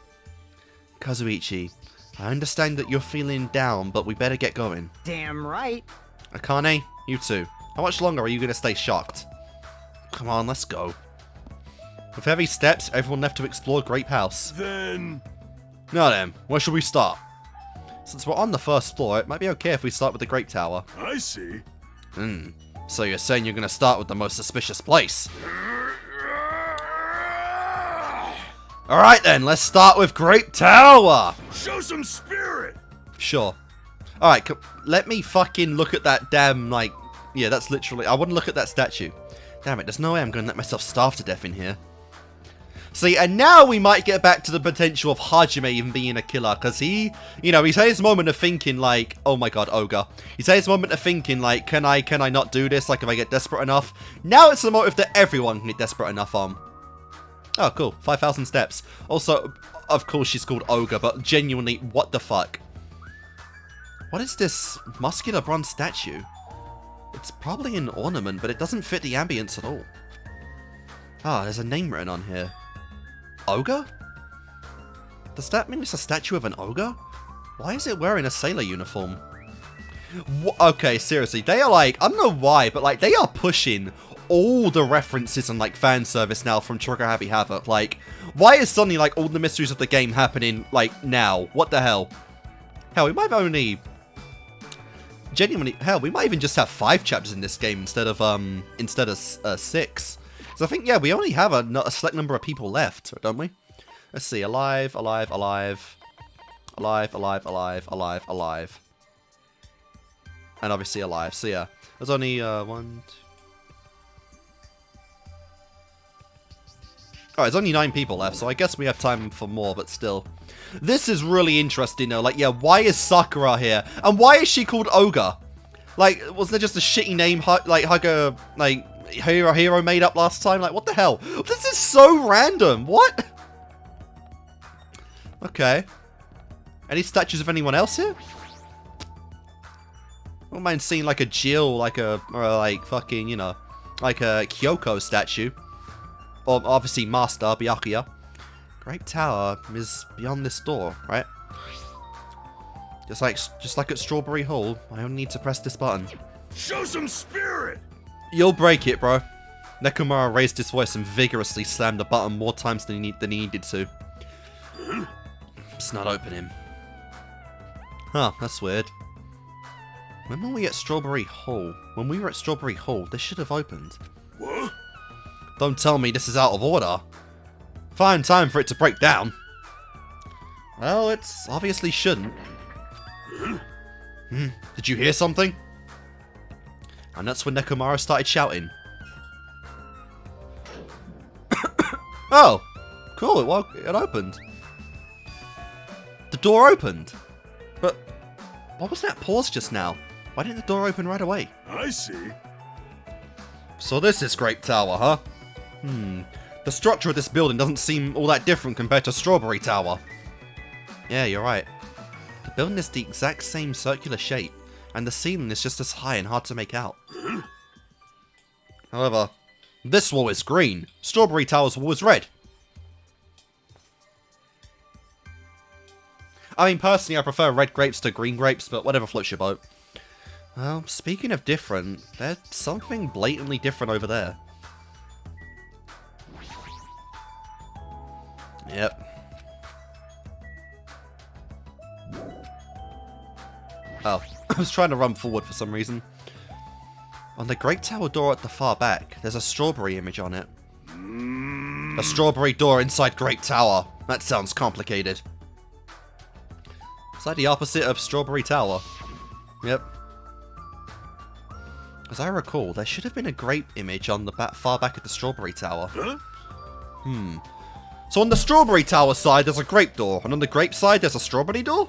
Kazuichi, I understand that you're feeling down, but we better get going. Damn right. Akane, you too. How much longer are you going to stay shocked? Come on, let's go. With heavy steps, everyone left to explore Grape House. Then... Now then, where should we start? Since we're on the first floor, it might be okay if we start with the Grape Tower. I see. So you're saying you're gonna start with the most suspicious place? Alright then, let's start with Grape Tower. Show some spirit! Sure. Alright, let me fucking look at that damn, like... Yeah, that's literally... I want to look at that statue. Damn it, there's no way I'm going to let myself starve to death in here. See, and now we might get back to the potential of Hajime even being a killer, because he, you know, he's had his moment of thinking, like, oh my god, Ogre. He's had his moment of thinking, like, can I not do this, like, if I get desperate enough? Now it's the motive that everyone can get desperate enough on. Oh, cool, 5,000 steps. Also, of course she's called Ogre, but genuinely, what the fuck? What is this muscular bronze statue? It's probably an ornament, but it doesn't fit the ambience at all. Ah, there's a name written on here. Ogre? Does that mean it's a statue of an ogre? Why is it wearing a sailor uniform? Okay, seriously, they are like, I don't know why, but like, they are pushing all the references and like fan service now from Trigger Happy Havoc. Like, why is suddenly like all the mysteries of the game happening like now? What the hell? Hell, we might have only... Genuinely, hell, we might even just have 5 chapters in this game instead of 6. So I think, yeah, we only have a select number of people left, don't we? Let's see, alive, alive, alive, alive, alive, alive, alive, alive. And obviously alive, so yeah. There's only, 1, 2... Alright, there's only 9 people left, so I guess we have time for more, but still. This is really interesting, though. Like, yeah, why is Sakura here? And why is she called Ogre? Like, was there just a shitty name, like, Hugger, like... Hero made up last time? Like, what the hell? This is so random. What? Okay. Any statues of anyone else here? I don't mind seeing like a Jill, like a, or like fucking, you know, like a Kyoko statue. Or obviously Master Byakuya. Grape Tower is beyond this door, right? Just like at Strawberry Hall, I only need to press this button. Show some spirit! You'll break it, bro. Nekomaru raised his voice and vigorously slammed the button more times than he needed to. It's not opening. Huh, that's weird. When were we at Strawberry Hall? When we were at Strawberry Hall, this should have opened. What? Don't tell me this is out of order. Fine time for it to break down. Well, it obviously shouldn't. Did you hear something? And that's when Nekomaru started shouting. Oh! Cool, it opened. The door opened. But what was that pause just now? Why didn't the door open right away? I see. So this is Grape Tower, huh? The structure of this building doesn't seem all that different compared to Strawberry Tower. Yeah, you're right. The building is the exact same circular shape, and the ceiling is just as high and hard to make out. However, this wall is green. Strawberry Tower's wall is red. I mean, personally, I prefer red grapes to green grapes, but whatever floats your boat. Well, speaking of different, there's something blatantly different over there. Yep. Oh, I was trying to run forward for some reason. On the Grape Tower door at the far back, there's a strawberry image on it. A strawberry door inside Grape Tower. That sounds complicated. It's like the opposite of Strawberry Tower. Yep. As I recall, there should have been a grape image on the far back of the Strawberry Tower. Huh? So on the Strawberry Tower side, there's a grape door, and on the grape side, there's a strawberry door?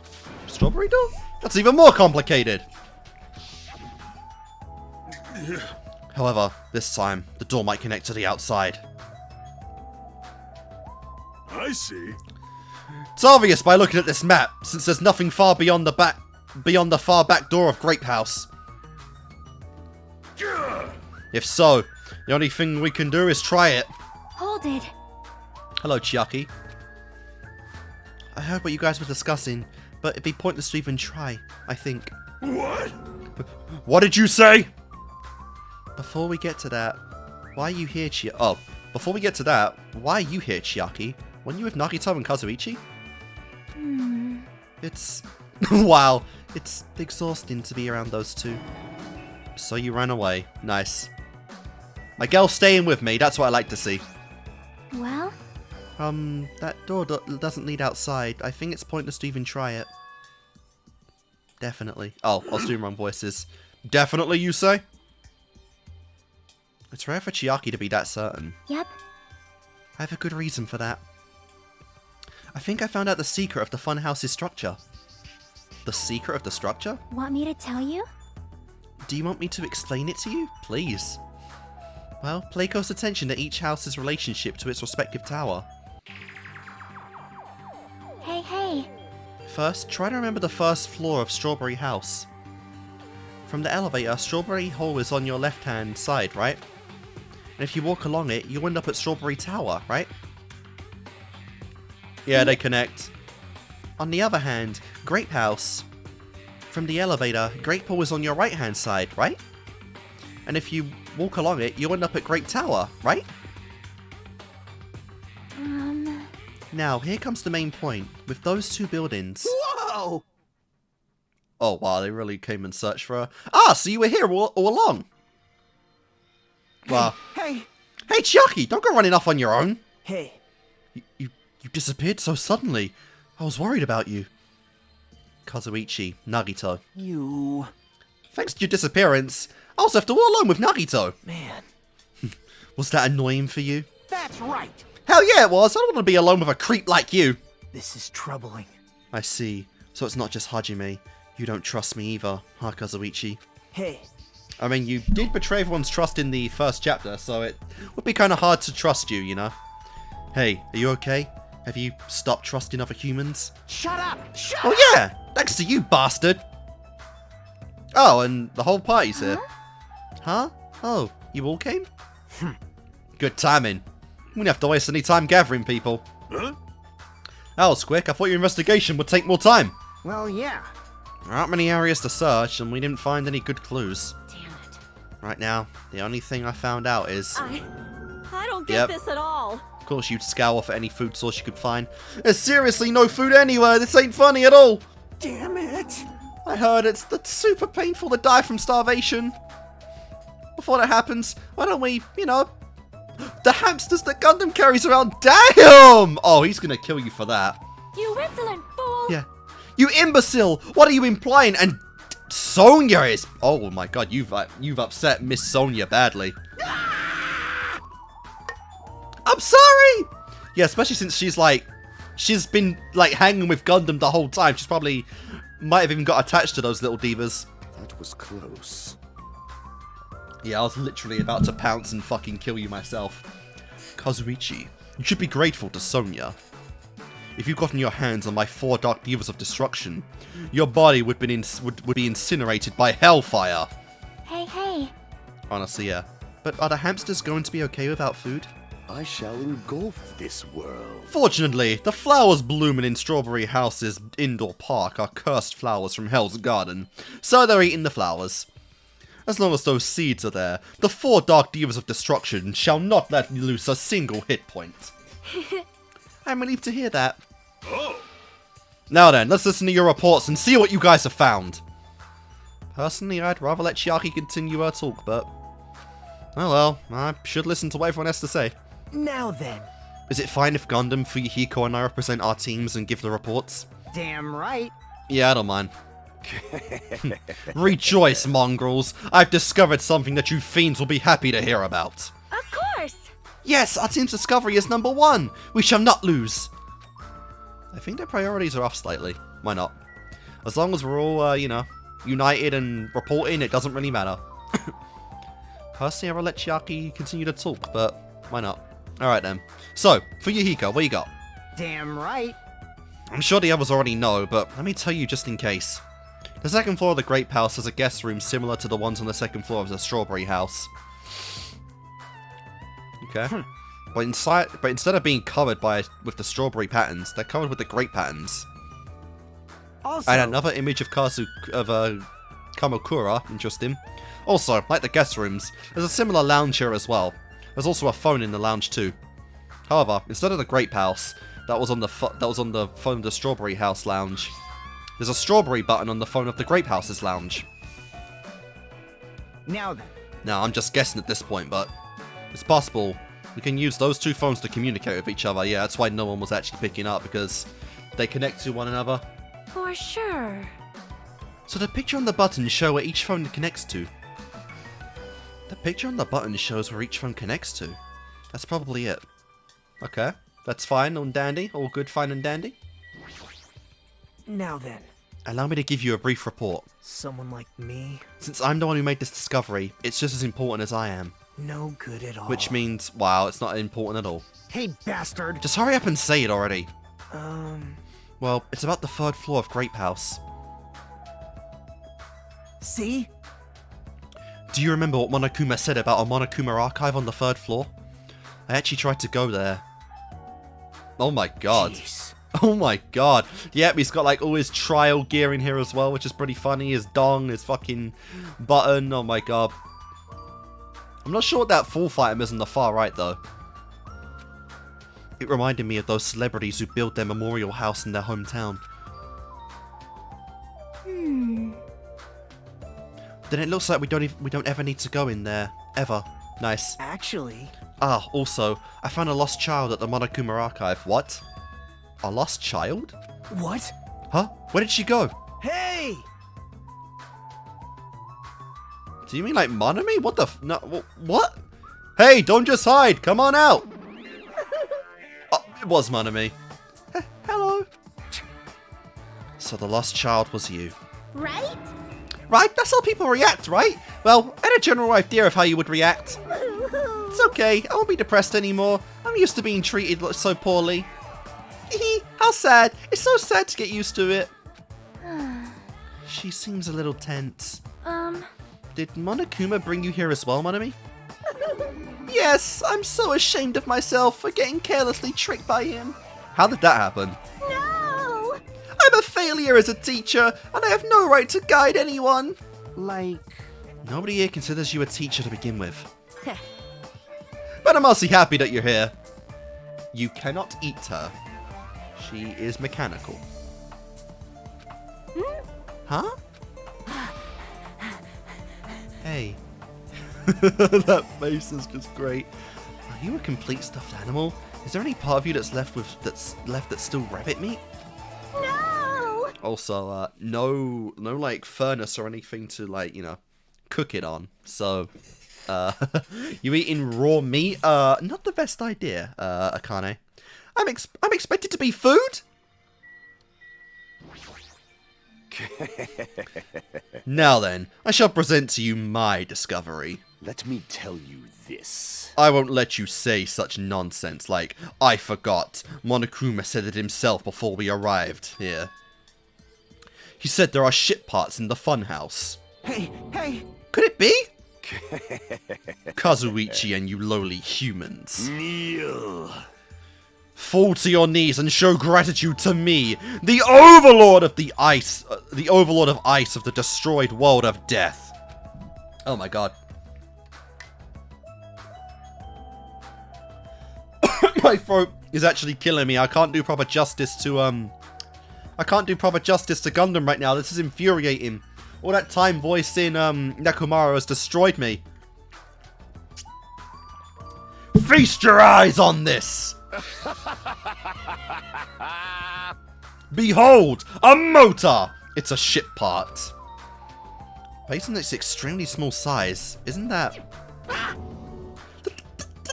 Strawberry door? That's even more complicated! However, this time, the door might connect to the outside. I see. It's obvious by looking at this map, since there's nothing far beyond the far back door of Grape House. Gah! If so, the only thing we can do is try it. Hold it. Hello, Chiaki. I heard what you guys were discussing, but it'd be pointless to even try, I think. What? What did you say? Before we get to that, why are you here, Chiaki? Oh, before we get to that, why are you here, Chiaki? Weren't you with Nagito and Kazuichi? It's... wow, it's exhausting to be around those two. So you ran away. Nice. My girl's staying with me, that's what I like to see. Well? That door doesn't lead outside. I think it's pointless to even try it. Definitely. Oh, I was doing wrong voices. Definitely, you say? It's rare for Chiaki to be that certain. Yep. I have a good reason for that. I think I found out the secret of the Funhouse's structure. The secret of the structure? Want me to tell you? Do you want me to explain it to you? Please. Well, pay close attention to each house's relationship to its respective tower. Hey. First, try to remember the first floor of Strawberry House. From the elevator, Strawberry Hall is on your left-hand side, right? And if you walk along it, you'll end up at Strawberry Tower, right? Yeah, they connect. On the other hand, Grape House. From the elevator, Grape Hall is on your right-hand side, right? And if you walk along it, you'll end up at Grape Tower, right? Now, here comes the main point. With those two buildings... Whoa! Oh, wow, they really came and searched for her. Ah, so you were here all along. Wow. Hey! Hey, Chiaki, don't go running off on your own. Hey! You disappeared so suddenly. I was worried about you. Kazuichi, Nagito. You... Thanks to your disappearance, I was left all alone with Nagito. Man. Was that annoying for you? That's right! Hell yeah it was. I don't want to be alone with a creep like you. This is troubling. I see. So it's not just Hajime. You don't trust me either, huh, Kazuichi? Hey. I mean, you did betray everyone's trust in the first chapter, so it would be kind of hard to trust you, you know? Hey, are you okay? Have you stopped trusting other humans? Shut up! Shut up! Oh yeah! Thanks to you, bastard! Oh, and the whole party's here. Huh? Oh, you all came? Good timing. We didn't have to waste any time gathering people. Huh? That was quick. I thought your investigation would take more time. Well, yeah. There aren't many areas to search, and we didn't find any good clues. Damn it. Right now, the only thing I found out is... I don't get Yep. this at all. Of course, you'd scour for any food source you could find. There's seriously no food anywhere. This ain't funny at all. Damn it! I heard it's super painful to die from starvation. Before that happens, why don't we, you know... The hamsters that Gundam carries around. Damn! Oh, he's gonna kill you for that. You insolent fool! Yeah. You imbecile! What are you implying? And Sonia is... Oh my god, you've upset Miss Sonia badly. I'm sorry! Yeah, especially since she's been, like, hanging with Gundam the whole time. She's probably... Might have even got attached to those little divas. That was close. Yeah, I was literally about to pounce and fucking kill you myself. Kazuichi, you should be grateful to Sonia. If you'd gotten your hands on my 4 Dark Divas of Destruction, your body would be incinerated by hellfire. Hey. Honestly, yeah. But are the hamsters going to be okay without food? I shall engulf this world. Fortunately, the flowers blooming in Strawberry House's indoor park are cursed flowers from Hell's Garden, so they're eating the flowers. As long as those seeds are there, the 4 Dark Divas of Destruction shall not let loose a single hit point. I'm relieved to hear that. Oh, Now then, let's listen to your reports and see what you guys have found. Personally, I'd rather let Chiaki continue her talk, but... Oh well, I should listen to what everyone has to say. Now then. Is it fine if Gundam, Fuyuhiko, and I represent our teams and give the reports? Damn right. Yeah, I don't mind. Rejoice, mongrels! I've discovered something that you fiends will be happy to hear about. Of course! Yes, our team's discovery is number 1! We shall not lose! I think their priorities are off slightly. Why not? As long as we're all, you know, united and reporting, it doesn't really matter. Personally, I will let Chiaki continue to talk, but why not? Alright then. So, for Yuhiko, what you got? Damn right. I'm sure the others already know, but let me tell you just in case. The second floor of the Grape House has a guest room similar to the ones on the second floor of the Strawberry House. Okay. But instead of being covered with the strawberry patterns, they're covered with the grape patterns. Also, And another image of Kamakura, interesting. Also, like the guest rooms, there's a similar lounge here as well. There's also a phone in the lounge too. However, instead of the Grape House, that was on the phone of the Strawberry House lounge, there's a strawberry button on the phone of the Grape House's lounge. now then. Now, I'm just guessing at this point, but it's possible We can use those two phones to communicate with each other. Yeah, that's why no one was actually picking up, because they connect to one another. For sure. So the picture on the button shows where each phone connects to. The picture on the button shows where each phone connects to. That's probably it. Okay, that's fine and dandy. All good, fine and dandy. Now then, Allow me to give you a brief report. someone like me, Since I'm the one who made this discovery, it's just as important as I am. no good at all. Which means, wow, it's not important at all. Hey, bastard! Just hurry up and say it already. Um, Well, it's about the 3rd floor of Grape House. see? Do you remember what Monokuma said about a Monokuma archive on the 3rd floor? I actually tried to go there. Oh my god. Jeez. Oh my god. Yep, he's got like all his trial gear in here as well, which is pretty funny. His dong, his fucking button. Oh my god. I'm not sure what that full item is on the far right though. It reminded me of those celebrities who build their memorial house in their hometown. Then it looks like we don't ever need to go in there. Ever. Nice. Actually, Ah, also, I found a lost child at the Monokuma archive. What? A lost child? what? Huh? Where did she go? Hey! Do you mean like Monomi? What the no, what? Hey, don't just hide! Come on out! Oh, it was Monomi. Hello. So the lost child was you. Right? Right? That's how people react, right? Well, I had a general idea of how you would react. It's okay, I won't be depressed anymore. I'm used to being treated so poorly. How sad. It's so sad to get used to it. She seems a little tense. Did Monokuma bring you here as well, Monomi? Yes, I'm so ashamed of myself for getting carelessly tricked by him. How did that happen? No! I'm a failure as a teacher, and I have no right to guide anyone. Like, Nobody here considers you a teacher to begin with. But I'm mostly happy that you're here. You cannot eat her. She is mechanical. Huh? Hey. That face is just great. Are you a complete stuffed animal? Is there any part of you that's left that's still rabbit meat? No! Also, no like furnace or anything to like, you know, cook it on. So, you eating raw meat? Not the best idea, Akane. I'm expected to be food? Now then, I shall present to you my discovery. Let me tell you this. I won't let you say such nonsense like, I forgot. Monokuma said it himself before we arrived here. He said there are ship parts in the Funhouse. hey, hey! Could it be? Kazuichi and you lowly humans. Kneel. Fall to your knees and show gratitude to me, the overlord of the ice of the destroyed world of death. Oh my god. My throat is actually killing me. I can't do proper justice to Gundam right now. This is infuriating. All that time voicing Nekomaru has destroyed me. Feast your eyes on this! Behold! A motor! It's a ship part. Based on its extremely small size, isn't that...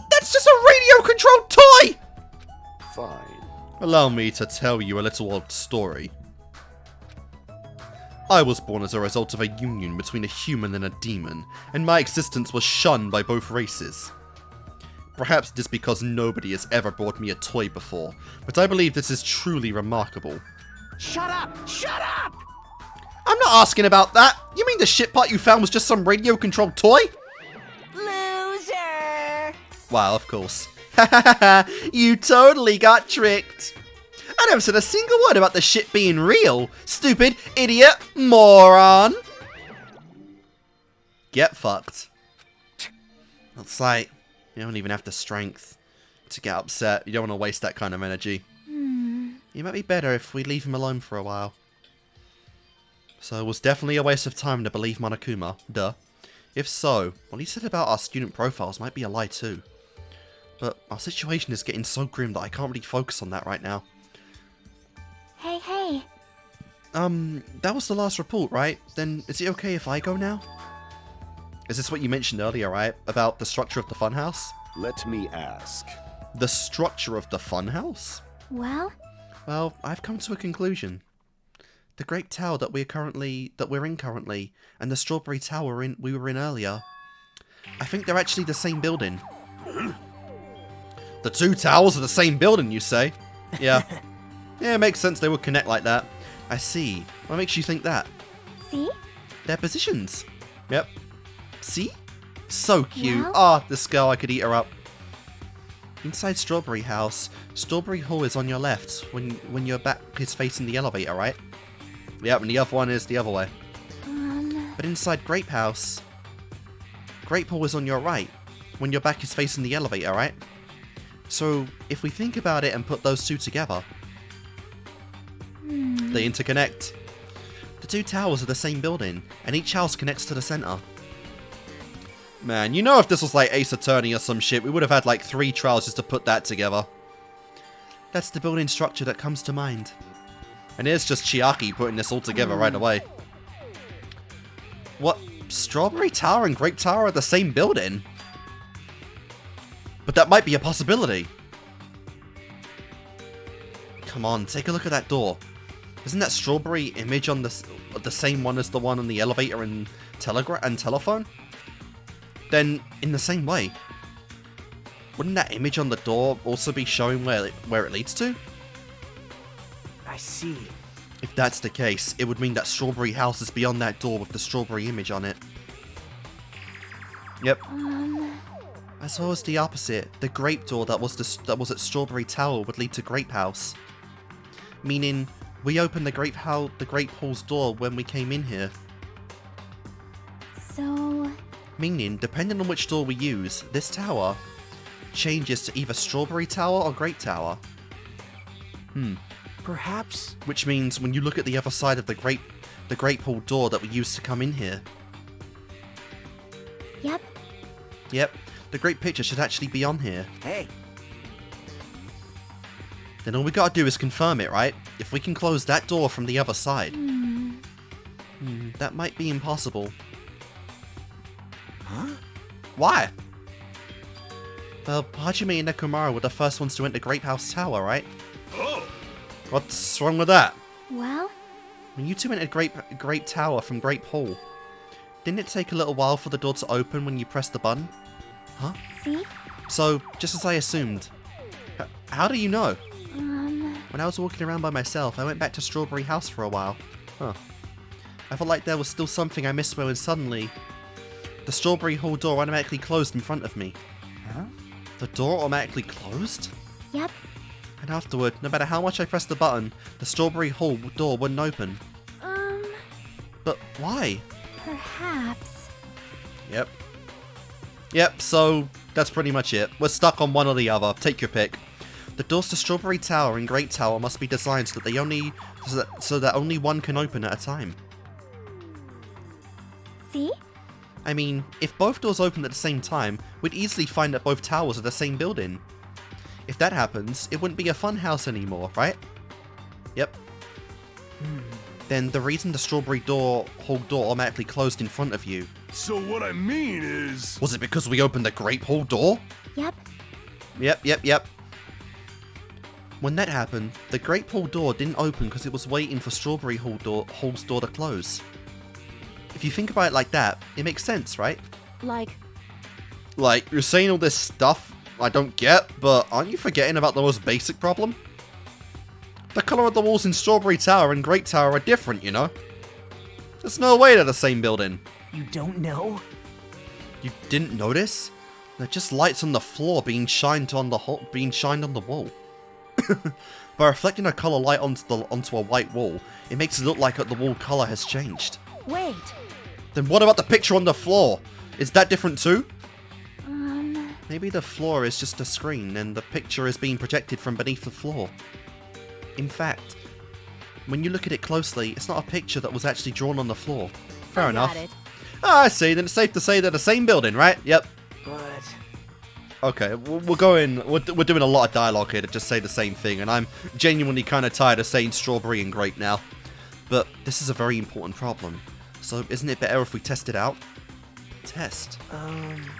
That's just a radio-controlled toy! Fine. Allow me to tell you a little old story. I was born as a result of a union between a human and a demon, and my existence was shunned by both races. Perhaps it is because nobody has ever brought me a toy before, but I believe this is truly remarkable. Shut up! Shut up! I'm not asking about that! You mean the shit part you found was just some radio-controlled toy? Loser! Wow, of course. You totally got tricked. I never said a single word about the shit being real. Stupid, idiot, moron. Get fucked. It's like, you don't even have the strength to get upset. You don't want to waste that kind of energy. It might be better if we leave him alone for a while. So it was definitely a waste of time to believe Monokuma. Duh. If so, what he said about our student profiles might be a lie too. But our situation is getting so grim that I can't really focus on that right now. Hey. That was the last report, right? Then is it okay if I go now? Is this what you mentioned earlier, right? About the structure of the funhouse? Let me ask. The structure of the funhouse? Well, Well, I've come to a conclusion. The Grape Tower that we're in currently, and the Strawberry Tower we were in earlier, I think they're actually the same building. The two towers are the same building, you say? Yeah. Yeah, it makes sense they would connect like that. I see. What makes you think that? see? Their positions. Yep. See? So cute. Well? Ah, this girl, I could eat her up. Inside Strawberry House, Strawberry Hall is on your left when your back is facing the elevator, right? Yep, and the other one is the other way. But inside Grape House, Grape Hall is on your right when your back is facing the elevator, right? So, if we think about it and put those two together, they interconnect. The two towers are the same building, and each house connects to the center. Man, you know if this was like Ace Attorney or some shit, we would have had like 3 trials just to put that together. That's the building structure that comes to mind. And here's just Chiaki putting this all together right away. What? Strawberry Tower and Grape Tower are the same building? But that might be a possibility. Come on, take a look at that door. Isn't that strawberry image on the same one as the one on the elevator and telephone? Then, in the same way, wouldn't that image on the door also be showing where it leads to? I see. If that's the case, it would mean that Strawberry House is beyond that door with the strawberry image on it. Yep. As well as the opposite, the grape door that was at Strawberry Tower would lead to Grape House. Meaning, we opened the Grape Hall's door when we came in here. So, Meaning, depending on which door we use, this tower changes to either Strawberry Tower or Grape Tower. Perhaps. Which means when you look at the other side of the Grape Hall door that we used to come in here. yep. Yep, the great picture should actually be on here. Hey, Then all we gotta do is confirm it, right? If we can close that door from the other side. That might be impossible. huh? Why? Well, Hajime and Nekomaru were the first ones to enter Grape House Tower, right? Oh, What's wrong with that? Well, When you two entered Grape Tower from Grape Hall, didn't it take a little while for the door to open when you pressed the button? Huh? see? So, just as I assumed. How do you know? When I was walking around by myself, I went back to Strawberry House for a while. Huh. I felt like there was still something I missed when suddenly, the Strawberry Hall door automatically closed in front of me. Huh? The door automatically closed? Yep. And afterward, no matter how much I pressed the button, the Strawberry Hall door wouldn't open. But why? Perhaps. Yep, so that's pretty much it. We're stuck on one or the other. Take your pick. The doors to Strawberry Tower and Grape Tower must be designed so that only one can open at a time. See? I mean, if both doors open at the same time, we'd easily find that both towers are the same building. If that happens, it wouldn't be a funhouse anymore, right? Yep. Then the reason the Strawberry Hall door automatically closed in front of you, so what I mean is... was it because we opened the Grape Hall door? Yep. Yep. When that happened, the Grape Hall door didn't open because it was waiting for Strawberry Hall's door to close. If you think about it like that, it makes sense, right? Like, Like, you're saying all this stuff I don't get, but aren't you forgetting about the most basic problem? The colour of the walls in Strawberry Tower and Grape Tower are different, you know? There's no way they're the same building. You don't know? You didn't notice? They're just lights on the floor being shined on the wall. By reflecting a colour light onto a white wall, it makes it look like the wall colour has changed. wait. Then what about the picture on the floor? Is that different too? Maybe the floor is just a screen and the picture is being projected from beneath the floor. In fact, when you look at it closely, it's not a picture that was actually drawn on the floor. Fair enough. Got it. Ah, I see, then it's safe to say they're the same building, right? Yep. But Okay, we're doing a lot of dialogue here to just say the same thing, and I'm genuinely kind of tired of saying strawberry and grape now. But this is a very important problem, so isn't it better if we test it out? Test?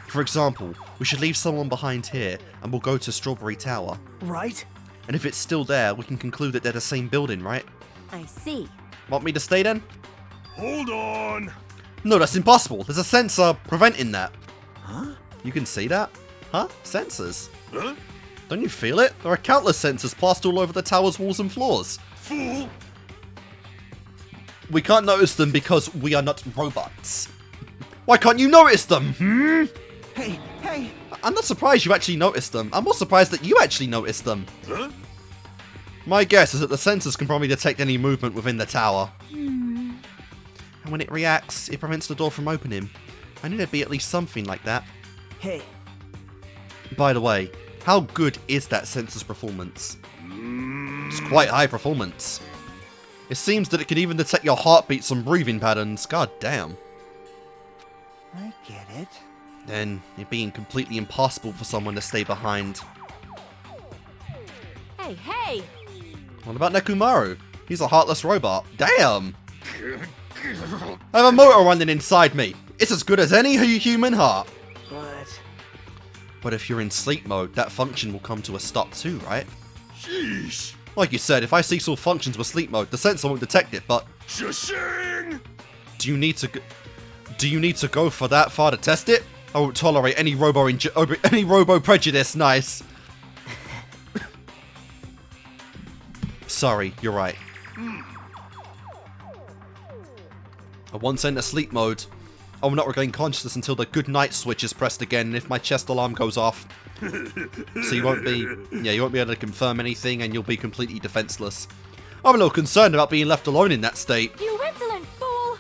For example, we should leave someone behind here, and we'll go to Strawberry Tower. Right? And if it's still there, we can conclude that they're the same building, right? I see. Want me to stay then? Hold on. No, that's impossible. There's a sensor preventing that. Huh? You can see that? Huh? Sensors? Huh? Don't you feel it? There are countless sensors plastered all over the tower's walls and floors. Fool. We can't notice them because we are not robots. Why can't you notice them? Hey, hey! I'm not surprised you actually noticed them. I'm more surprised that you actually noticed them. Huh? My guess is that the sensors can probably detect any movement within the tower. And when it reacts, it prevents the door from opening. I knew there'd be at least something like that. Hey, By the way, how good is that sensor's performance? It's quite high performance. It seems that it can even detect your heartbeats and breathing patterns. God damn. I get it. Then, it being completely impossible for someone to stay behind. Hey, hey! What about Nekomaru? He's a heartless robot. Damn! I have a motor running inside me. It's as good as any human heart. But if you're in sleep mode, that function will come to a stop too, right? Sheesh. Like you said, if I cease all functions with sleep mode, the sensor won't detect it, but Shashing. do you need to go for that far to test it? I won't tolerate any robo prejudice. Nice. Sorry, you're right. Once enter sleep mode, I will not regain consciousness until the good night switch is pressed again, and if my chest alarm goes off. So you won't be able to confirm anything, and you'll be completely defenseless. I'm a little concerned about being left alone in that state. You insolent fool!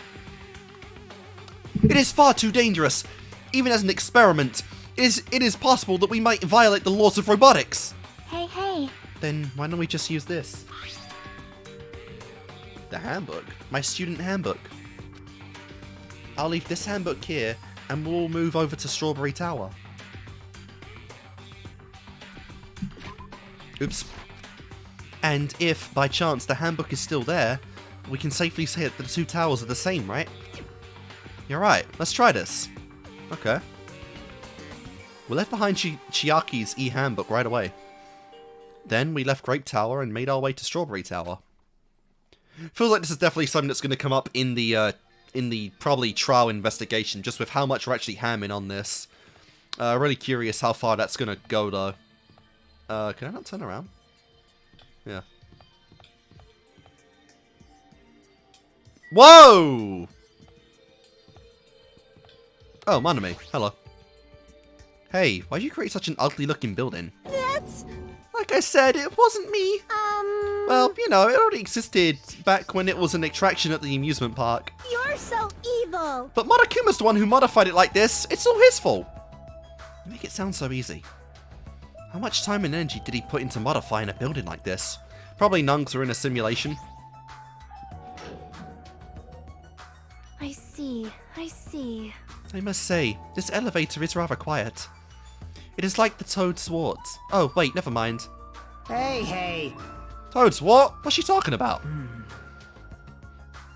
It is far too dangerous. Even as an experiment, it is possible that we might violate the laws of robotics. Hey, hey. Then why don't we just use this? The handbook. My student handbook. I'll leave this handbook here, and we'll move over to Strawberry Tower. Oops. And if, by chance, the handbook is still there, we can safely say that the two towers are the same, right? You're right. Let's try this. Okay. We left behind Chiaki's e-handbook right away. Then we left Grape Tower and made our way to Strawberry Tower. Feels like this is definitely something that's going to come up in the probably trial investigation, just with how much we're actually hamming on this. Really curious how far that's going to go, though. Can I not turn around? Yeah. Whoa! Oh, Manami. Hello. Hey, why'd you create such an ugly-looking building? That's... Like I said, it wasn't me. Well, you know, it already existed back when it was an attraction at the amusement park. You're so evil! But Monokuma's the one who modified it like this. It's all his fault. You make it sound so easy. How much time and energy did he put into modifying a building like this? Probably none, 'cause we're in a simulation. I see, I see. I must say, this elevator is rather quiet. It is like the Toad's Wart. Oh, wait, never mind. Hey, hey! Toad's what? What's she talking about?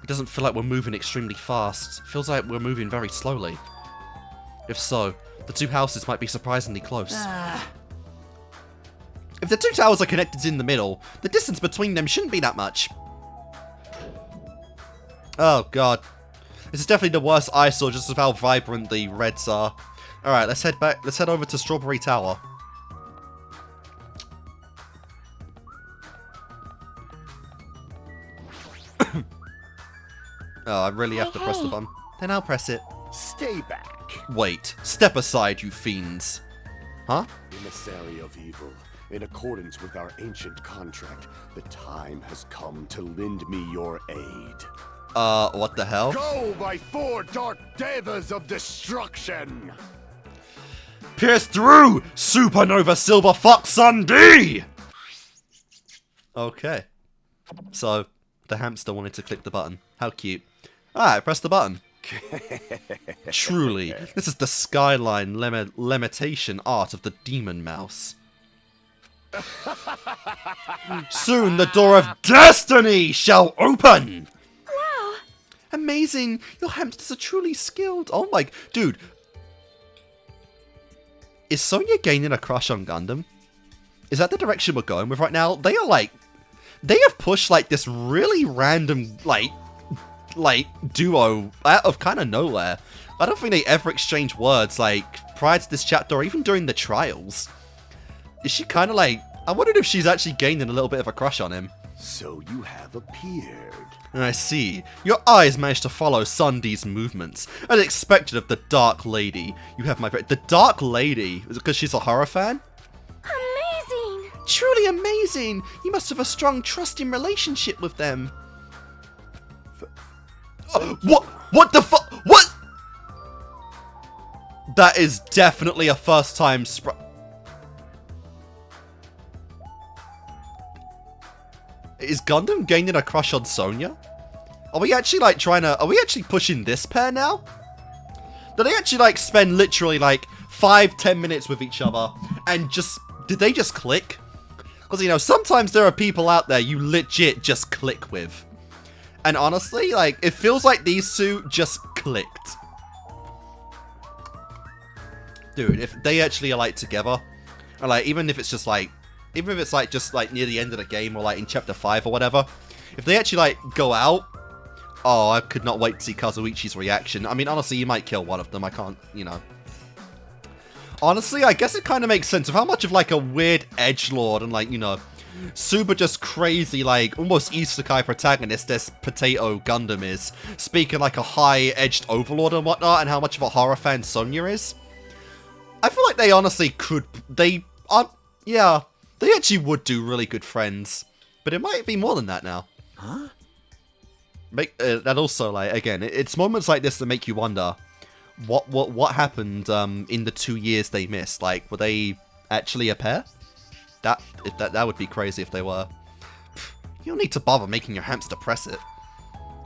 It doesn't feel like we're moving extremely fast. It feels like we're moving very slowly. If so, the two houses might be surprisingly close. If the two towers are connected in the middle, the distance between them shouldn't be that much. Oh god. This is definitely the worst eyesore, just with how vibrant the reds are. Alright, let's head back. Let's head over to Strawberry Tower. Oh, I really have to press the button. Then I'll press it. Stay back, Wait. Step aside, you fiends. Huh? emissary of evil. In accordance with our ancient contract, the time has come to lend me your aid. What the hell? Go, my four dark devas of destruction! Pierce through! Supernova Silver Fox Sun D! Okay. So, the hamster wanted to click the button. How cute. Alright, press the button. Truly, this is the skyline limitation art of the demon mouse. Soon the door of destiny shall open! Wow. Amazing! Your hamsters are truly skilled. Oh my... Dude. Is Sonia gaining a crush on Gundam? Is that the direction we're going with right now? They are like... They have pushed like this really random like duo out of kind of nowhere. I don't think they ever exchanged words like prior to this chapter or even during the trials. Is she kind of like... I wondered if she's actually gaining a little bit of a crush on him. So you have appeared. I see. Your eyes managed to follow Sundee's movements. As expected of the Dark Lady. You have my... The Dark Lady? Is it because she's a horror fan? Amazing. Truly amazing! You must have a strong, trusting relationship with them. What? What the fuck? What? That is definitely a first time Is Gundam gaining a crush on Sonia? Are we actually like trying to... Are we actually pushing this pair now? Do they actually like spend literally like 5-10 minutes with each other and just... Did they just click? Because, you know, sometimes there are people out there you legit just click with. And honestly, like, it feels like these two just clicked. Dude, if they actually are like together, or like, even if it's just like... Even if it's like just like near the end of the game or like in chapter 5 or whatever, if they actually like go out, oh, I could not wait to see Kazuichi's reaction. I mean, honestly, you might kill one of them. I can't, you know. Honestly, I guess it kind of makes sense of how much of like a weird edgelord and like, you know, super just crazy like almost isekai protagonist this Potato Gundam is, speaking like a high-edged overlord and whatnot, and how much of a horror fan Sonya is. I feel like they honestly could, yeah. They actually would do really good friends, but it might be more than that now. Huh? That also, like, again, it's moments like this that make you wonder, what happened in the 2 years they missed? Like, were they actually a pair? That would be crazy if they were. You don't need to bother making your hamster press it.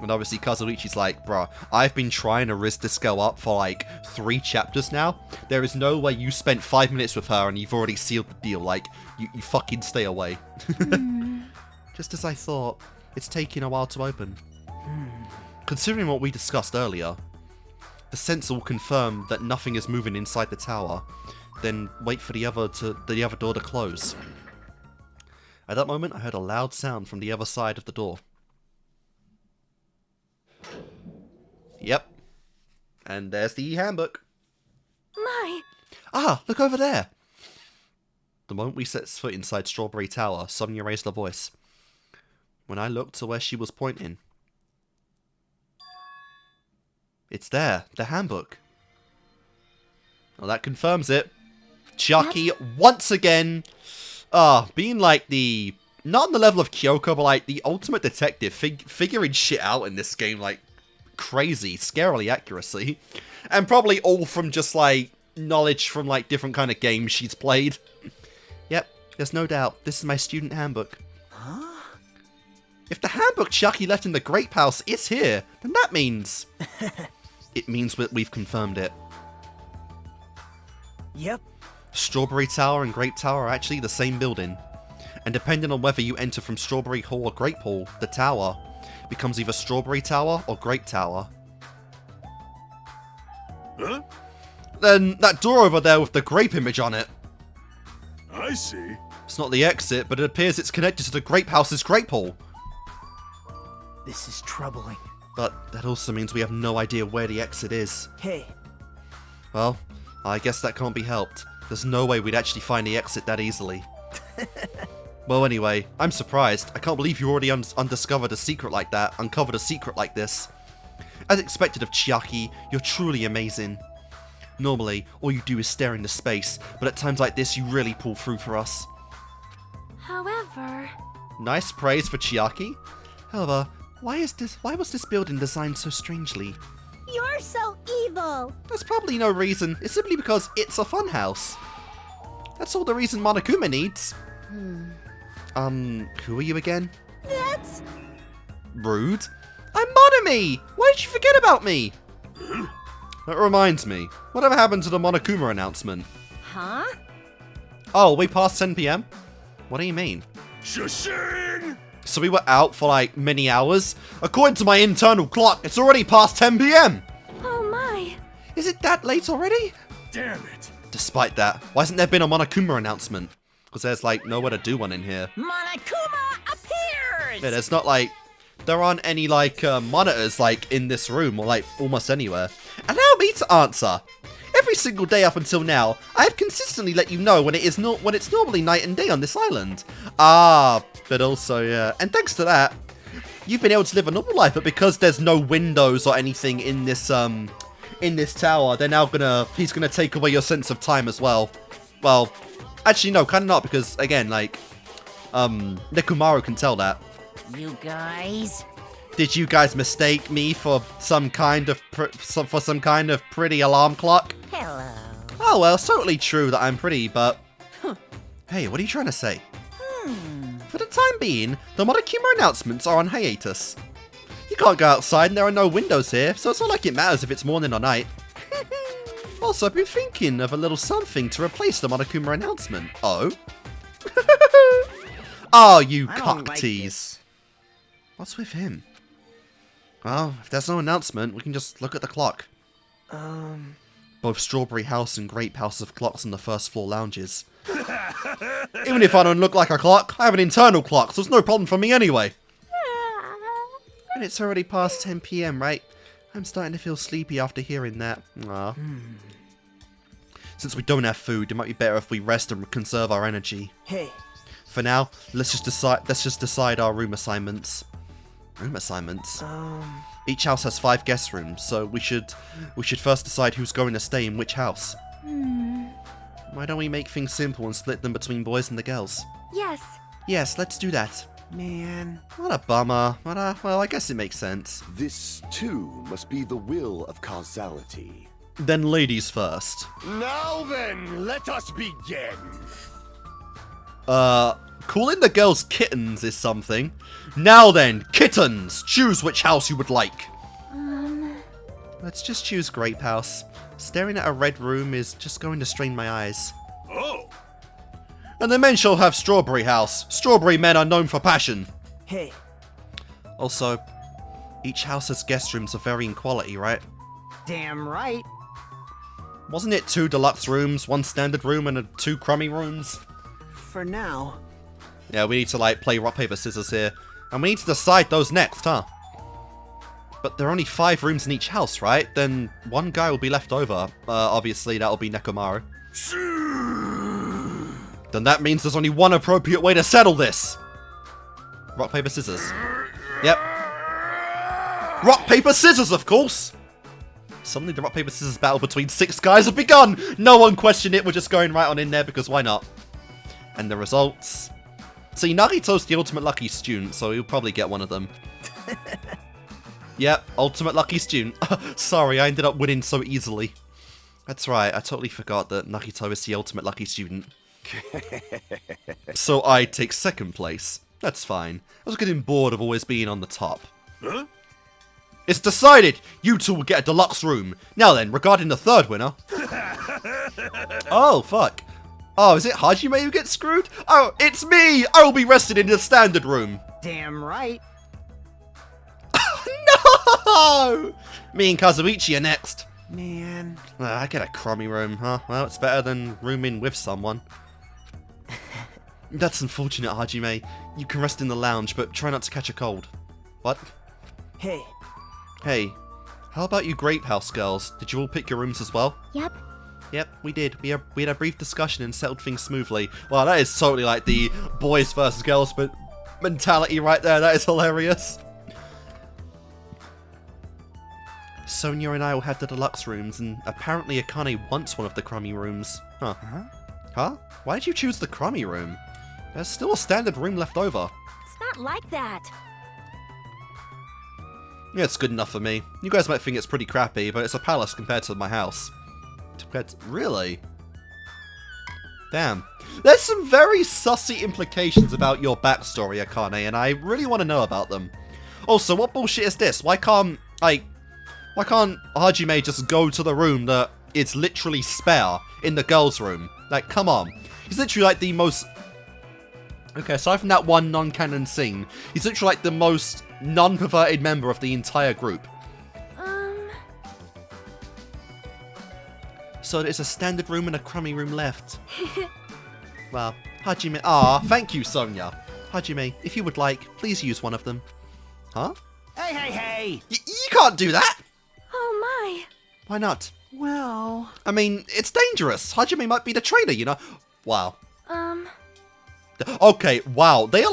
And obviously Kazuichi's like, bruh, I've been trying to riz this girl up for like 3 chapters now. There is no way you spent 5 minutes with her and you've already sealed the deal. Like, you fucking stay away. Just as I thought, it's taking a while to open. Considering what we discussed earlier, the sensor will confirm that nothing is moving inside the tower. Then wait for the other door to close. At that moment, I heard a loud sound from the other side of the door. Yep. And there's the handbook. My. Ah, look over there. The moment we set foot inside Strawberry Tower, Sonia raised her voice. When I looked to where she was pointing, it's there, the handbook. Well, that confirms it. Chiaki, once again, being like the, not on the level of Kyoko, but like the ultimate detective, figuring shit out in this game, like, crazy, scarily accuracy. And probably all from just, like, knowledge from, like, different kind of games she's played. Yep, there's no doubt. This is my student handbook. Huh? If the handbook Chiaki left in the Grape House is here, then that means... It means that we've confirmed it. Yep. Strawberry Tower and Grape Tower are actually the same building. And depending on whether you enter from Strawberry Hall or Grape Hall, the tower becomes either Strawberry Tower or Grape Tower. Huh? Then that door over there with the grape image on it. I see. It's not the exit, but it appears it's connected to the Grape House's Grape Hall. This is troubling. But that also means we have no idea where the exit is. Hey. Well, I guess that can't be helped. There's no way we'd actually find the exit that easily. Well, anyway, I'm surprised. I can't believe you already uncovered a secret like this. As expected of Chiaki, you're truly amazing. Normally, all you do is stare into space, but at times like this, you really pull through for us. However... Nice praise for Chiaki. However, why was this building designed so strangely? You're so evil! There's probably no reason. It's simply because it's a funhouse. That's all the reason Monokuma needs. Who are you again? That's... Rude. I'm Monomi! Why did you forget about me? That reminds me, whatever happened to the Monokuma announcement? Huh? Oh, we passed 10 PM? What do you mean? Shashing! So we were out for like many hours? According to my internal clock, it's already past 10 PM! Oh my. Is it that late already? Damn it. Despite that, why hasn't there been a Monokuma announcement? Because there's like nowhere to do one in here. Monokuma appears! Yeah, there's not like, there aren't any like monitors like in this room or like almost anywhere. Allow me to answer. Every single day up until now, I have consistently let you know when it's normally night and day on this island. Ah, but also yeah, and thanks to that, you've been able to live a normal life. But because there's no windows or anything in this tower, they're now he's gonna take away your sense of time as well. Well, actually no, kind of not, because again, like, Nekomaru can tell that. You guys? Did you guys mistake me for some kind of pretty alarm clock? Hello. Oh well, it's totally true that I'm pretty, but hey, what are you trying to say? For the time being, the Monokuma announcements are on hiatus. You can't go outside and there are no windows here, so it's not like it matters if it's morning or night. Also, I've been thinking of a little something to replace the Monokuma announcement. Oh? Oh, you I don't like cocktease. What's with him? Well, if there's no announcement, we can just look at the clock. Both Strawberry House and Grape House have clocks on the first floor lounges. Even if I don't look like a clock, I have an internal clock, so it's no problem for me anyway. And it's already past 10 PM, right? I'm starting to feel sleepy after hearing that. Aww. Since we don't have food, it might be better if we rest and conserve our energy. Hey, For now, let's just decide our room assignments. Room assignments? Each house has 5 guest rooms, so we should first decide who's going to stay in which house. Why don't we make things simple and split them between boys and the girls? Yes. Yes, let's do that. man. What a bummer. Well, I guess it makes sense. This, too, must be the will of causality. Then ladies first. Now then, let us begin. Calling the girls kittens is something. Now then, kittens! Choose which house you would like. Let's just choose Grape House. Staring at a red room is just going to strain my eyes. Oh, And the men shall have Strawberry House. Strawberry men are known for passion. Hey, Also, each house has guest rooms of varying quality, right? damn right. Wasn't it 2 deluxe rooms, 1 standard room, and 2 crummy rooms? For now. Yeah, we need to, like, play rock, paper, scissors here. And we need to decide those next, huh? But there are only 5 rooms in each house, right? Then 1 guy will be left over. Obviously, that'll be Nekomaru. Then that means there's only 1 appropriate way to settle this. Rock, paper, scissors. Yep. Rock, paper, scissors, of course! Suddenly the rock, paper, scissors battle between 6 guys have begun! No one questioned it, we're just going right on in there because why not? And the results... See, Nagito's the ultimate lucky student, so he'll probably get one of them. Yep, ultimate lucky student. Sorry, I ended up winning so easily. That's right, I totally forgot that Nagito is the ultimate lucky student. So I take 2nd place. That's fine. I was getting bored of always being on the top. huh? It's decided! You 2 will get a deluxe room. Now then, regarding the 3rd winner... Oh, fuck. Oh, is it Hajime who gets screwed? Oh, it's me! I will be rested in the standard room. Damn right. No! Me and Kazuichi are next. Man. I get a crummy room, huh? Well, it's better than rooming with someone. That's unfortunate, Hajime. You can rest in the lounge, but try not to catch a cold. What? Hey, Hey, how about you Grape House girls? Did you all pick your rooms as well? Yep. Yep, we did. We had a brief discussion and settled things smoothly. Wow, that is totally like the boys versus girls mentality right there. That is hilarious. Sonia and I will have the deluxe rooms, and apparently Akane wants one of the crummy rooms. Huh? Huh? Why did you choose the crummy room? There's still a standard room left over. It's not like that. Yeah, it's good enough for me. You guys might think it's pretty crappy, but it's a palace compared to my house. Really? Damn. There's some very sussy implications about your backstory, Akane, and I really want to know about them. Also, what bullshit is this? Why can't, like, Why can't Hajime just go to the room that it's literally spare in the girls' room? Like, come on. He's literally like the most... Okay, aside from that one non-canon scene, he's literally like the most non-perverted member of the entire group. So there's a standard room and a crummy room left. Well, Hajime... Ah, thank you, Sonia. Hajime, if you would like, please use one of them. Huh? Hey! You can't do that! Oh my. Why not? Well... I mean, it's dangerous. Hajime might be the traitor, you know? Wow. Okay, wow. They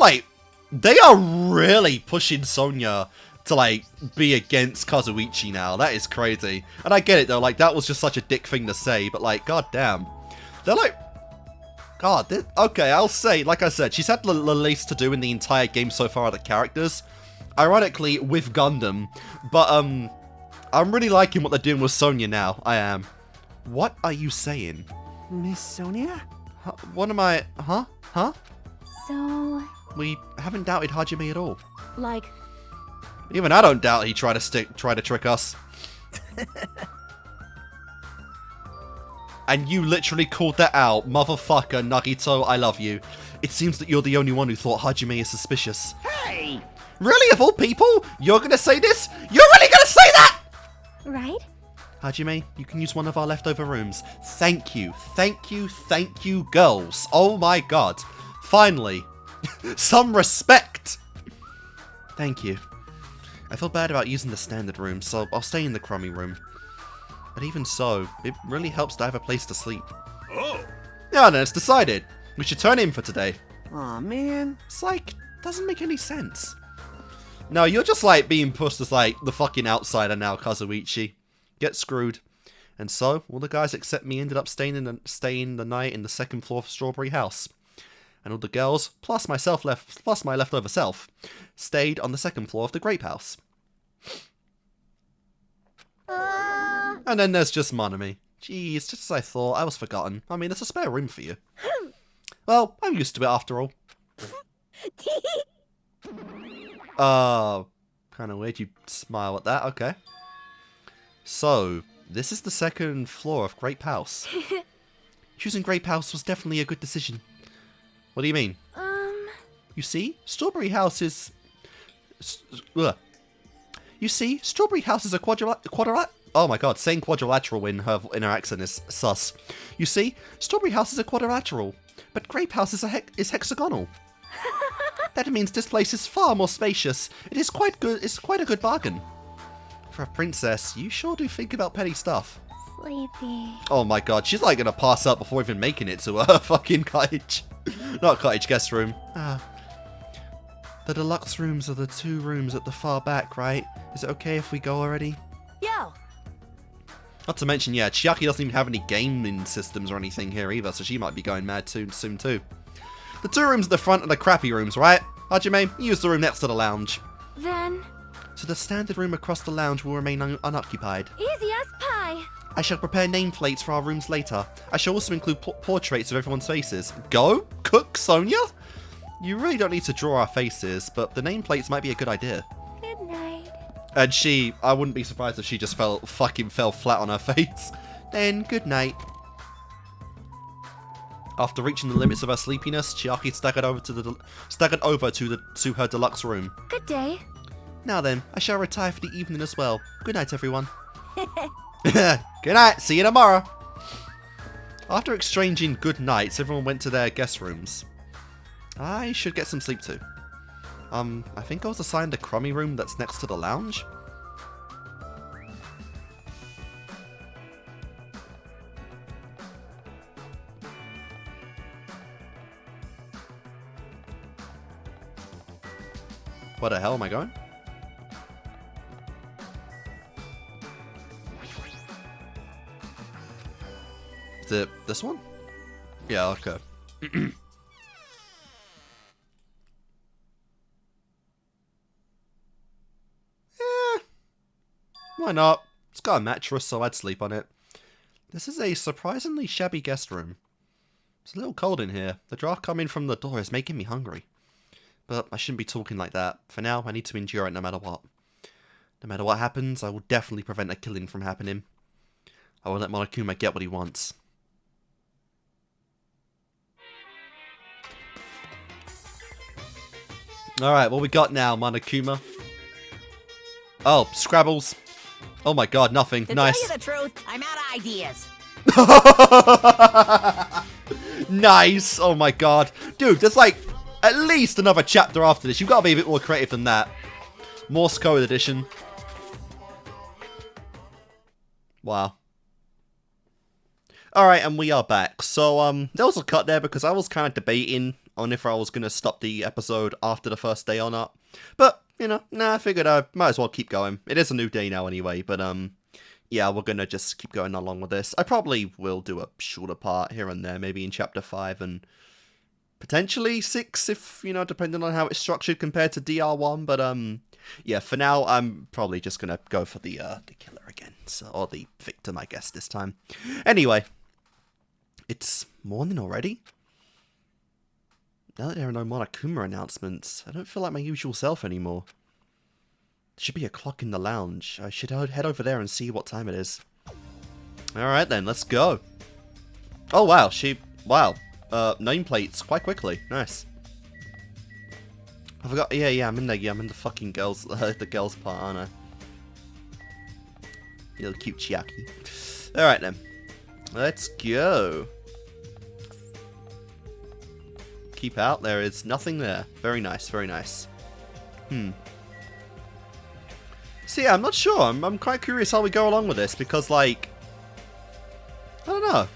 are really pushing Sonia to, like, be against Kazuichi now. That is crazy. And I get it, though. Like, that was just such a dick thing to say. But, like, goddamn. They're like... God, okay, I'll say, like I said, she's had the least to do in the entire game so far of the characters. Ironically, with Gundam. But, I'm really liking what they're doing with Sonia now. I am. What are you saying? Miss Sonia? What am I... Huh? So, We haven't doubted Hajime at all. like, Even I don't doubt he tried to trick us. And you literally called that out. Motherfucker, Nagito, I love you. It seems that you're the only one who thought Hajime is suspicious. Hey! Really, of all people? You're gonna say this? You're really gonna say that?! right? Hajime, you can use one of our leftover rooms. Thank you, girls. Oh my god. Finally. Some respect! Thank you. I feel bad about using the standard room, so I'll stay in the crummy room. But even so, it really helps to have a place to sleep. Oh, Yeah, no, it's decided. We should turn in for today. Aw, man. It's like, doesn't make any sense. No, you're just like being pushed as like the fucking outsider now, Kazuichi. Get screwed. And so, all the guys except me ended up staying the night in the second floor of Strawberry House. And all the girls, plus my leftover self, stayed on the second floor of the Grape House. And then there's just Monami. Jeez, just as I thought, I was forgotten. I mean, there's a spare room for you. Well, I'm used to it after all. Kind of weird you smile at that, okay. So, this is the second floor of Grape House. Choosing Grape House was definitely a good decision. What do you mean? You see, Strawberry House is... You see, Strawberry House is a oh my god, saying quadrilateral in her accent is sus. You see, Strawberry House is a quadrilateral, but Grape House is hexagonal. That means this place is far more spacious. It is quite good. It's quite a good bargain. For a princess, you sure do think about petty stuff. Sleepy. Oh my god, she's like gonna pass out before even making it to her fucking cottage. Not cottage, guest room. The deluxe rooms are the two rooms at the far back, right? Is it okay if we go already? Yo! Not to mention, yeah, Chiaki doesn't even have any gaming systems or anything here either, so she might be going mad soon too. The two rooms at the front are the crappy rooms, right? Hajime, you use the room next to the lounge. Then, So the standard room across the lounge will remain unoccupied. easy as pie. I shall prepare nameplates for our rooms later. I shall also include portraits of everyone's faces. Go? Cook, Sonia? You really don't need to draw our faces, but the nameplates might be a good idea. Good night. And I wouldn't be surprised if she just fucking fell flat on her face. Then, good night. After reaching the limits of her sleepiness, Chiaki staggered over to her deluxe room. Good day. Now then, I shall retire for the evening as well. Good night, everyone. Good night. See you tomorrow. After exchanging good nights, everyone went to their guest rooms. I should get some sleep too. I think I was assigned a crummy room that's next to the lounge. Where the hell am I going? Is it this one? Yeah, okay. Why not? It's got a mattress, so I'd sleep on it. This is a surprisingly shabby guest room. It's a little cold in here. The draft coming from the door is making me hungry. But I shouldn't be talking like that. For now, I need to endure it no matter what. No matter what happens, I will definitely prevent a killing from happening. I will let Monokuma get what he wants. Alright, what we got now, Monokuma? Oh, Scrabbles. Oh my god, nothing. To Nice. tell you the truth, I'm out of ideas. Nice. Oh my god. Dude, there's like at least another chapter after this. You've got to be a bit more creative than that. Morse code edition. Wow. Alright, and we are back. So, there was a cut there because I was kind of debating on if I was going to stop the episode after the first day or not. But, you know, I figured I might as well keep going. It is a new day now anyway, but, yeah, we're going to just keep going along with this. I probably will do a shorter part here and there, maybe in Chapter 5 and potentially 6 if, you know, depending on how it's structured compared to DR1, but, yeah, for now, I'm probably just going to go for the killer again, so, or the victim, I guess, this time. Anyway, it's morning already? Now that there are no Monokuma announcements, I don't feel like my usual self anymore. There should be a clock in the lounge. I should head over there and see what time it is. Alright then, let's go. Oh wow, wow. Nameplates quite quickly. Nice. I forgot, yeah, I'm in the fucking girls, the girls part, aren't I? You little cute Chiaki. Alright then. Let's go. Keep out, there is nothing there. Very nice, very nice. So yeah, I'm not sure. I'm quite curious how we go along with this because, like, I don't know.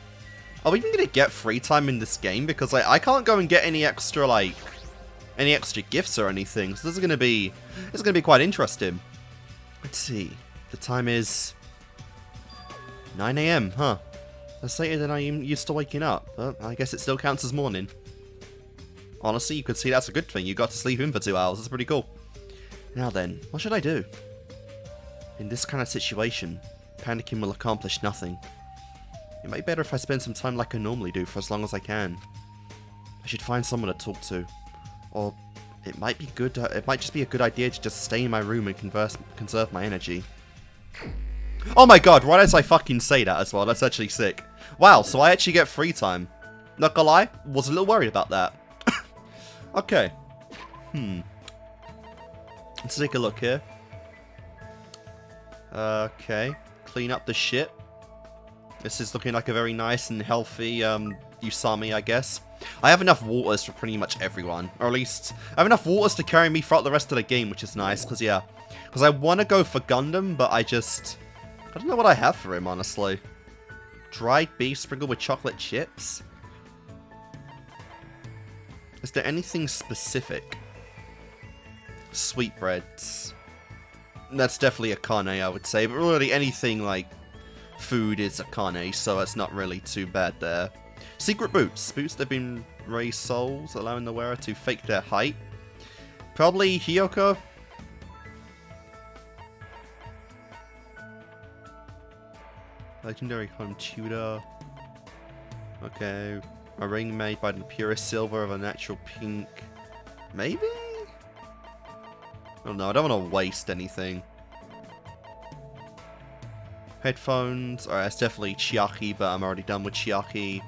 Are we even gonna get free time in this game? Because like I can't go and get any extra gifts or anything. So this is gonna be quite interesting. Let's see. The time is 9 AM, huh? That's later than I'm used to waking up, but I guess it still counts as morning. Honestly, you could see that's a good thing. You got to sleep in for 2 hours. That's pretty cool. Now then, what should I do? In this kind of situation, panicking will accomplish nothing. It might be better if I spend some time like I normally do for as long as I can. I should find someone to talk to. Or it might be good. It might just be a good idea to just stay in my room and conserve my energy. Oh my god, why did I fucking say that as well? That's actually sick. Wow, so I actually get free time. Not gonna lie, was a little worried about that. Okay. Let's take a look here. Okay. Clean up the shit. This is looking like a very nice and healthy Usami, I guess. I have enough waters for pretty much everyone. Or at least, I have enough waters to carry me throughout the rest of the game, which is nice. Because, yeah. Because I want to go for Gundam, but I don't know what I have for him, honestly. Dried beef sprinkled with chocolate chips? Is there anything specific? Sweetbreads. That's definitely a Kane, I would say. But really, anything like food is a Kane, so it's not really too bad there. Secret boots. Boots that have been raised souls, allowing the wearer to fake their height. Probably Hyoko. Legendary home tutor. Okay. A ring made by the purest silver of a natural pink. Maybe? Oh no, I don't want to waste anything. Headphones. Alright, it's definitely Chiaki, but I'm already done with Chiaki.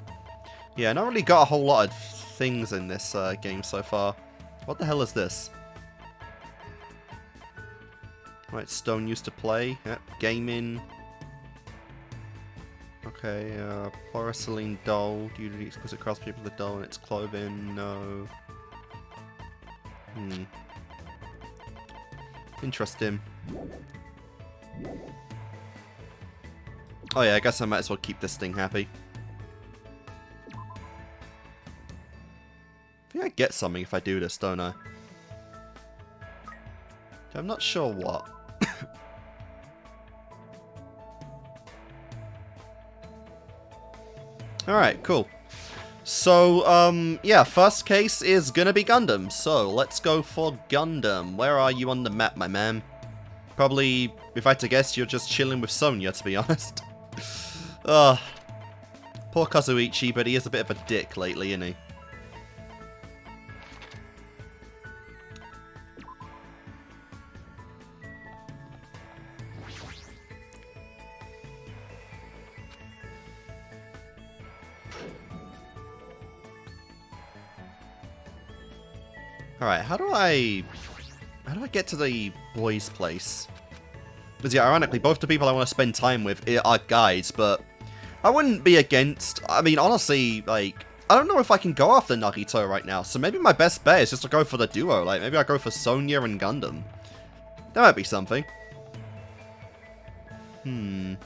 Yeah, not really got a whole lot of things in this game so far. What the hell is this? Right, Stone used to play. Yep, gaming. Okay, porcelain doll. Usually exquisite craftsmanship of the doll and its clothing. No. Interesting. Oh yeah, I guess I might as well keep this thing happy. I think I get something if I do this, don't I? I'm not sure what. Alright, cool. So, yeah, first case is gonna be Gundam. So, let's go for Gundam. Where are you on the map, my man? Probably, if I had to guess, you're just chilling with Sonya, to be honest. Poor Kazuichi, but he is a bit of a dick lately, isn't he? Alright, how do I get to the boys' place? Because yeah, ironically, both the people I want to spend time with are guides, but I wouldn't be against... I mean, honestly, like, I don't know if I can go after Nagito right now, so maybe my best bet is just to go for the duo. Like, maybe I go for Sonia and Gundam. That might be something. I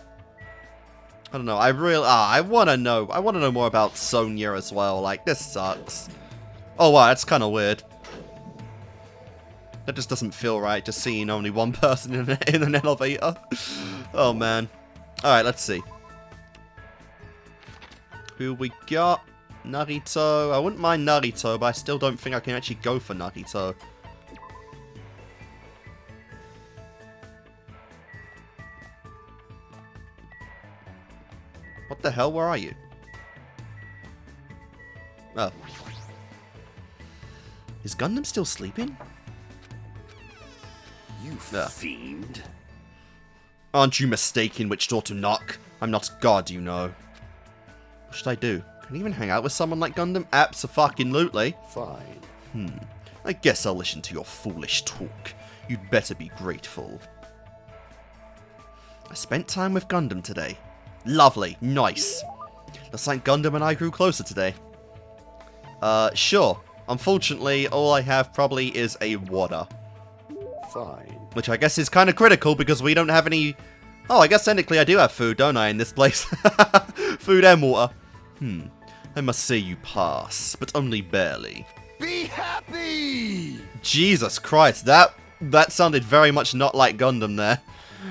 don't know. I want to know. I want to know more about Sonia as well. Like, this sucks. Oh, wow, that's kind of weird. That just doesn't feel right, just seeing only one person in an elevator. Oh, man. Alright, let's see. Who we got? Narito. I wouldn't mind Narito, but I still don't think I can actually go for Narito. What the hell? Where are you? Oh. Is Gundam still sleeping? You fiend. Aren't you mistaken which door to knock? I'm not God, you know. What should I do? Can I even hang out with someone like Gundam? Abso-fucking-lutely. Fine. I guess I'll listen to your foolish talk. You'd better be grateful. I spent time with Gundam today. Lovely. Nice. Looks like Gundam and I grew closer today. Sure. Unfortunately, all I have probably is a water. Fine. Which I guess is kind of critical because we don't have any... Oh, I guess technically I do have food, don't I, in this place? Food and water. I must say you pass, but only barely. Be happy! Jesus Christ, that sounded very much not like Gundam there.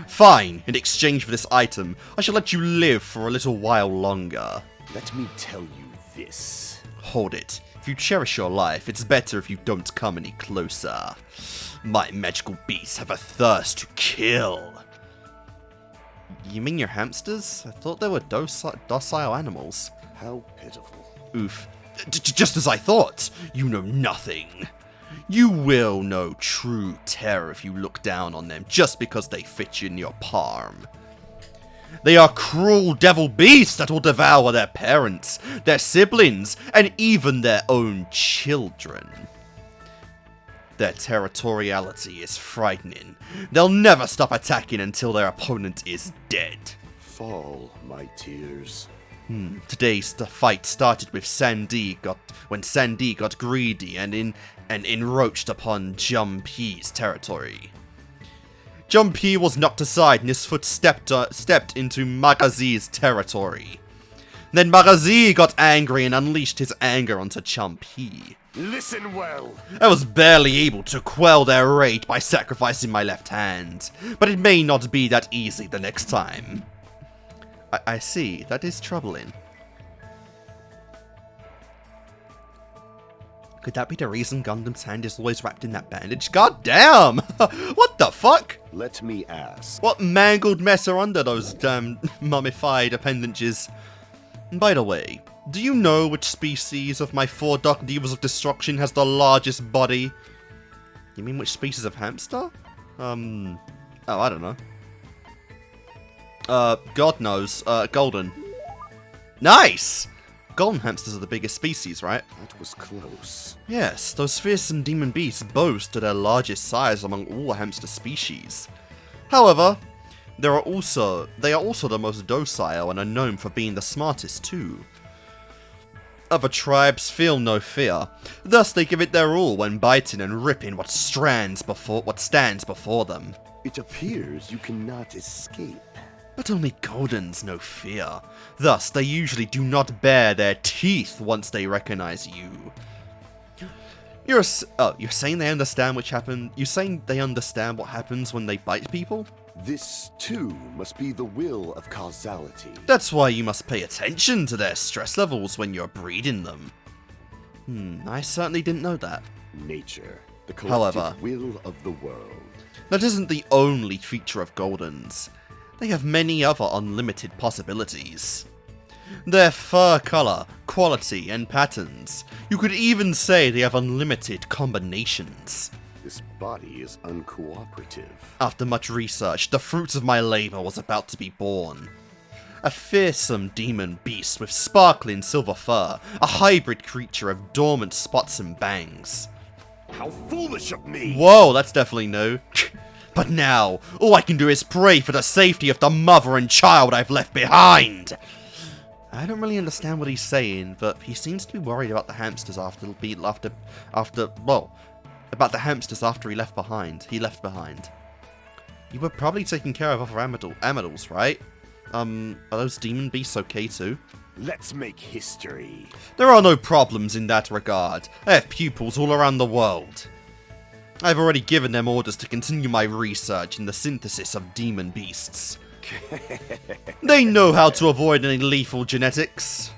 Fine, in exchange for this item, I shall let you live for a little while longer. Let me tell you this. Hold it. If you cherish your life, it's better if you don't come any closer. My magical beasts have a thirst to kill. You mean your hamsters? I thought they were docile animals. How pitiful. Oof. Just as I thought. You know nothing. You will know true terror if you look down on them just because they fit in your palm. They are cruel devil beasts that will devour their parents, their siblings, and even their own children. Their territoriality is frightening. They'll never stop attacking until their opponent is dead. Fall, my tears. Today's fight started with when Sandy got greedy and encroached upon Junpei's territory. Junpei was knocked aside and his foot stepped into Magazi's territory. Then Magazi got angry and unleashed his anger onto Junpei. Listen well. I was barely able to quell their rage by sacrificing my left hand, but it may not be that easy the next time. I see. That is troubling. Could that be the reason Gundam's hand is always wrapped in that bandage? God damn! What the fuck? Let me ask. What mangled mess are under those damn mummified appendages? And by the way, do you know which species of my 4 Dark Divas of Destruction has the largest body? You mean which species of hamster? Oh, I don't know. God knows. Golden. Nice! Golden hamsters are the biggest species, right? That was close. Yes, those fearsome demon beasts boast to their largest size among all hamster species. However, they are also the most docile and are known for being the smartest too. Other tribes feel no fear, thus they give it their all when biting and ripping what stands before them. It appears you cannot escape. But only Goldens know fear. Thus, they usually do not bare their teeth once they recognize you. You're saying they understand You're saying they understand what happens when they bite people? This, too, must be the will of causality. That's why you must pay attention to their stress levels when you're breeding them. I certainly didn't know that. Nature, the collective However, will of the world. That isn't the only feature of Goldens. They have many other unlimited possibilities. Their fur color, quality, and patterns. You could even say they have unlimited combinations. This body is uncooperative. After much research, the fruits of my labor was about to be born. A fearsome demon beast with sparkling silver fur, a hybrid creature of dormant spots and bangs. How foolish of me! Whoa, that's definitely new. But now, all I can do is pray for the safety of the mother and child I've left behind. I don't really understand what he's saying, but he seems to be worried about the hamsters after he left behind. You were probably taking care of other animals, right? Are those demon beasts okay too? Let's make history. There are no problems in that regard. I have pupils all around the world. I've already given them orders to continue my research in the synthesis of demon beasts. They know how to avoid any lethal genetics.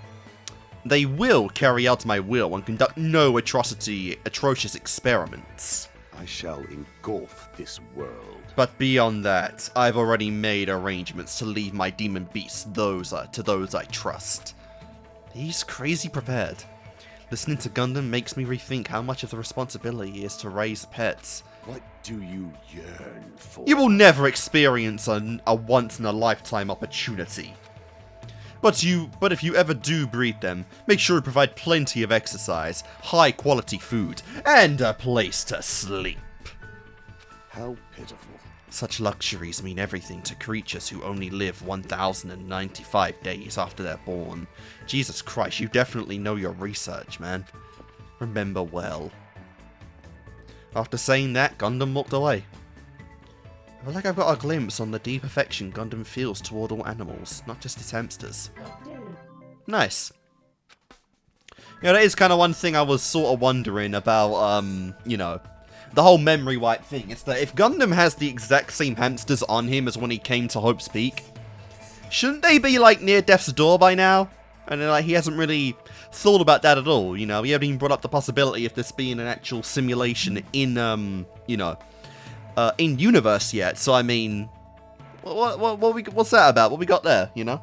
They will carry out my will and conduct no atrocious experiments. I shall engulf this world. But beyond that, I've already made arrangements to leave my demon beasts to those I trust. He's crazy prepared. Listening to Gundam makes me rethink how much of the responsibility is to raise pets. What do you yearn for? You will never experience a once-in-a-lifetime opportunity. But if you ever do breed them, make sure to provide plenty of exercise, high-quality food, and a place to sleep. How pitiful. Such luxuries mean everything to creatures who only live 1,095 days after they're born. Jesus Christ, you definitely know your research, man. Remember well. After saying that, Gundam walked away. I feel like I've got a glimpse on the deep affection Gundam feels toward all animals, not just its hamsters. Nice. Yeah, that is kind of one thing I was sort of wondering about, you know, the whole memory wipe thing. It's that if Gundam has the exact same hamsters on him as when he came to Hope's Peak, shouldn't they be, like, near death's door by now? And then, like, he hasn't really thought about that at all, you know? He hasn't even brought up the possibility of this being an actual simulation in, you know, in universe yet. So, I mean, what's that about? What we got there, you know?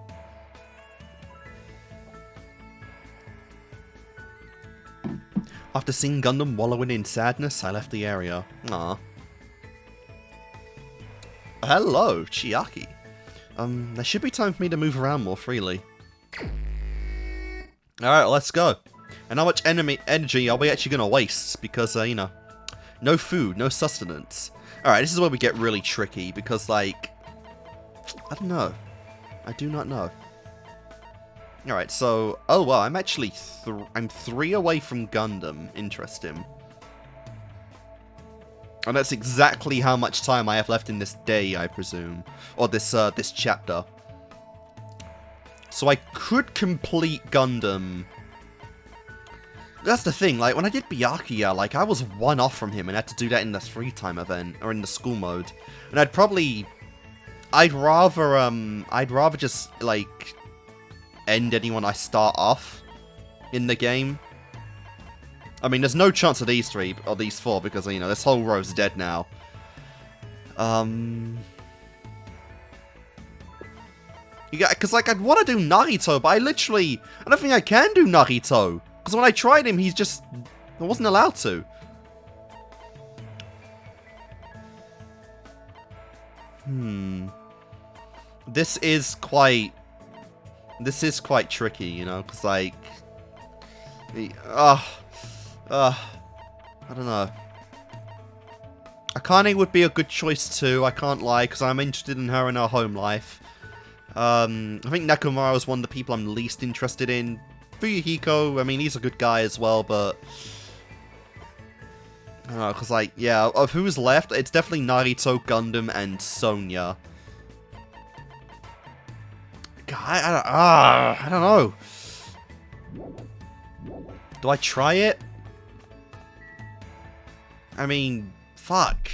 After seeing Gundam wallowing in sadness, I left the area. Aww. Hello, Chiaki. There should be time for me to move around more freely. Alright, let's go. And how much energy are we actually going to waste? Because, you know, no food, no sustenance. Alright, this is where we get really tricky. Because, like, I don't know. I do not know. Alright, so, oh well, I'm actually, I'm 3 away from Gundam. Interesting. And that's exactly how much time I have left in this day, I presume. Or this, this chapter. So I could complete Gundam. That's the thing, like, when I did Byakuya, like, I was 1 off from him and had to do that in the free time event, or in the school mode. And I'd rather just, like, end anyone I start off in the game. I mean, there's no chance of these 3, or these 4, because, you know, this whole row's dead now. Yeah, because, like, I'd want to do Narito, but I don't think I can do Narito. Because when I tried him, I wasn't allowed to. This is quite tricky, you know, because, like, I don't know. Akane would be a good choice too, I can't lie, because I'm interested in her and her home life. I think Nekomaru is one of the people I'm least interested in. Fuyuhiko, I mean, he's a good guy as well, but I don't know, because, like, yeah, of who's left, it's definitely Narito, Gundam, and Sonya. God, I don't know. Do I try it? I mean, fuck.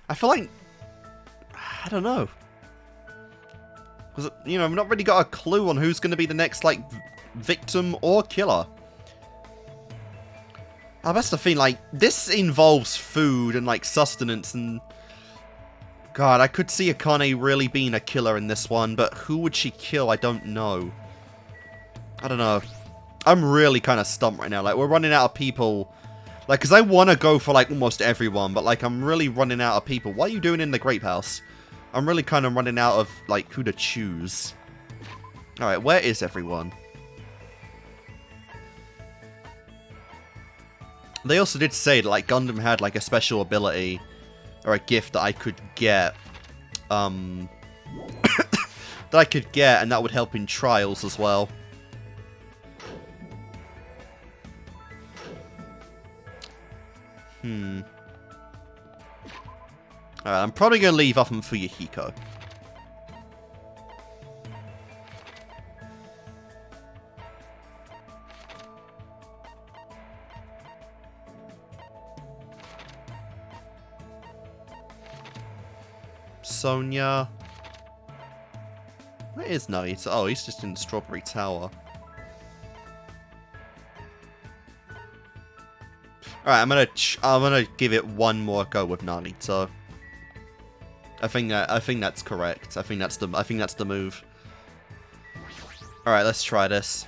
I feel like, I don't know. Because, you know, I've not really got a clue on who's going to be the next, like, victim or killer. Oh, that's the thing, like, this involves food and, like, sustenance, and God, I could see Akane really being a killer in this one, but who would she kill? I don't know. I don't know. I'm really kind of stumped right now. Like, we're running out of people. Like, because I want to go for, like, almost everyone, but, like, I'm really running out of people. What are you doing in the Grape House? I'm really kind of running out of, like, who to choose. Alright, where is everyone? They also did say that, like, Gundam had, like, a special ability or a gift that I could get, and that would help in trials as well. Alright, I'm probably going to leave off on Fuyuhiko. Sonia. Where is Narita? Oh, he's just in the Strawberry Tower. Alright, I'm gonna give it one more go with Narita. I think that's correct. I think that's the move. Alright, let's try this.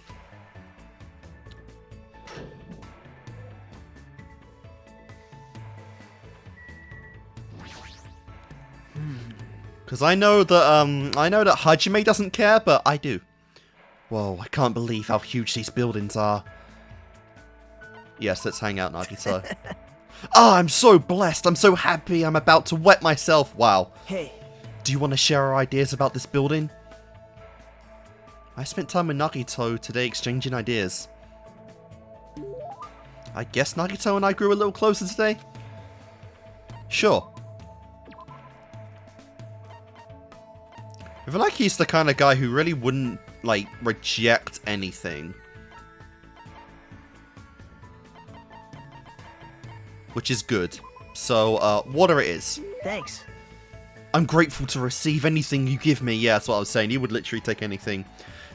Because I know that Hajime doesn't care, but I do. Whoa, I can't believe how huge these buildings are. Yes, let's hang out, Nagito. Oh, I'm so blessed. I'm so happy. I'm about to wet myself. Wow. Hey. Do you want to share our ideas about this building? I spent time with Nagito today exchanging ideas. I guess Nagito and I grew a little closer today? Sure. I feel like he's the kind of guy who really wouldn't, like, reject anything. Which is good. So, water it is. Thanks. I'm grateful to receive anything you give me. Yeah, that's what I was saying. He would literally take anything.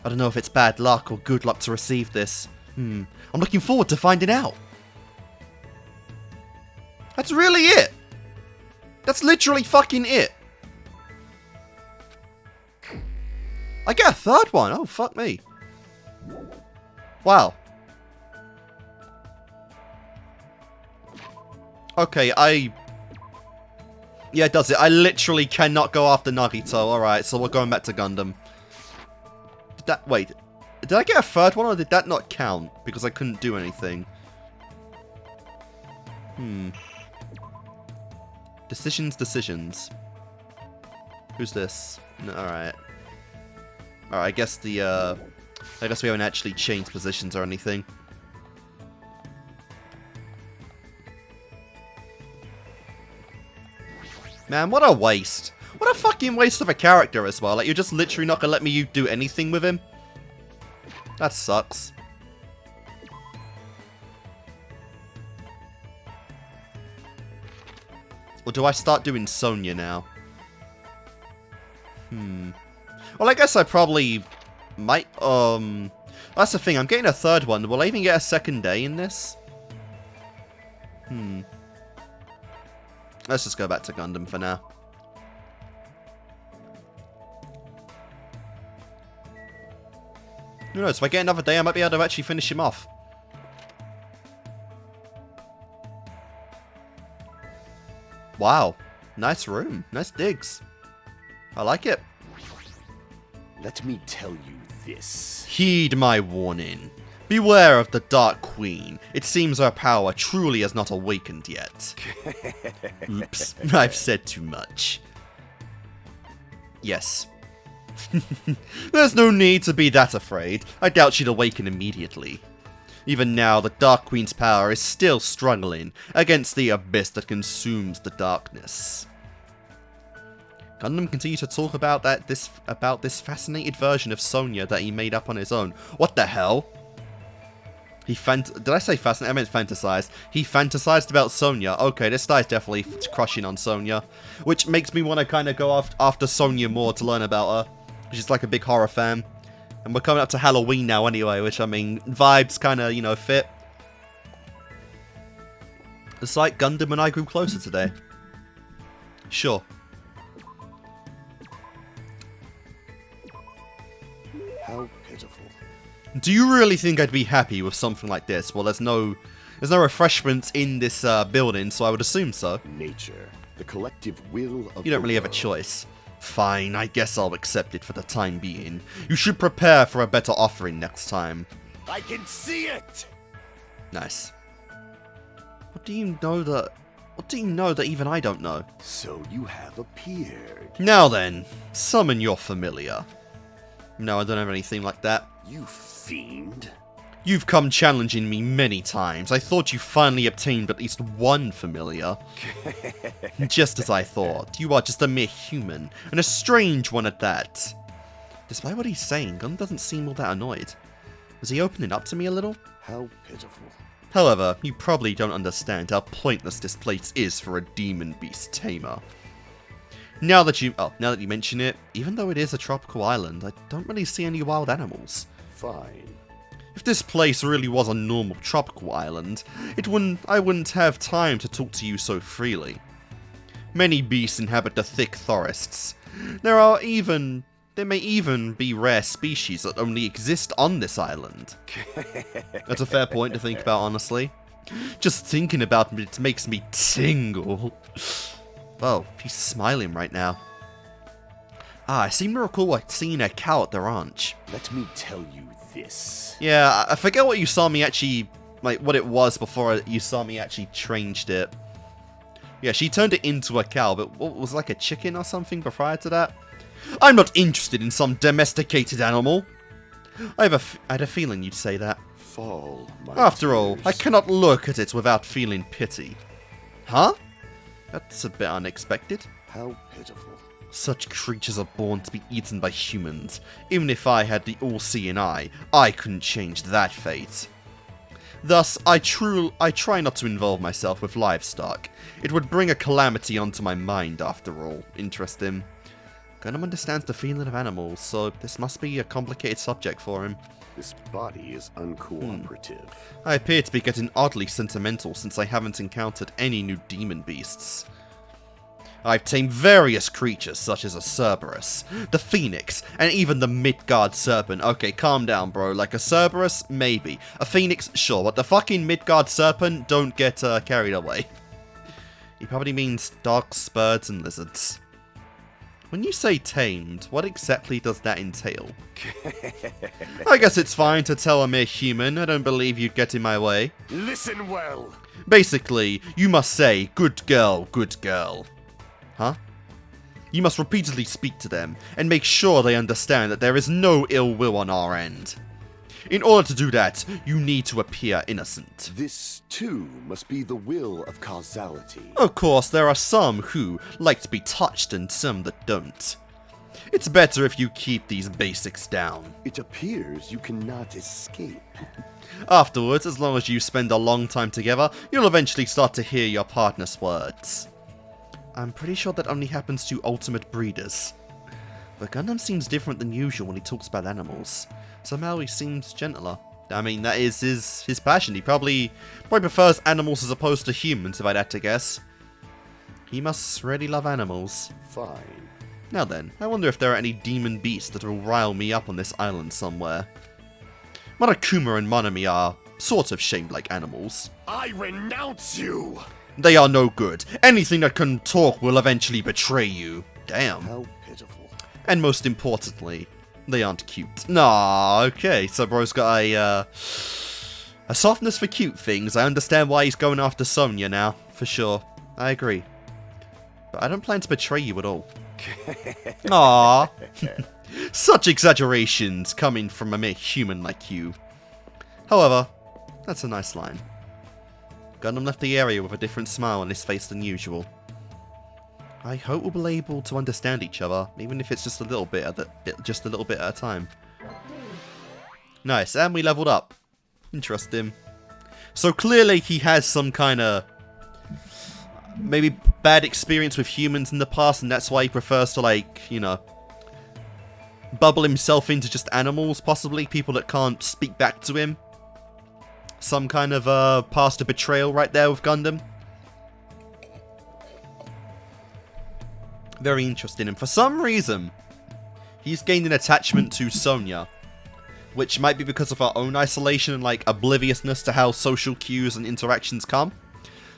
I don't know if it's bad luck or good luck to receive this. I'm looking forward to finding out. That's really it. That's literally fucking it. I get a third one. Oh, fuck me. Wow. Okay, yeah, it does it. I literally cannot go after Nagito. Alright, so we're going back to Gundam. Wait. Did I get a third one, or did that not count? Because I couldn't do anything. Decisions. Who's this? No, alright. Alright, I guess we haven't actually changed positions or anything. Man, what a waste. What a fucking waste of a character as well. Like, you're just literally not gonna let me do anything with him? That sucks. Or do I start doing Sonia now? Well, I guess I probably might, that's the thing, I'm getting a third one. Will I even get a second day in this? Let's just go back to Gundam for now. Who knows, if I get another day, I might be able to actually finish him off. Wow. Nice room. Nice digs. I like it. Let me tell you this. Heed my warning. Beware of the Dark Queen. It seems her power truly has not awakened yet. Oops, I've said too much. Yes. There's no need to be that afraid. I doubt she'd awaken immediately. Even now, the Dark Queen's power is still struggling against the abyss that consumes the darkness. Gundam continued to talk about this fascinated version of Sonia that he made up on his own. What the hell? Did I say fascinated? I meant fantasized. He fantasized about Sonia. Okay, this guy's definitely crushing on Sonia, which makes me want to kind of go after Sonia more to learn about her. She's like a big horror fan. And we're coming up to Halloween now anyway, which, I mean, vibes kind of, you know, fit. It's like Gundam and I grew closer today. Sure. How pitiful. Do you really think I'd be happy with something like this? Well, there's no refreshments in this building, so I would assume so. Nature, the collective will of You don't really have a choice. Fine, I guess I'll accept it for the time being. You should prepare for a better offering next time. I can see it! Nice. What do you know that even I don't know? So you have appeared. Now then, summon your familiar. No, I don't have anything like that. You fiend. You've come challenging me many times. I thought you finally obtained at least one familiar. Just as I thought. You are just a mere human, and a strange one at that. Despite what he's saying, Gun doesn't seem all that annoyed. Is he opening up to me a little? How pitiful. However, you probably don't understand how pointless this place is for a demon beast tamer. Now that you mention it, even though it is a tropical island, I don't really see any wild animals. Fine. If this place really was a normal tropical island, I wouldn't have time to talk to you so freely. Many beasts inhabit the thick forests. There may even be rare species that only exist on this island. That's a fair point to think about, honestly. Just thinking about it makes me tingle. Oh, he's smiling right now. I seem to recall seeing a cow at the ranch. Let me tell you this. Yeah, I forget what you saw me actually, like, what it was before you saw me actually changed it. Yeah, she turned it into a cow, but what was like a chicken or something prior to that? I'm not interested in some domesticated animal. I had a feeling you'd say that. Fall, my After all, tears. I cannot look at it without feeling pity. Huh? That's a bit unexpected. How pitiful. Such creatures are born to be eaten by humans. Even if I had the all-seeing eye, I couldn't change that fate. Thus, I try not to involve myself with livestock. It would bring a calamity onto my mind, after all. Interesting. Gundam understands the feeling of animals, so this must be a complicated subject for him. This body is uncooperative. I appear to be getting oddly sentimental since I haven't encountered any new demon beasts. I've tamed various creatures such as a Cerberus, the Phoenix, and even the Midgard Serpent. Okay, calm down, bro. Like a Cerberus, maybe. A Phoenix, sure. But the fucking Midgard Serpent, don't get carried away. He probably means dogs, birds, and lizards. When you say tamed, what exactly does that entail? I guess it's fine to tell a mere human. I don't believe you'd get in my way. Listen well. Basically, you must say, good girl, good girl. Huh? You must repeatedly speak to them, and make sure they understand that there is no ill will on our end. In order to do that, you need to appear innocent. This, too, must be the will of causality. Of course, there are some who like to be touched and some that don't. It's better if you keep these basics down. It appears you cannot escape. Afterwards, as long as you spend a long time together, you'll eventually start to hear your partner's words. I'm pretty sure that only happens to ultimate breeders. But Gundam seems different than usual when he talks about animals. Somehow he seems gentler. I mean, that is his passion. He probably prefers animals as opposed to humans, if I'd had to guess. He must really love animals. Fine. Now then, I wonder if there are any demon beasts that will rile me up on this island somewhere. Monokuma and Monami are sort of shaped like animals. I renounce you! They are no good. Anything that can talk will eventually betray you. Damn. How pitiful. And most importantly, they aren't cute. Nah, okay, so bro's got a softness for cute things. I understand why he's going after Sonya now, for sure. I agree. But I don't plan to betray you at all. Aww. Such exaggerations coming from a mere human like you. However, that's a nice line. Gundam left the area with a different smile on his face than usual. I hope we'll be able to understand each other, even if it's just a little bit at a time. Nice, and we leveled up. Interesting. So clearly he has some kind of maybe bad experience with humans in the past, and that's why he prefers to, like, you know, bubble himself into just animals, possibly people that can't speak back to him. Some kind of past betrayal right there with Gundam. Very interesting, and for some reason, he's gained an attachment to Sonya, which might be because of our own isolation and, like, obliviousness to how social cues and interactions come.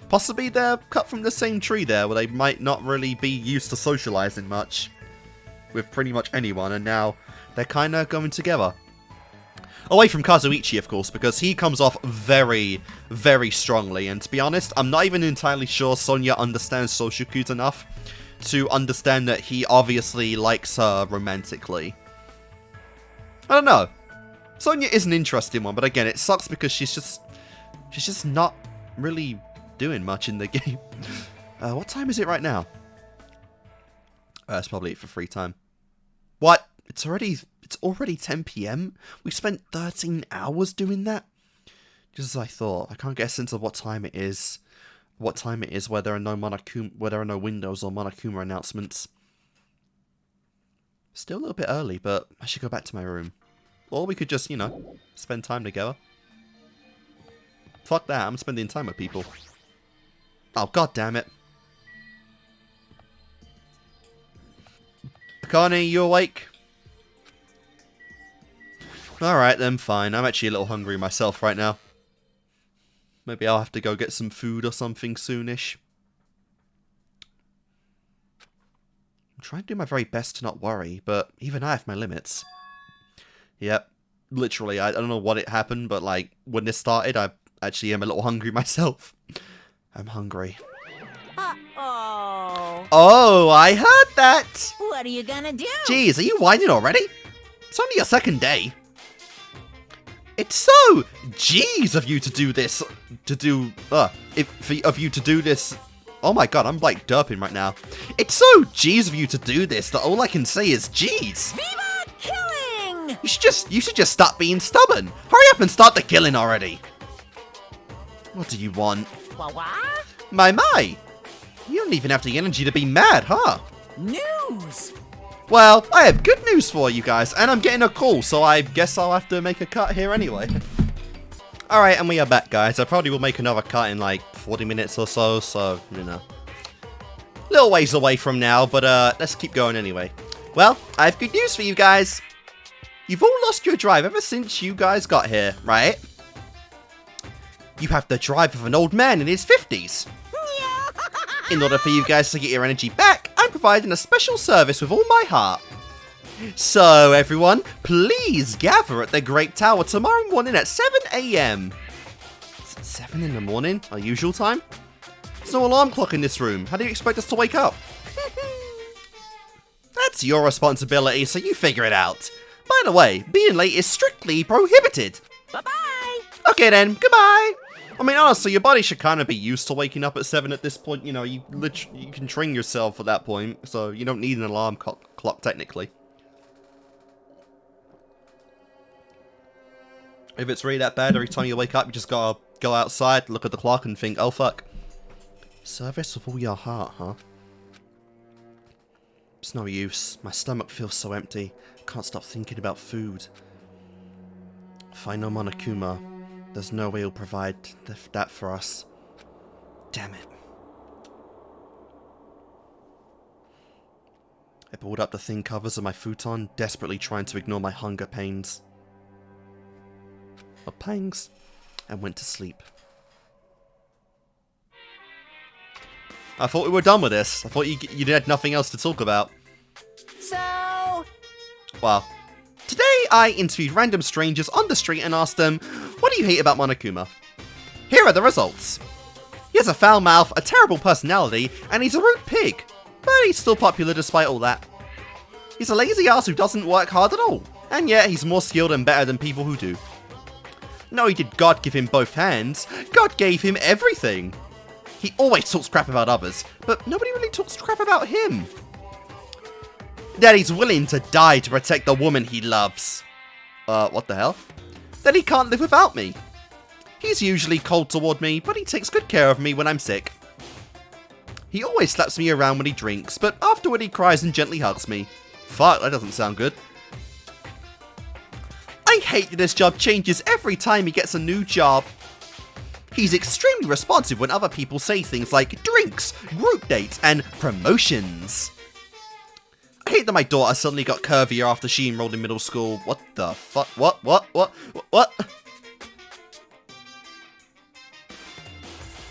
Possibly they're cut from the same tree there, where they might not really be used to socializing much with pretty much anyone, and now they're kind of going together. Away from Kazuichi, of course, because he comes off very, very strongly. And to be honest, I'm not even entirely sure Sonya understands social cues enough to understand that he obviously likes her romantically. I don't know. Sonya is an interesting one, but again, it sucks because she's just not really doing much in the game. What time is it right now? It's probably it for free time. What? It's already 10 PM? We spent 13 hours doing that? Just as I thought. I can't get a sense of what time it is. What time it is where there are no Windows or Monokuma announcements. Still a little bit early, but I should go back to my room. Or we could just, you know, spend time together. Fuck that, I'm spending time with people. Oh, god damn it. Akane, you awake? Alright then, fine. I'm actually a little hungry myself right now. Maybe I'll have to go get some food or something soonish. I'm trying to do my very best to not worry, but even I have my limits. Yep. Literally, I don't know what it happened, but like, when this started, I actually am a little hungry myself. I'm hungry. Uh-oh. Oh, I heard that! What are you gonna do? Jeez, are you whining already? It's only your second day. It's so G's of you to do this. Of you to do this. Oh my god, I'm like derping right now. It's so G's of you to do this that all I can say is G's. Viva killing! You should just stop being stubborn. Hurry up and start the killing already. What do you want? What? My. You don't even have the energy to be mad, huh? News! Well, I have good news for you guys, and I'm getting a call, so I guess I'll have to make a cut here anyway. Alright, and we are back, guys. I probably will make another cut in like 40 minutes or so, you know. Little ways away from now, but let's keep going anyway. Well, I have good news for you guys. You've all lost your drive ever since you guys got here, right? You have the drive of an old man in his 50s. In order for you guys to get your energy back, I'm providing a special service with all my heart. So, everyone, please gather at the Grape Tower tomorrow morning at 7 AM. Is it 7 in the morning? Our usual time? There's no alarm clock in this room. How do you expect us to wake up? That's your responsibility, so you figure it out. By the way, being late is strictly prohibited. Bye-bye! Okay then, goodbye! I mean, honestly, your body should kind of be used to waking up at 7 at this point. You know, you can train yourself at that point, so you don't need an alarm clock, technically. If it's really that bad, every time you wake up, you just gotta go outside, look at the clock, and think, oh fuck. Service with all your heart, huh? It's no use. My stomach feels so empty. I can't stop thinking about food. If I know Monokuma, there's no way he'll provide that for us. Damn it. I pulled up the thin covers of my futon, desperately trying to ignore my hunger pains. Or pangs, and went to sleep. I thought we were done with this. I thought you had nothing else to talk about. So... Well, today I interviewed random strangers on the street and asked them, what do you hate about Monokuma? Here are the results. He has a foul mouth, a terrible personality, and he's a rude pig. But he's still popular despite all that. He's a lazy ass who doesn't work hard at all, and yet he's more skilled and better than people who do. Not only did God give him both hands, God gave him everything. He always talks crap about others, but nobody really talks crap about him. That he's willing to die to protect the woman he loves. What the hell? That he can't live without me. He's usually cold toward me, but he takes good care of me when I'm sick. He always slaps me around when he drinks, but afterward he cries and gently hugs me. Fuck, that doesn't sound good. I hate that his job changes every time he gets a new job. He's extremely responsive when other people say things like drinks, group dates, and promotions. I hate that my daughter suddenly got curvier after she enrolled in middle school. What the fuck? What?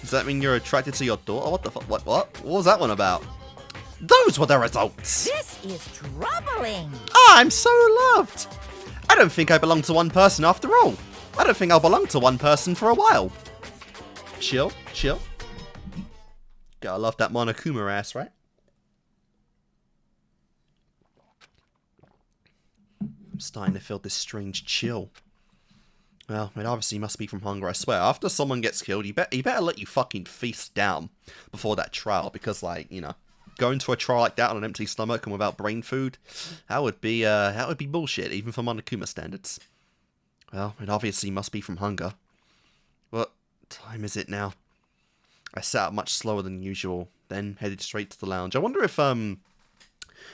Does that mean you're attracted to your daughter? What the fuck? What was that one about? Those were the results. This is troubling. I'm so loved. I don't think I belong to one person after all. I don't think I'll belong to one person for a while. Chill, chill. Gotta love that Monokuma ass, right? I'm starting to feel this strange chill. Well, it obviously must be from hunger, I swear. After someone gets killed, he better let you fucking feast down before that trial, because, like, you know, going to a trial like that on an empty stomach and without brain food, that would be bullshit, even for Monokuma standards. Well, it obviously must be from hunger. What time is it now? I sat up much slower than usual, then headed straight to the lounge. I wonder if,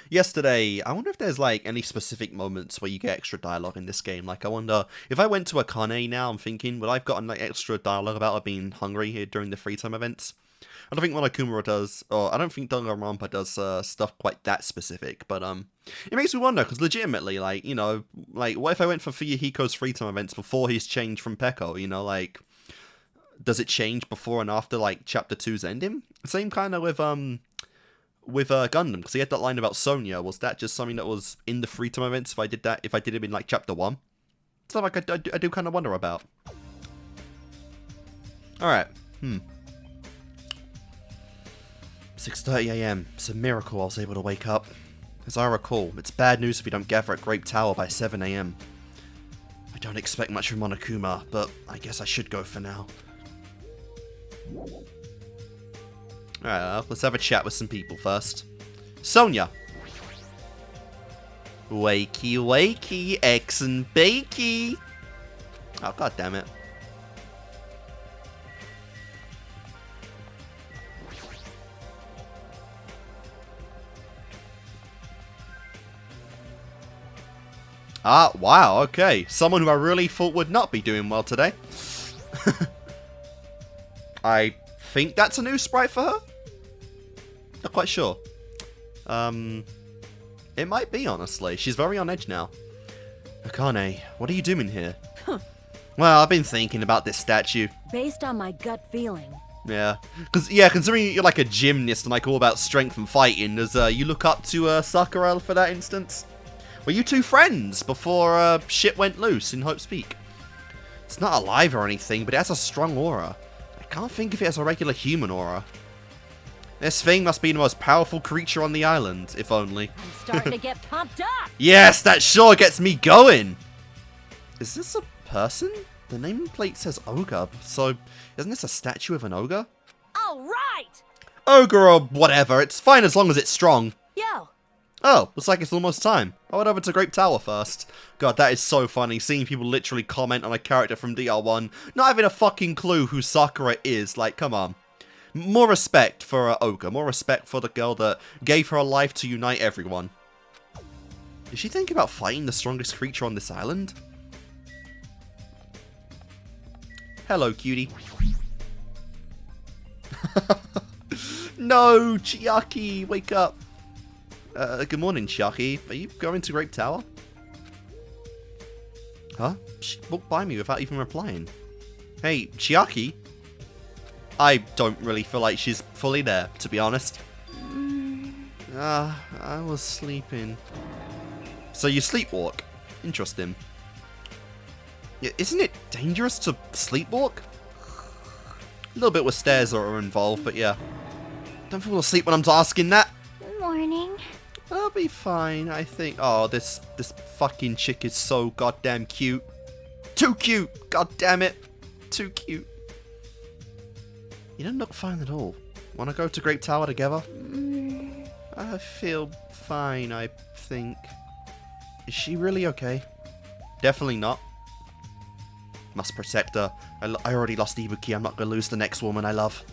yesterday, I wonder if there's, like, any specific moments where you get extra dialogue in this game. Like, I wonder, if I went to Akane now, I'm thinking, would I have gotten, like, extra dialogue about her being hungry here during the free time events? I don't think Monokuma does, or I don't think Danganronpa does stuff quite that specific, but it makes me wonder, because legitimately, like, you know, like, what if I went for Fuyuhiko's free time events before he's changed from Peko, you know, like, does it change before and after, like, Chapter 2's ending? Same kind of with Gundam, because he had that line about Sonya. Was that just something that was in the free time events if I did it in, like, Chapter 1? Stuff like I do kind of wonder about. Alright, 6:30 AM. It's a miracle I was able to wake up. As I recall, it's bad news if we don't gather at Grape Tower by 7 AM. I don't expect much from Monokuma, but I guess I should go for now. Alright, let's have a chat with some people first. Sonya! Wakey, wakey, eggs and bakey! Oh, god damn it. Ah, wow, okay. Someone who I really thought would not be doing well today. I think that's a new sprite for her? Not quite sure. It might be, honestly. She's very on edge now. Akane, what are you doing here? Well, I've been thinking about this statue. Based on my gut feeling. Yeah. Considering you're like a gymnast and like all about strength and fighting, does you look up to Sakura for that instance? Were you two friends before shit went loose in Hope's Peak? It's not alive or anything, but it has a strong aura. I can't think of it as a regular human aura. This thing must be the most powerful creature on the island, if only. I'm starting to get pumped up! Yes, that sure gets me going! Is this a person? The nameplate says ogre, so isn't this a statue of an ogre? Alright! Ogre or whatever, it's fine as long as it's strong. Yo! Oh, looks like it's almost time. I went over to Grape Tower first. God, that is so funny, seeing people literally comment on a character from DR1, not having a fucking clue who Sakura is. Like, come on. More respect for Ogre, more respect for the girl that gave her life to unite everyone. Is she thinking about fighting the strongest creature on this island? Hello, cutie. No, Chiaki, wake up. Good morning, Chiaki. Are you going to Grape Tower? Huh? She walked by me without even replying. Hey, Chiaki? I don't really feel like she's fully there, to be honest. I was sleeping. So you sleepwalk? Interesting. Yeah, isn't it dangerous to sleepwalk? A little bit with stairs that are involved, but yeah. Don't fall asleep when I'm asking that. Morning. I'll be fine, I think. Oh, this fucking chick is so goddamn cute. Too cute! God damn it. Too cute. You don't look fine at all. Wanna go to Grape Tower together? I feel fine, I think. Is she really okay? Definitely not. Must protect her. I already lost Ibuki, I'm not gonna lose the next woman I love.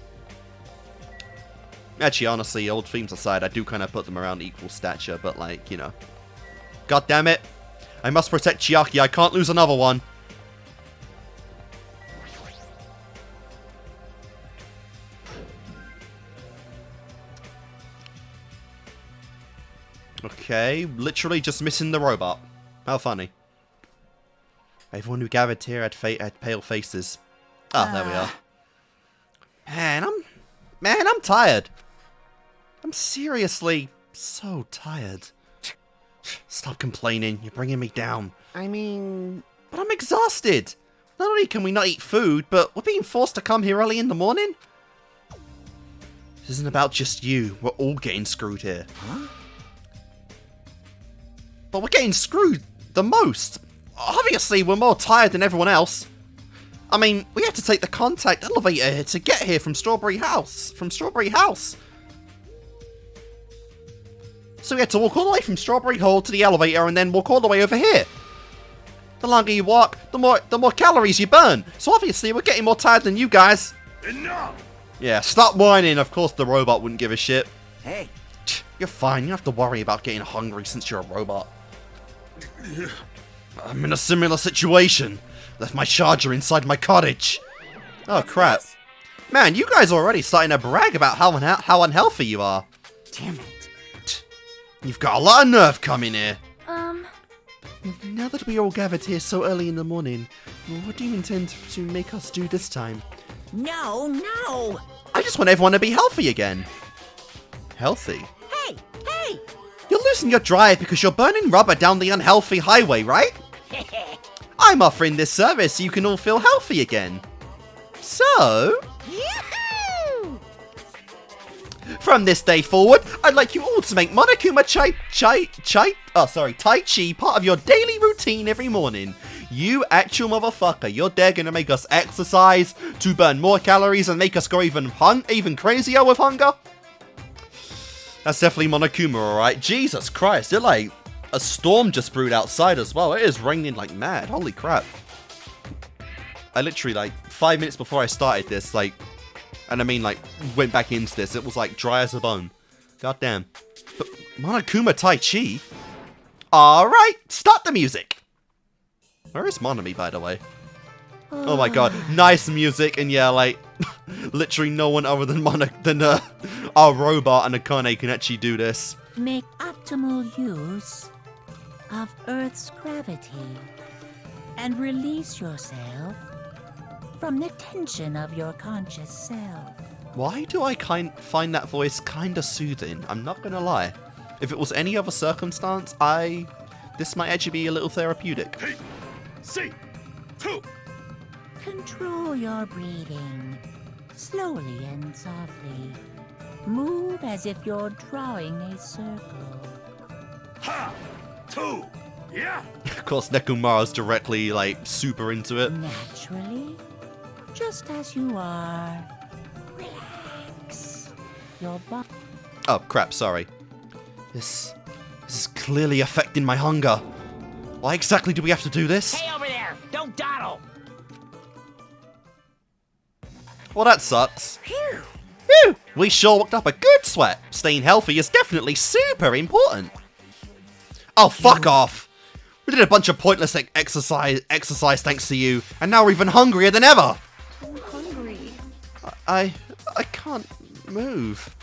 Actually, honestly, old themes aside, I do kind of put them around equal stature, but like, you know. God damn it. I must protect Chiaki, I can't lose another one. Okay, literally just missing the robot. How funny. Everyone who gathered here had pale faces. Ah, there we are. Man, I'm tired. I'm seriously so tired. Stop complaining. You're bringing me down. I mean... But I'm exhausted. Not only can we not eat food, but we're being forced to come here early in the morning. This isn't about just you. We're all getting screwed here. Huh? But we're getting screwed the most. Obviously, we're more tired than everyone else. I mean, we had to take the contact elevator to get here from Strawberry House. So we had to walk all the way from Strawberry Hall to the elevator and then walk all the way over here. The longer you walk, the more calories you burn. So obviously, we're getting more tired than you guys. Enough! Yeah, stop whining. Of course the robot wouldn't give a shit. Hey. You're fine. You don't have to worry about getting hungry since you're a robot. I'm in a similar situation. Left my charger inside my cottage. Oh, crap. Man, you guys are already starting to brag about how unhealthy you are. Damn it. You've got a lot of nerve coming here. Now that we are all gathered here so early in the morning, what do you intend to make us do this time? No, no! I just want everyone to be healthy again. Healthy? Hey, hey! You're losing your drive because you're burning rubber down the unhealthy highway, right? I'm offering this service so you can all feel healthy again. So... Yoo-hoo! From this day forward, I'd like you all to make Monokuma Tai Chi part of your daily routine every morning. You actual motherfucker, you're there gonna make us exercise to burn more calories and make us go even crazier with hunger? That's definitely Monokuma, alright? Jesus Christ, they're like... A storm just brewed outside as well. It is raining like mad. Holy crap. I literally, like, 5 minutes before I started this, like... And I mean, like, went back into this. It was, like, dry as a bone. God damn. But Monokuma Tai Chi? Alright, start the music! Where is Monami, by the way? Oh my god, nice music, and yeah, like... literally no one other than our robot and Akane can actually do this. Make optimal use of Earth's gravity and release yourself from the tension of your conscious self. Why do I find that voice kinda soothing? I'm not gonna lie. If it was any other circumstance, this might actually be a little therapeutic. Hey! See! Two! Control your breathing, slowly and softly. Move as if you're drawing a circle. Ha! Two! Yeah! Of course, Nekomaru's directly, like, super into it. Naturally, just as you are. Relax. Your body. Oh, crap, sorry. This is clearly affecting my hunger. Why exactly do we have to do this? Hey, over there! Don't dawdle! Well, that sucks. Phew! Phew! We sure worked up a good sweat. Staying healthy is definitely super important. Oh, fuck off. We did a bunch of pointless exercise thanks to you, and now we're even hungrier than ever. I'm hungry. I can't move.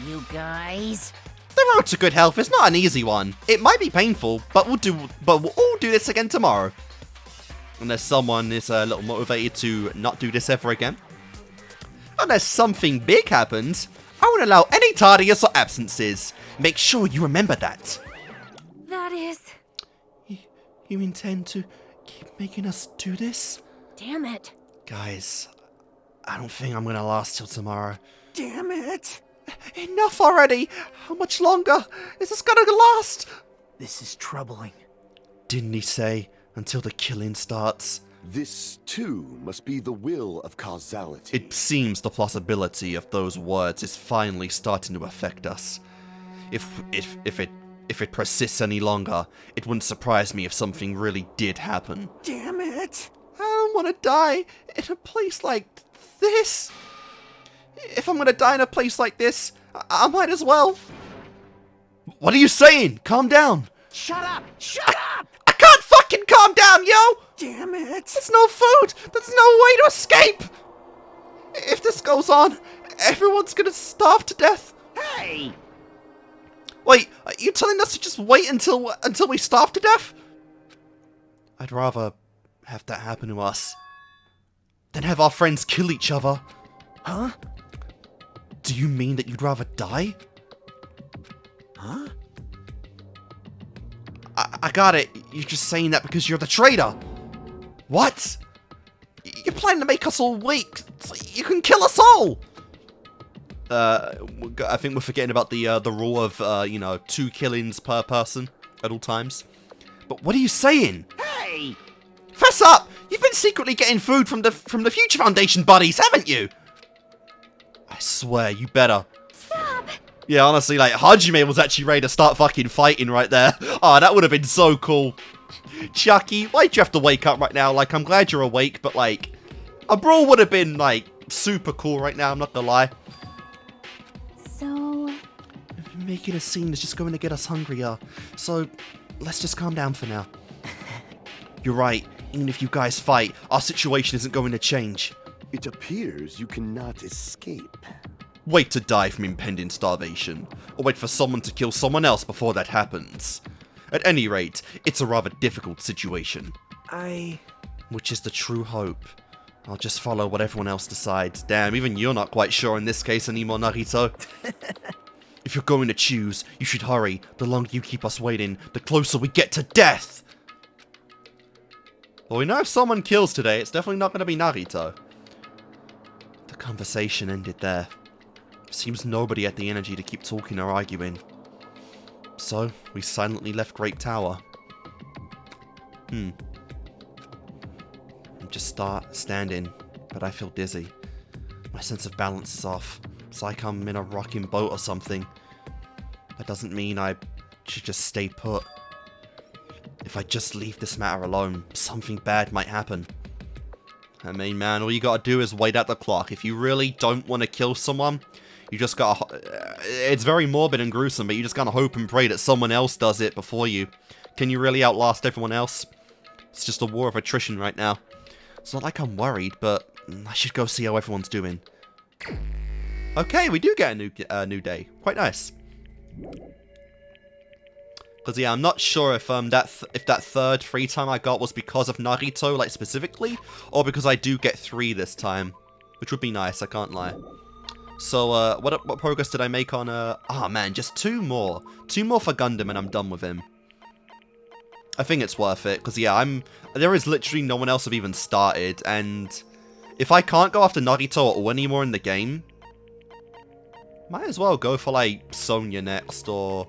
You guys. The road to good health is not an easy one. It might be painful, but we'll all do this again tomorrow. Unless someone is a little motivated to not do this ever again. Unless something big happens, I won't allow any tardiness or absences. Make sure you remember that. That is... You intend to keep making us do this? Damn it. Guys, I don't think I'm gonna last till tomorrow. Damn it. Enough already! How much longer is this gonna last? This is troubling. Didn't he say until the killing starts? This, too, must be the will of causality. It seems the plausibility of those words is finally starting to affect us. If it persists any longer, it wouldn't surprise me if something really did happen. Damn it. I don't want to die in a place like this. If I'm gonna die in a place like this, I might as well. What are you saying? Calm down. Shut up! Shut up! I can't fucking calm down, yo! Damn it. There's no food! There's no way to escape! If this goes on, everyone's gonna starve to death. Hey! Wait, are you telling us to just wait until we starve to death? I'd rather have that happen to us than have our friends kill each other. Huh? Do you mean that you'd rather die? Huh? I got it. You're just saying that because you're the traitor. What? You're planning to make us all weak. You can kill us all. I think we're forgetting about the rule of, 2 killings per person at all times. But what are you saying? Hey! Fess up! You've been secretly getting food from the Future Foundation buddies, haven't you? I swear, you better. Stop! Yeah, honestly, like, Hajime was actually ready to start fucking fighting right there. Oh, that would have been so cool. Chucky, why'd you have to wake up right now? Like, I'm glad you're awake, but, like, a brawl would have been, like, super cool right now, I'm not gonna lie. So... Making a scene is just going to get us hungrier. So, let's just calm down for now. You're right. Even if you guys fight, our situation isn't going to change. It appears you cannot escape. Wait to die from impending starvation, or wait for someone to kill someone else before that happens. At any rate, it's a rather difficult situation. Which is the true hope. I'll just follow what everyone else decides. Damn, even you're not quite sure in this case anymore, Narito. If you're going to choose, you should hurry. The longer you keep us waiting, the closer we get to death! Well, we know if someone kills today, it's definitely not going to be Narito. The conversation ended there. Seems nobody had the energy to keep talking or arguing. So, we silently left Grape Tower. I'm just standing, but I feel dizzy. My sense of balance is off. It's like I'm in a rocking boat or something. That doesn't mean I should just stay put. If I just leave this matter alone, something bad might happen. I mean, man, all you gotta do is wait out the clock. If you really don't want to kill someone, you just gotta... It's very morbid and gruesome, but you just gotta hope and pray that someone else does it before you. Can you really outlast everyone else? It's just a war of attrition right now. It's not like I'm worried, but I should go see how everyone's doing. Okay, we do get a new day. Quite nice. Because, yeah, I'm not sure if that third free time I got was because of Narito, like, specifically, or because I do get 3 this time. Which would be nice, I can't lie. So, what progress did I make on, oh, man, just 2 more. 2 more for Gundam and I'm done with him. I think it's worth it, because, yeah, there is literally no one else I've even started, and if I can't go after Narito or anymore in the game, might as well go for, like, Sonya next, or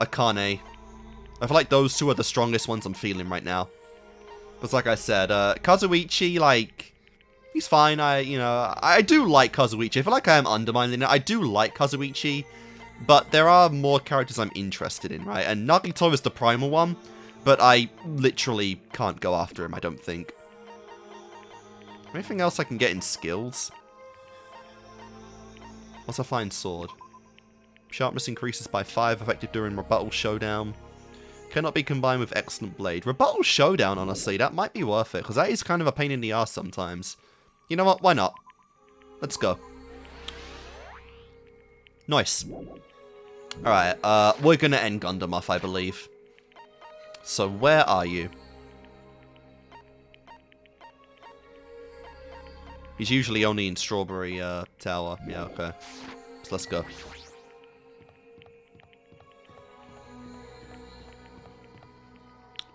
Akane. I feel like those 2 are the strongest ones I'm feeling right now. Because, like I said, Kazuichi, like, he's fine. I do like Kazuichi. I feel like I am undermining it. I do like Kazuichi, but there are more characters I'm interested in, right? And Nagito is the primal one, but I literally can't go after him, I don't think. Anything else I can get in skills? What's a fine sword? Sharpness increases by 5, effective during Rebuttal Showdown. Cannot be combined with Excellent Blade. Rebuttal Showdown, honestly, that might be worth it, because that is kind of a pain in the ass sometimes. You know what? Why not? Let's go. Nice. Alright, we're gonna end Gundam off, I believe. So, where are you? He's usually only in Strawberry Tower. Yeah, okay. So let's go.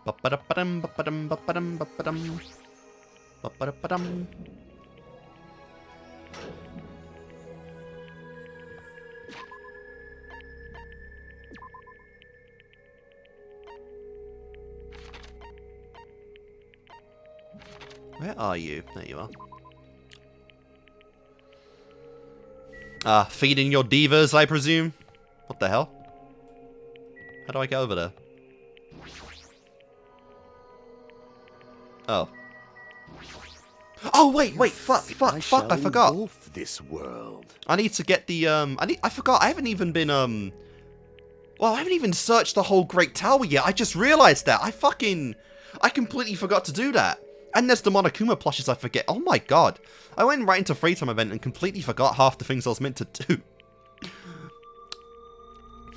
Ba-ba-da-ba-dum, ba-ba-dum, ba-ba-dum, ba-ba-dum. Ba-ba-da-ba-dum. Where are you? There you are. Feeding your divas, I presume? What the hell? How do I get over there? Oh. Oh, wait, fuck, I forgot. This world. I need to get the, I forgot, I haven't even been, well, I haven't even searched the whole Great Tower yet. I just realized that. I completely forgot to do that. And there's the Monokuma plushes I forget. Oh my god. I went right into free time event and completely forgot half the things I was meant to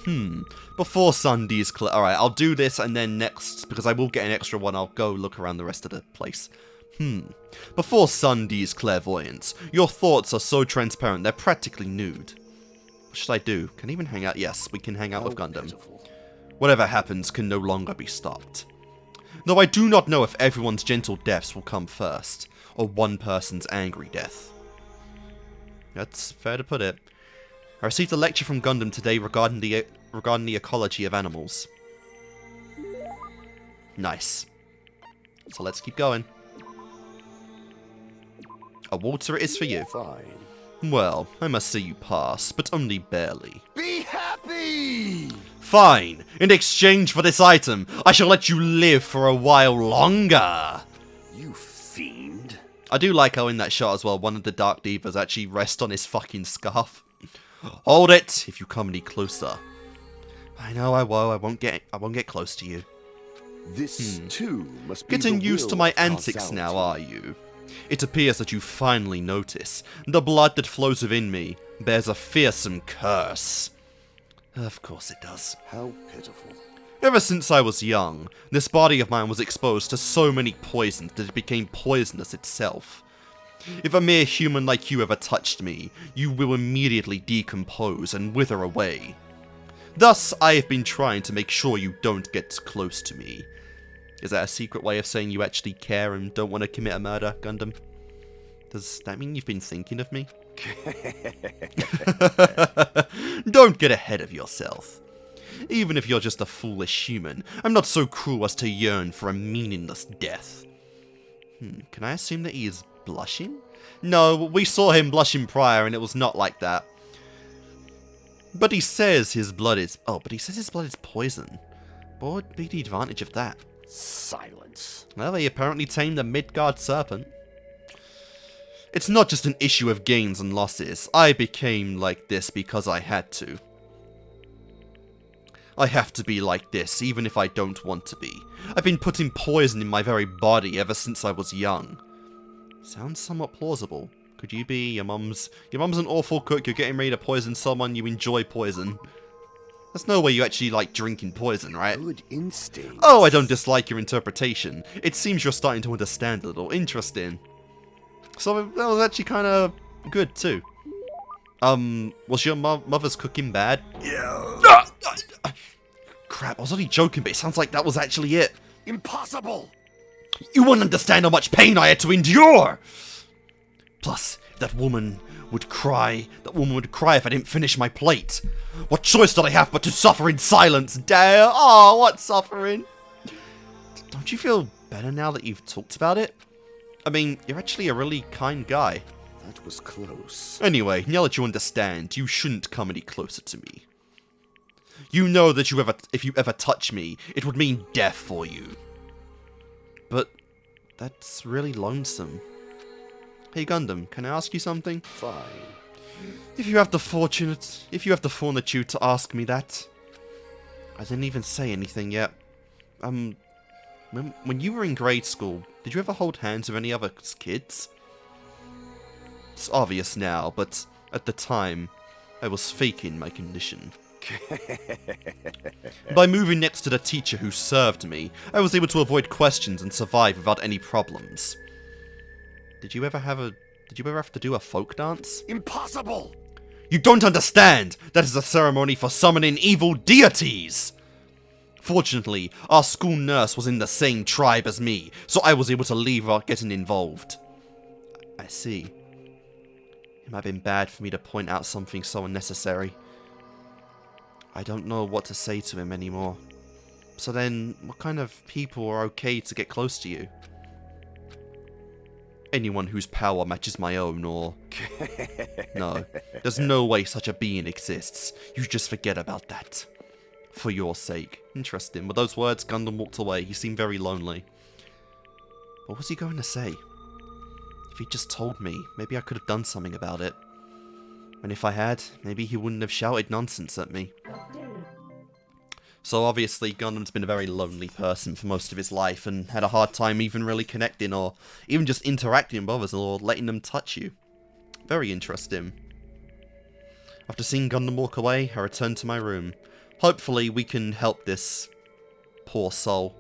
do. Before Sunday's alright, I'll do this and then next, because I will get an extra one, I'll go look around the rest of the place. Before Sunday's clairvoyance, your thoughts are so transparent they're practically nude. What should I do? Can I even hang out? Yes, we can hang out with Gundam. Whatever happens can no longer be stopped. Though I do not know if everyone's gentle deaths will come first, or one person's angry death. That's fair to put it. I received a lecture from Gundam today regarding the ecology of animals. Nice. So let's keep going. A water it is for you. Fine. Well, I must see you pass, but only barely. Be happy! Fine! In exchange for this item, I shall let you live for a while longer! You fiend. I do like how in that shot as well, one of the Dark Divas actually rests on his fucking scarf. Hold it, if you come any closer. I know I won't get close to you. This too must be Getting the used will to my of antics now, causality. are you? It appears that you finally notice. The blood that flows within me bears a fearsome curse. Of course it does. How pitiful. Ever since I was young, this body of mine was exposed to so many poisons that it became poisonous itself. If a mere human like you ever touched me, you will immediately decompose and wither away. Thus, I have been trying to make sure you don't get close to me. Is that a secret way of saying you actually care and don't want to commit a murder, Gundam? Does that mean you've been thinking of me? Don't get ahead of yourself. Even if you're just a foolish human, I'm not so cruel as to yearn for a meaningless death. Can I assume that he is blushing? No, we saw him blushing prior and it was not like that. But he says his blood is... Oh, but he says his blood is poison. What would be the advantage of that? Silence. Well, he apparently tamed a Midgard serpent. It's not just an issue of gains and losses. I became like this because I had to. I have to be like this, even if I don't want to be. I've been putting poison in my very body ever since I was young. Sounds somewhat plausible. Could you be your mum's an awful cook, you're getting ready to poison someone, you enjoy poison. There's no way you actually like drinking poison, right? Good instinct. Oh, I don't dislike your interpretation. It seems you're starting to understand a little. Interesting. So that was actually kind of good too. Was your mother's cooking bad? Yeah. Crap, I was only joking, but it sounds like that was actually it. Impossible! You wouldn't understand how much pain I had to endure! Plus, if that woman would cry if I didn't finish my plate. What choice did I have but to suffer in silence? Damn, oh, what suffering? Don't you feel better now that you've talked about it? I mean, you're actually a really kind guy. That was close. Anyway, now that you understand, you shouldn't come any closer to me. You know that if you ever touch me, it would mean death for you. But that's really lonesome. Hey Gundam, can I ask you something? Fine. If you have the fortitude to ask me that. I didn't even say anything yet. When you were in grade school, did you ever hold hands with any other kids? It's obvious now, but at the time, I was faking my condition. By moving next to the teacher who served me, I was able to avoid questions and survive without any problems. Did you ever have to do a folk dance? Impossible! You don't understand! That is a ceremony for summoning evil deities! Fortunately, our school nurse was in the same tribe as me, so I was able to leave without getting involved. I see. It might have been bad for me to point out something so unnecessary. I don't know what to say to him anymore. So then, what kind of people are okay to get close to you? Anyone whose power matches my own, or... No, there's no way such a being exists. You just forget about that. For your sake. Interesting. With those words, Gundam walked away. He seemed very lonely. What was he going to say? If he'd just told me, maybe I could have done something about it. And if I had, maybe he wouldn't have shouted nonsense at me. So obviously, Gundam's been a very lonely person for most of his life and had a hard time even really connecting or even just interacting with others or letting them touch you. Very interesting. After seeing Gundam walk away, I returned to my room. Hopefully we can help this poor soul.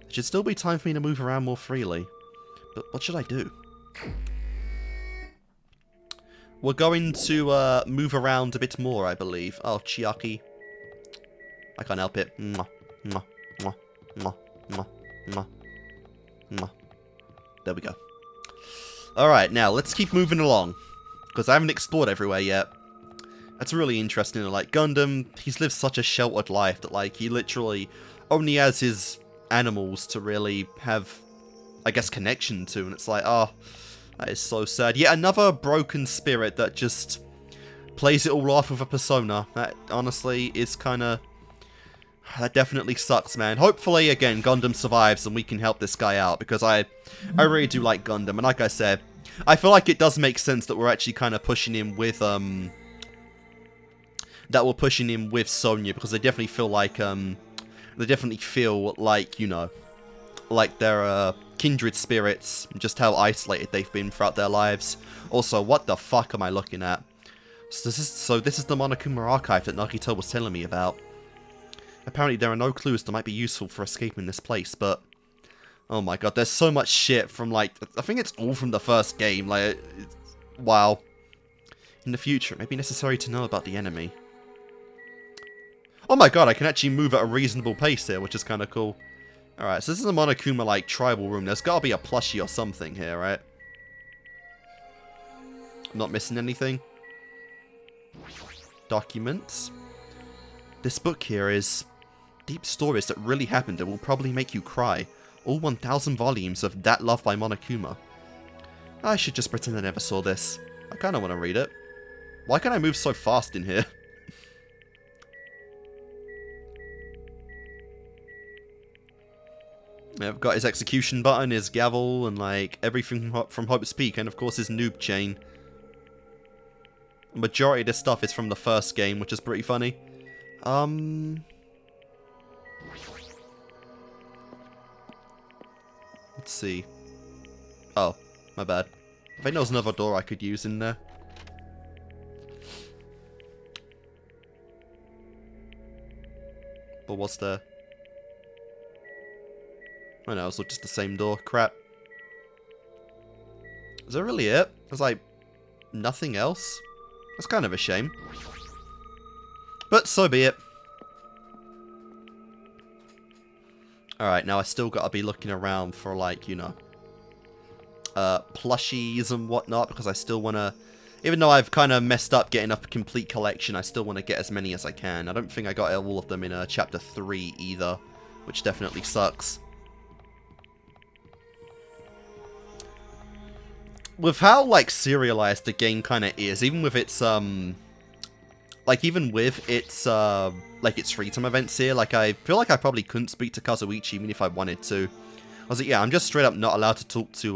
It should still be time for me to move around more freely. But what should I do? We're going to move around a bit more, I believe. Oh, Chiaki. I can't help it. Mwah, mwah, mwah, mwah, mwah, mwah, mwah. There we go. Alright, now let's keep moving along. Because I haven't explored everywhere yet. That's really interesting. Like, Gundam, he's lived such a sheltered life that, like, he literally only has his animals to really have, I guess, connection to. And it's like, oh, that is so sad. Yet another broken spirit that just plays it all off with a persona. That, honestly, is kind of... That definitely sucks, man. Hopefully, again, Gundam survives and we can help this guy out. Because I really do like Gundam. And like I said, I feel like it does make sense that we're actually kind of pushing him with, Sonya, because they definitely feel like, you know, like they're, kindred spirits, just how isolated they've been throughout their lives. Also, what the fuck am I looking at? So this is the Monokuma archive that Nagito was telling me about. Apparently there are no clues that might be useful for escaping this place, but... Oh my god, there's so much shit from, like, I think it's all from the first game, like, wow. In the future, it may be necessary to know about the enemy. Oh my god, I can actually move at a reasonable pace here, which is kind of cool. Alright, so this is a Monokuma, like, tribal room. There's gotta be a plushie or something here, right? I'm not missing anything. Documents. This book here is deep stories that really happened and will probably make you cry. All 1,000 volumes of That Love by Monokuma. I should just pretend I never saw this. I kind of want to read it. Why can't I move so fast in here? I've got his execution button, his gavel, and like everything from Hope's Peak, and of course his noob chain. The majority of this stuff is from the first game, which is pretty funny. Let's see. Oh, my bad. I think there was another door I could use in there. But what's there? Oh no, it's just the same door. Crap. Is that really it? There's like nothing else? That's kind of a shame. But so be it. Alright, now I still gotta be looking around for, like, you know, plushies and whatnot, because I still wanna, even though I've kind of messed up getting a complete collection, I still want to get as many as I can. I don't think I got all of them in Chapter 3 either, which definitely sucks. With how, like, serialized the game kind of is, even with its, like, even with its, like, its free time events here, like, I feel like I probably couldn't speak to Kazuichi even if I wanted to. I was like, yeah, I'm just straight up not allowed to talk to,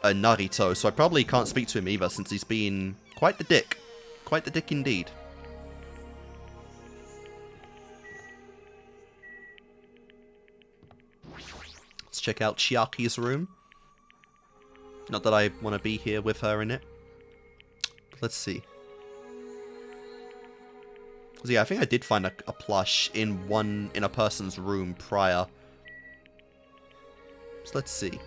Narito, so I probably can't speak to him either, since he's been quite the dick. Quite the dick indeed. Let's check out Chiaki's room. Not that I want to be here with her in it. Let's see. So yeah, I think I did find a plush in a person's room prior. So let's see.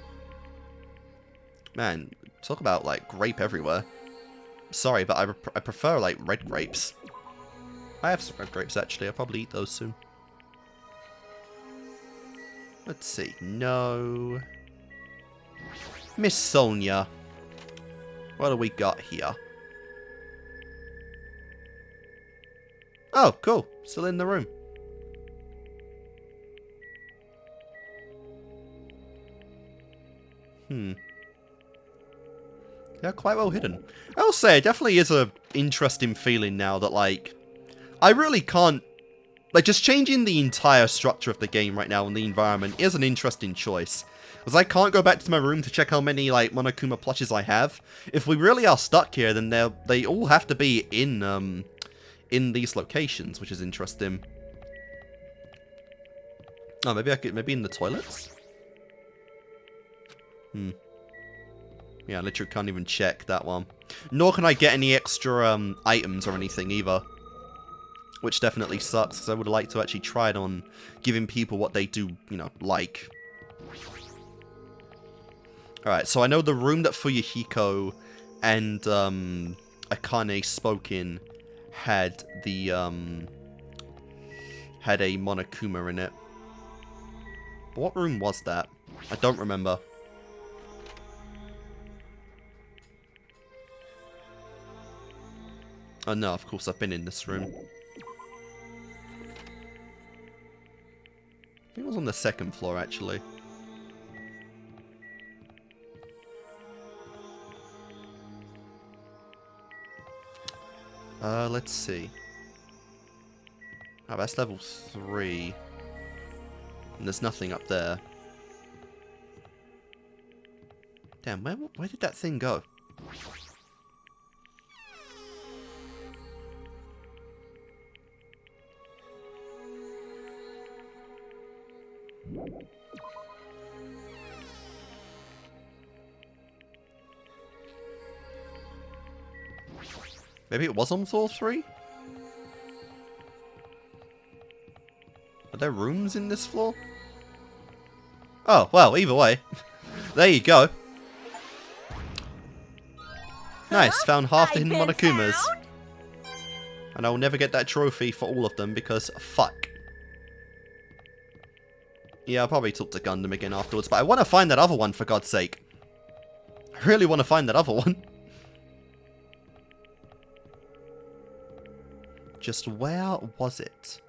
Man, talk about, like, grape everywhere. Sorry, but I prefer, like, red grapes. I have some red grapes, actually. I'll probably eat those soon. Let's see. No. Miss Sonya. What do we got here? Oh, cool. Still in the room. Yeah, quite well hidden. I'll say, it definitely is a interesting feeling now that, like, I really can't, like, just changing the entire structure of the game right now and the environment is an interesting choice. Because I can't go back to my room to check how many, like, Monokuma plushes I have. If we really are stuck here, then they all have to be in these locations, which is interesting. Oh, maybe in the toilets? Yeah, I literally can't even check that one. Nor can I get any extra items or anything either. Which definitely sucks, because I would like to actually try it on giving people what they do, you know, like. Alright, so I know the room that Fuyuhiko and Akane spoke in had the, had a Monokuma in it. What room was that? I don't remember. Oh no, of course I've been in this room. I think it was on the second floor, actually. Let's see. Oh, that's level 3. And there's nothing up there. Damn, where did that thing go? Maybe it was on floor 3? Are there rooms in this floor? Oh, well, either way. There you go. Nice, found half the hidden Monokumas. And I will never get that trophy for all of them because fuck. Yeah, I'll probably talk to Gundam again afterwards, but I want to find that other one for God's sake. I really want to find that other one. Just where was it?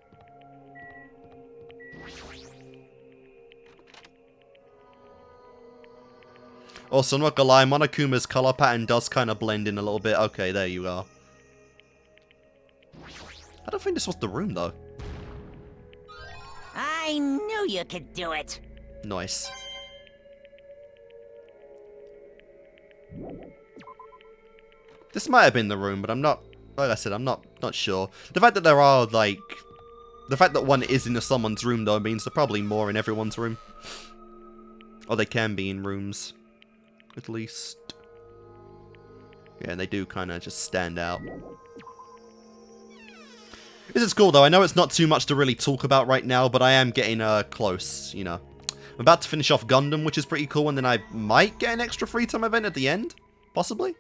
Also, I'm not gonna lie, Monokuma's color pattern does kind of blend in a little bit. Okay, there you are. I don't think this was the room, though. I knew you could do it. Nice. This might have been the room, but I'm not... Like I said, I'm not sure. The fact that there are, like... The fact that one is in someone's room, though, means there are probably more in everyone's room. Or they can be in rooms. At least. Yeah, and they do kind of just stand out. This is cool, though. I know it's not too much to really talk about right now, but I am getting close, you know. I'm about to finish off Gundam, which is pretty cool, and then I might get an extra free time event at the end. Possibly.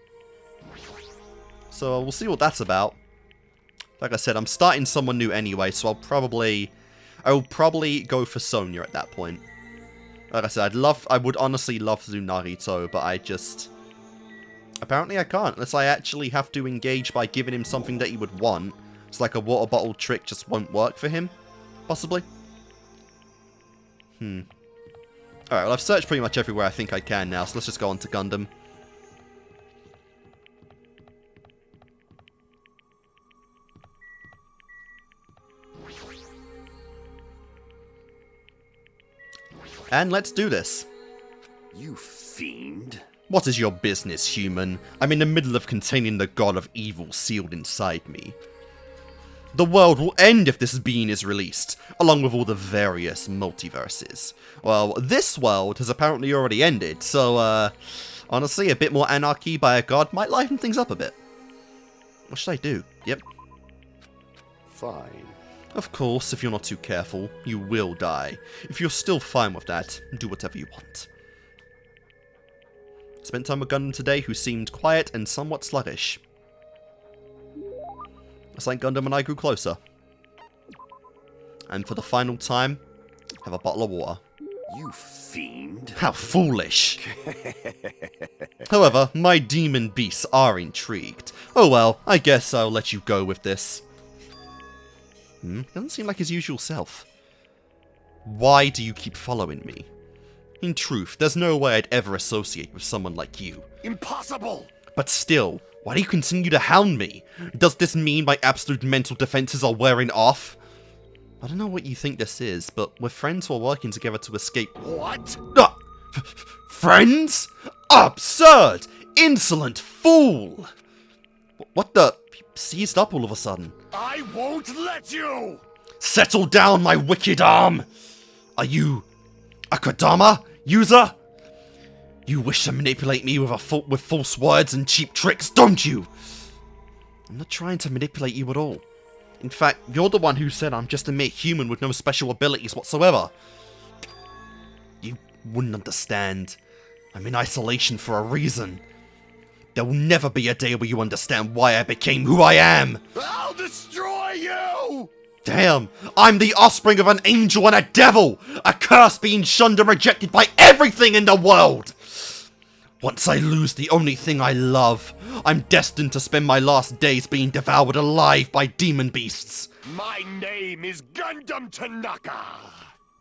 So we'll see what that's about. Like I said, I'm starting someone new anyway, so I'll probably go for Sonya at that point. Like I said, I would honestly love to do Narito, but I just... Apparently I can't, unless I actually have to engage by giving him something that he would want. It's like a water bottle trick just won't work for him, possibly. Alright, well I've searched pretty much everywhere I think I can now, so let's just go on to Gundam. And let's do this. You fiend. What is your business, human? I'm in the middle of containing the god of evil sealed inside me. The world will end if this being is released, along with all the various multiverses. Well, this world has apparently already ended, so, honestly, a bit more anarchy by a god might liven things up a bit. What should I do? Yep. Fine. Of course, if you're not too careful, you will die. If you're still fine with that, do whatever you want. Spent time with Gundam today who seemed quiet and somewhat sluggish. It's like Gundam and I grew closer. And for the final time, have a bottle of water. You fiend. How foolish! However, my demon beasts are intrigued. Oh well, I guess I'll let you go with this. Doesn't seem like his usual self. Why do you keep following me? In truth, there's no way I'd ever associate with someone like you. Impossible! But still, why do you continue to hound me? Does this mean my absolute mental defenses are wearing off? I don't know what you think this is, but we're friends who are working together to escape. What? Friends? Absurd! Insolent fool! What the? Seized up all of a sudden. I won't let you! Settle down, my wicked arm! Are you a Kodama user? You wish to manipulate me with false words and cheap tricks, don't you? I'm not trying to manipulate you at all. In fact, you're the one who said I'm just a mere human with no special abilities whatsoever. You wouldn't understand. I'm in isolation for a reason. There will never be a day where you understand why I became who I am! I'll destroy you! Damn! I'm the offspring of an angel and a devil! A curse being shunned and rejected by everything in the world! Once I lose the only thing I love, I'm destined to spend my last days being devoured alive by demon beasts. My name is Gundam Tanaka!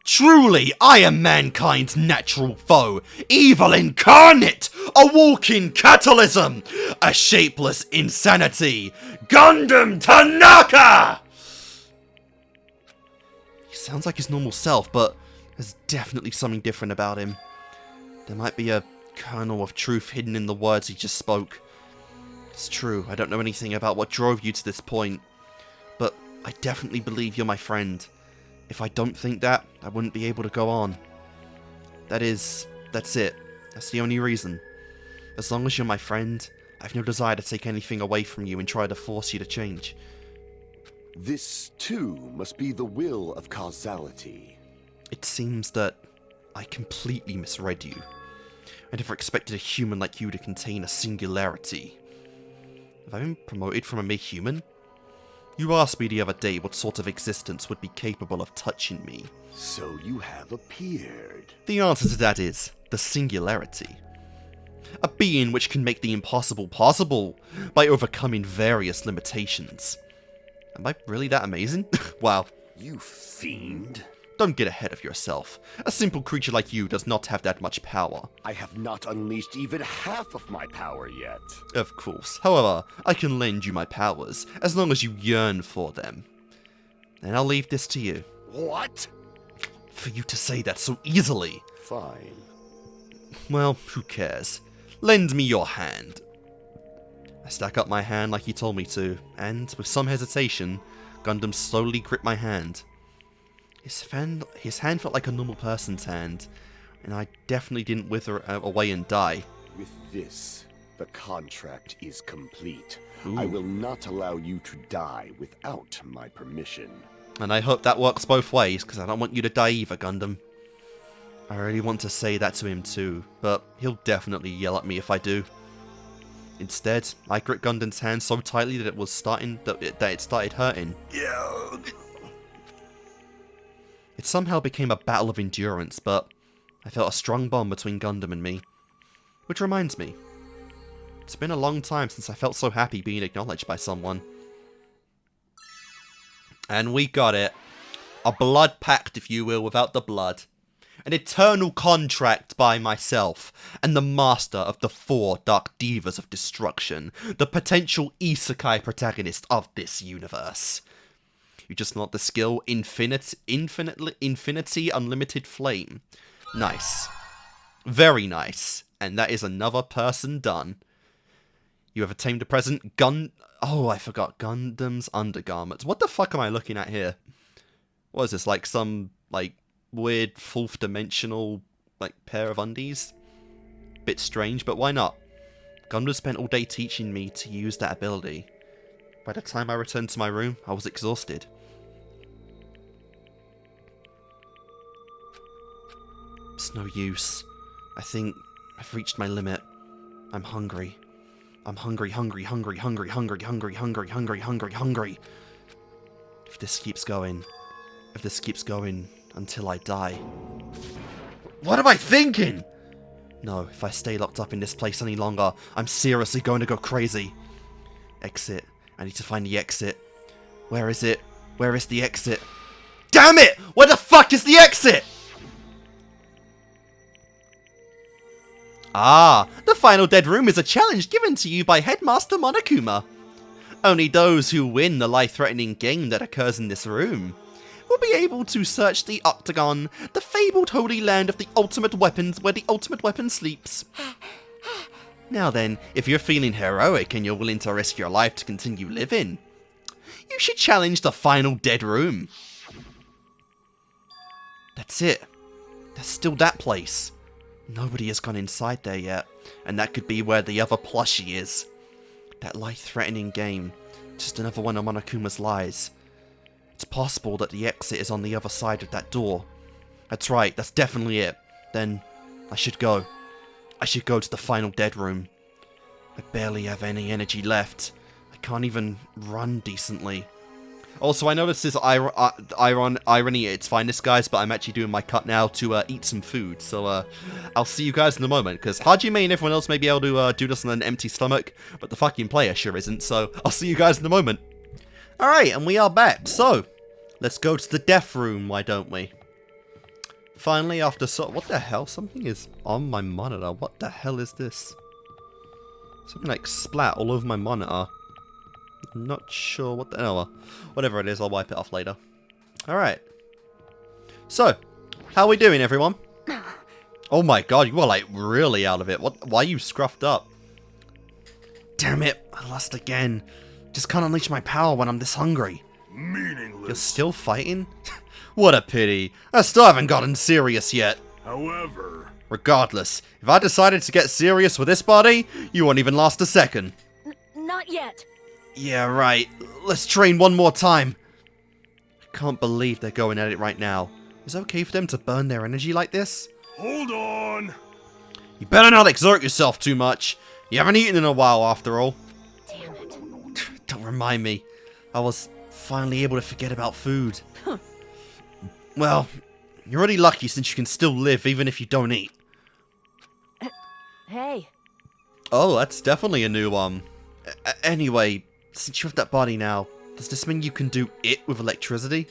Truly, I am mankind's natural foe, evil incarnate, a walking catalysm, a shapeless insanity, Gundam Tanaka! He sounds like his normal self, but there's definitely something different about him. There might be a kernel of truth hidden in the words he just spoke. It's true, I don't know anything about what drove you to this point, but I definitely believe you're my friend. If I don't think that, I wouldn't be able to go on. That's it. That's the only reason. As long as you're my friend, I have no desire to take anything away from you and try to force you to change. This, too, must be the will of causality. It seems that I completely misread you. I never expected a human like you to contain a singularity. Have I been promoted from a mere human? You asked me the other day what sort of existence would be capable of touching me. So you have appeared. The answer to that is the singularity. A being which can make the impossible possible by overcoming various limitations. Am I really that amazing? Wow. You fiend. Don't get ahead of yourself. A simple creature like you does not have that much power. I have not unleashed even half of my power yet. Of course. However, I can lend you my powers, as long as you yearn for them. And I'll leave this to you. What? For you to say that so easily. Fine. Well, who cares? Lend me your hand. I stack up my hand like he told me to, and, with some hesitation, Gundam slowly gripped my hand. His hand felt like a normal person's hand, and I definitely didn't wither away and die. With this, the contract is complete. Ooh. I will not allow you to die without my permission. And I hope that works both ways, because I don't want you to die either, Gundam. I really want to say that to him too, but he'll definitely yell at me if I do. Instead, I gripped Gundam's hand so tightly that it started hurting. It somehow became a battle of endurance, but I felt a strong bond between Gundam and me. Which reminds me, it's been a long time since I felt so happy being acknowledged by someone. And we got it. A blood pact, if you will, without the blood. An eternal contract by myself, and the master of the 4 Dark Divas of Destruction, the potential isekai protagonist of this universe. You just want the skill Infinity Unlimited Flame. Nice. Very nice. And that is another person done. You have attained the present Oh, I forgot. Gundam's undergarments. What the fuck am I looking at here? What is this? Like some, weird 4th dimensional, pair of undies? Bit strange, but why not? Gundam spent all day teaching me to use that ability. By the time I returned to my room, I was exhausted. It's no use. I think I've reached my limit. I'm hungry. I'm hungry. If this keeps going until I die. What am I thinking? No, if I stay locked up in this place any longer, I'm seriously going to go crazy. Exit. I need to find the exit. Where is it? Where is the exit? Damn it! Where the fuck is the exit? Ah, the final dead room is a challenge given to you by Headmaster Monokuma. Only those who win the life-threatening game that occurs in this room will be able to search the Octagon, the fabled holy land of the ultimate weapons where the ultimate weapon sleeps. Now then, if you're feeling heroic and you're willing to risk your life to continue living, you should challenge the final dead room. That's it. There's still that place. Nobody has gone inside there yet, and that could be where the other plushie is. That life-threatening game. Just another one of Monokuma's lies. It's possible that the exit is on the other side of that door. That's right, that's definitely it. Then, I should go. I should go to the final dead room. I barely have any energy left. I can't even run decently. Also, I noticed this irony at its finest, guys, but I'm actually doing my cut now to eat some food. So, I'll see you guys in a moment, because Hajime and everyone else may be able to do this on an empty stomach, but the fucking player sure isn't, so I'll see you guys in a moment. Alright, and we are back. So, let's go to the death room, why don't we? Finally, after what the hell? Something is on my monitor. What the hell is this? Something like splat all over my monitor. I'm not sure what the... Oh, well, whatever it is, I'll wipe it off later. Alright. So, how are we doing, everyone? Oh my god, you are like really out of it. Why are you scruffed up? Damn it, I lost again. Just can't unleash my power when I'm this hungry. Meaningless. You're still fighting? What a pity. I still haven't gotten serious yet. However... Regardless, if I decided to get serious with this body, you won't even last a second. Not yet. Yeah, right. Let's train one more time. I can't believe they're going at it right now. Is it okay for them to burn their energy like this? Hold on. You better not exert yourself too much. You haven't eaten in a while, after all. Damn it. Don't remind me. I was finally able to forget about food. Well, you're already lucky since you can still live even if you don't eat. Hey. Oh, that's definitely a new one. Anyway, since you have that body now, does this mean you can do it with electricity?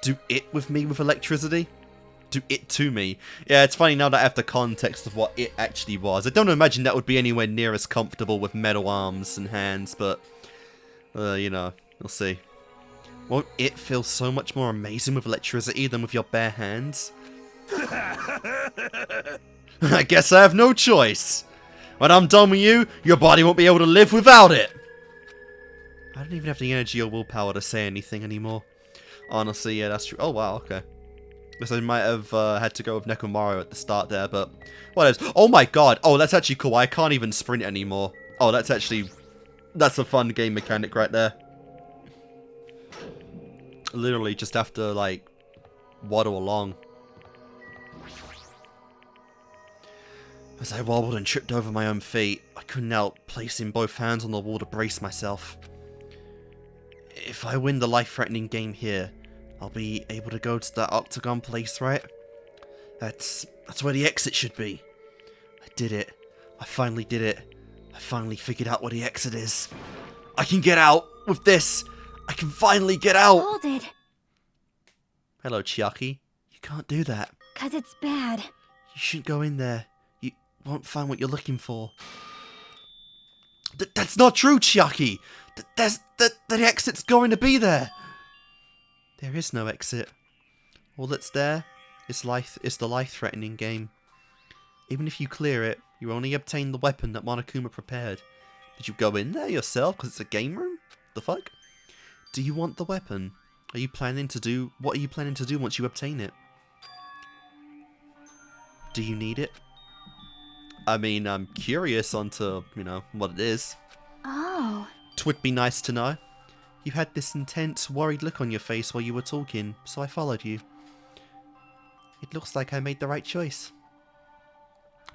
Do it with me with electricity? Do it to me? Yeah, it's funny now that I have the context of what it actually was. I don't imagine that would be anywhere near as comfortable with metal arms and hands, but... you know, we'll see. Won't it feel so much more amazing with electricity than with your bare hands? I guess I have no choice. When I'm done with you, your body won't be able to live without it. I don't even have the energy or willpower to say anything anymore. Honestly, yeah, that's true. Oh, wow, okay. Guess I might have had to go with Nekomaru at the start there, but... What else? Oh my god. Oh, that's actually cool. I can't even sprint anymore. Oh, that's actually... That's a fun game mechanic right there. Literally just have to, like, waddle along. As I wobbled and tripped over my own feet, I couldn't help placing both hands on the wall to brace myself. If I win the life-threatening game here, I'll be able to go to that octagon place, right? That's where the exit should be. I did it. I finally did it. I finally figured out where the exit is. I can get out with this. I can finally get out. Hold it. Hello, Chiaki. You can't do that. 'Cause it's bad. You shouldn't go in there. You won't find what you're looking for. That's not true, Chiaki. The exit's going to be there. There is no exit. All that's there is the life-threatening game. Even if you clear it, you only obtain the weapon that Monokuma prepared. Did you go in there yourself because it's a game room? The fuck? Do you want the weapon? What are you planning to do once you obtain it? Do you need it? I mean, I'm curious onto, you know, what it is. Oh. Twould be nice to know. You had this intense, worried look on your face while you were talking, so I followed you. It looks like I made the right choice.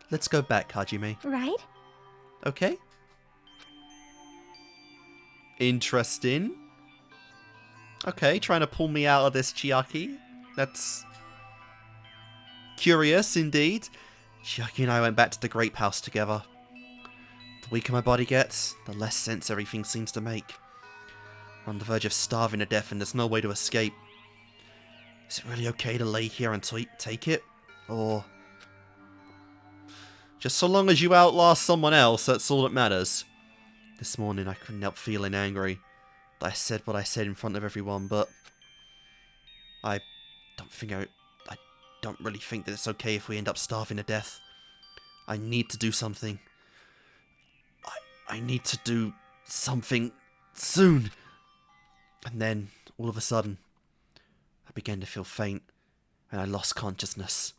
Let's go back, Hajime. Right? Okay? Interesting. Okay, trying to pull me out of this, Chiaki. That's curious indeed. Chiaki and I went back to the Grape House together. The weaker my body gets, the less sense everything seems to make. I'm on the verge of starving to death and there's no way to escape. Is it really okay to lay here and take it? Or... just so long as you outlast someone else, that's all that matters. This morning I couldn't help feeling angry. I said what I said in front of everyone, but I don't really think that it's okay if we end up starving to death. I need to do something. I need to do something soon. And then, all of a sudden, I began to feel faint, and I lost consciousness.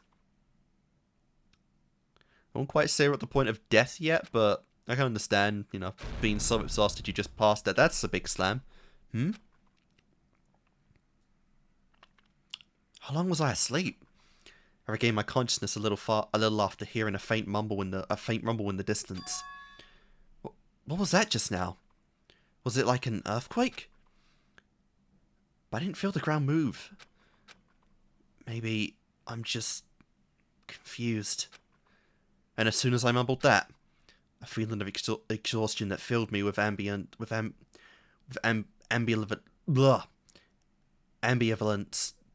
I won't quite say we're at the point of death yet, but I can understand, you know, being so exhausted you just passed that. That's a big slam. How long was I asleep? I regained my consciousness a little after hearing a faint rumble in the distance. What was that just now? Was it like an earthquake? But I didn't feel the ground move. Maybe I'm just confused. And as soon as I mumbled that, a feeling of exhaustion that filled me with ambivalence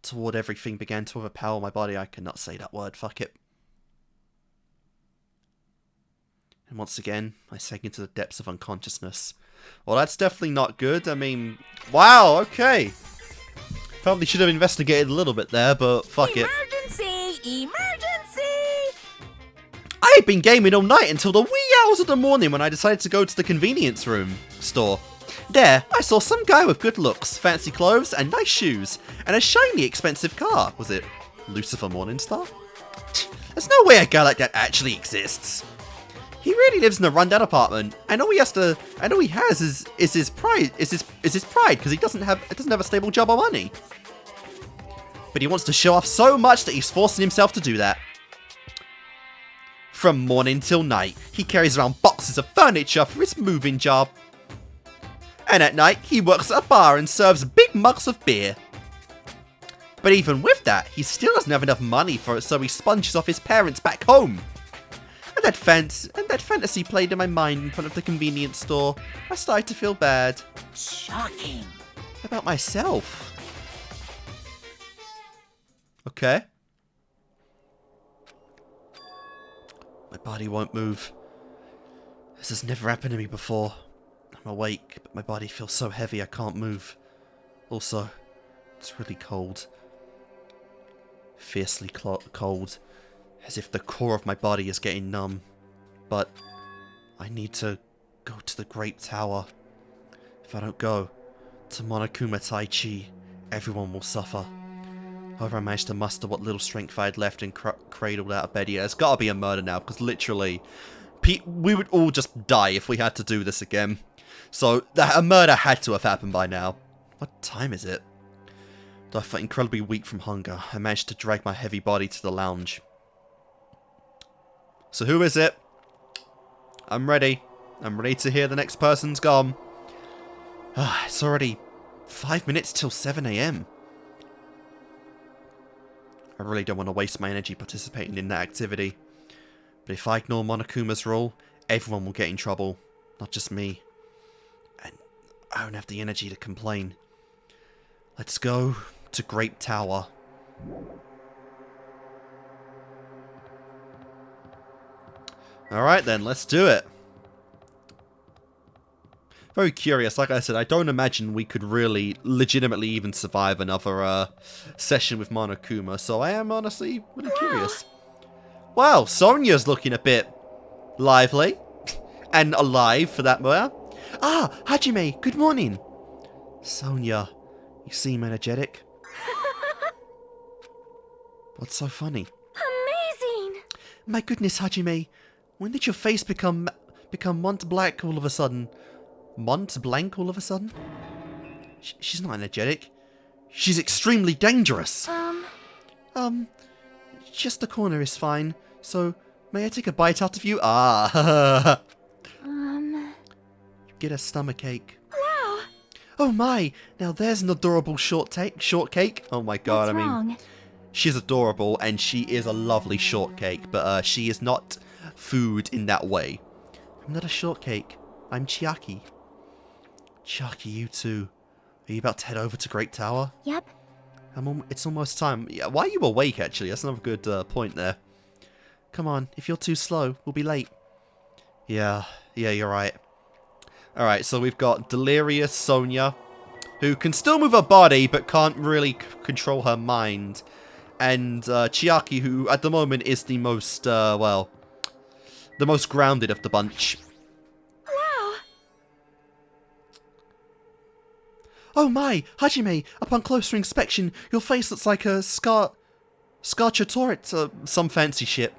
toward everything began to overpower my body. I cannot say that word, fuck it. And once again, I sank into the depths of unconsciousness. Well, that's definitely not good. I mean, wow, okay. Probably should have investigated a little bit there, but fuck it. Emergency! I had been gaming all night until the wee hours of the morning when I decided to go to the convenience room store. There, I saw some guy with good looks, fancy clothes, and nice shoes, and a shiny, expensive car. Was it Lucifer Morningstar? There's no way a guy like that actually exists. He really lives in a rundown apartment, and all he has is his pride, because he doesn't have a stable job or money. But he wants to show off so much that he's forcing himself to do that. From morning till night, he carries around boxes of furniture for his moving job. And at night, he works at a bar and serves big mugs of beer. But even with that, he still doesn't have enough money for it, so he sponges off his parents back home. And that fantasy played in my mind in front of the convenience store. I started to feel bad. Shocking. About myself. Okay. My body won't move. This has never happened to me before. I'm awake, but my body feels so heavy I can't move. Also, it's really cold. Fiercely cold. As if the core of my body is getting numb. But I need to go to the Grape Tower. If I don't go to Monokuma Tai Chi, everyone will suffer. However, I managed to muster what little strength I had left and cradled out of bed. Yeah, it's gotta be a murder now, because literally, we would all just die if we had to do this again. So, a murder had to have happened by now. What time is it? Though I felt incredibly weak from hunger, I managed to drag my heavy body to the lounge. So who is it? I'm ready. I'm ready to hear the next person's gone. It's already 5 minutes till 7 AM. I really don't want to waste my energy participating in that activity. But if I ignore Monokuma's rule, everyone will get in trouble. Not just me. And I don't have the energy to complain. Let's go to Grape Tower. Alright then, let's do it. Very curious. Like I said, I don't imagine we could really legitimately even survive another session with Monokuma, so I am honestly really curious. Wow, Sonia's looking a bit lively. And alive, for that matter. Ah, Hajime, good morning. Sonia, you seem energetic. What's so funny? Amazing! My goodness, Hajime. When did your face become Mont Black all of a sudden? Mont Blanc all of a sudden? She's not energetic. She's extremely dangerous. Just the corner is fine. So, may I take a bite out of you? Ah. Get a stomachache. Wow! Oh my! Now there's an adorable shortcake. Oh my god, What's wrong? She's adorable and she is a lovely shortcake, but she is not food in that way. I'm not a shortcake. I'm Chiaki. Chiaki, you too. Are you about to head over to Great Tower? Yep. It's almost time. Yeah, why are you awake, actually? That's another good point there. Come on, if you're too slow, we'll be late. Yeah, you're right. Alright, so we've got delirious Sonia, who can still move her body, but can't really control her mind. And Chiaki, who at the moment is the most, the most grounded of the bunch. Wow! Oh my, Hajime, upon closer inspection, your face looks like a Scarchatorit, some fancy shit.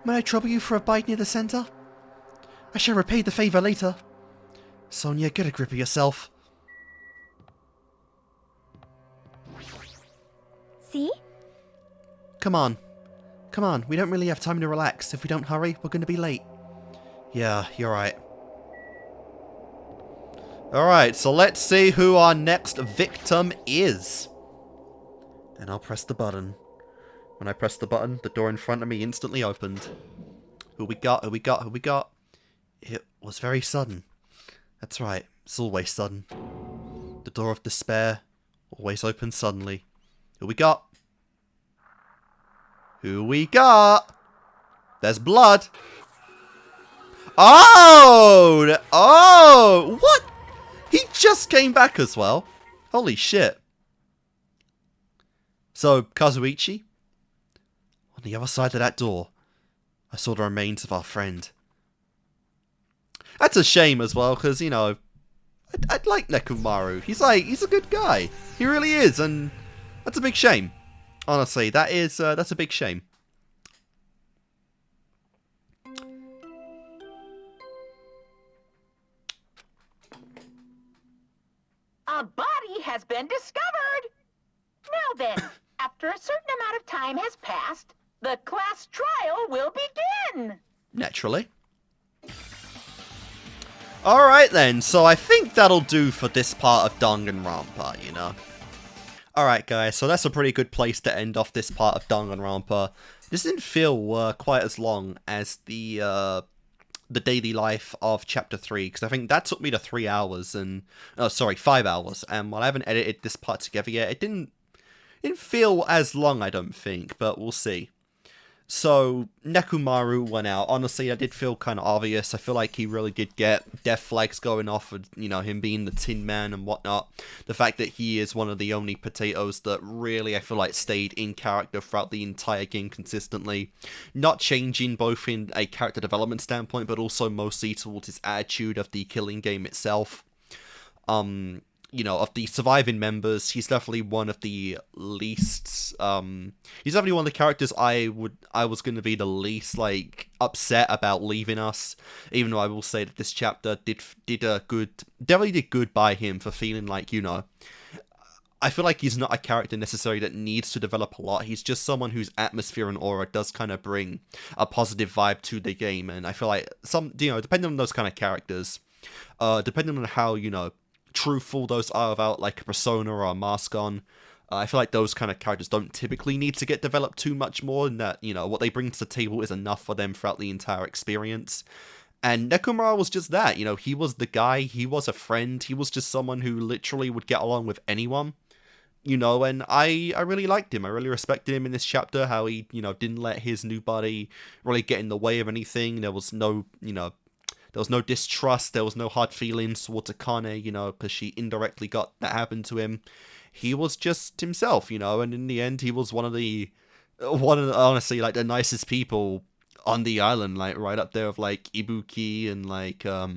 May I trouble you for a bite near the center? I shall repay the favor later. Sonia, get a grip of yourself. See? Come on. Come on, we don't really have time to relax. If we don't hurry, we're going to be late. Yeah, you're right. Alright, so let's see who our next victim is. And I'll press the button. When I press the button, the door in front of me instantly opened. Who we got? Who we got? Who we got? It was very sudden. That's right, it's always sudden. The door of despair always opens suddenly. Who we got? Who we got? There's blood. Oh! Oh! What? He just came back as well. Holy shit. So, Kazuichi? On the other side of that door, I saw the remains of our friend. That's a shame as well, because, you know, I'd like Nekomaru. He's a good guy. He really is, and that's a big shame. Honestly, that's a big shame. A body has been discovered! Now then, after a certain amount of time has passed, the class trial will begin! Naturally. Alright then, so I think that'll do for this part of Danganronpa, you know. Alright guys, so that's a pretty good place to end off this part of Danganronpa. This didn't feel quite as long as the daily life of chapter 3, because I think that took me to 3 hours and 5 hours, and while I haven't edited this part together yet, it didn't feel as long, I don't think, but we'll see. So Nekomaru went out. Honestly, I did feel kind of obvious. I feel like he really did get death flags going off of, you know, him being the Tin Man and whatnot. The fact that he is one of the only potatoes that really, I feel like, stayed in character throughout the entire game consistently. Not changing both in a character development standpoint, but also mostly towards his attitude of the killing game itself. You know, of the surviving members, he's definitely one of the least, he's definitely one of the characters I was going to be the least, like, upset about leaving us, even though I will say that this chapter definitely did good by him for feeling like, you know, I feel like he's not a character necessarily that needs to develop a lot. He's just someone whose atmosphere and aura does kind of bring a positive vibe to the game, and I feel like depending on those kind of characters, depending on how, you know, truthful those are without like a persona or a mask on, I feel like those kind of characters don't typically need to get developed too much more, and that, you know, what they bring to the table is enough for them throughout the entire experience. And Nekomaru was just that, you know, he was the guy, he was a friend, he was just someone who literally would get along with anyone, you know, and I really liked him. I really respected him in this chapter, how he, you know, didn't let his new body really get in the way of anything. There was no, you know, there was no distrust, there was no hard feelings towards Akane, you know, because she indirectly got that happen to him. He was just himself, you know, and in the end, he was one of the honestly, like, the nicest people on the island, like, right up there with, like, Ibuki and, like, I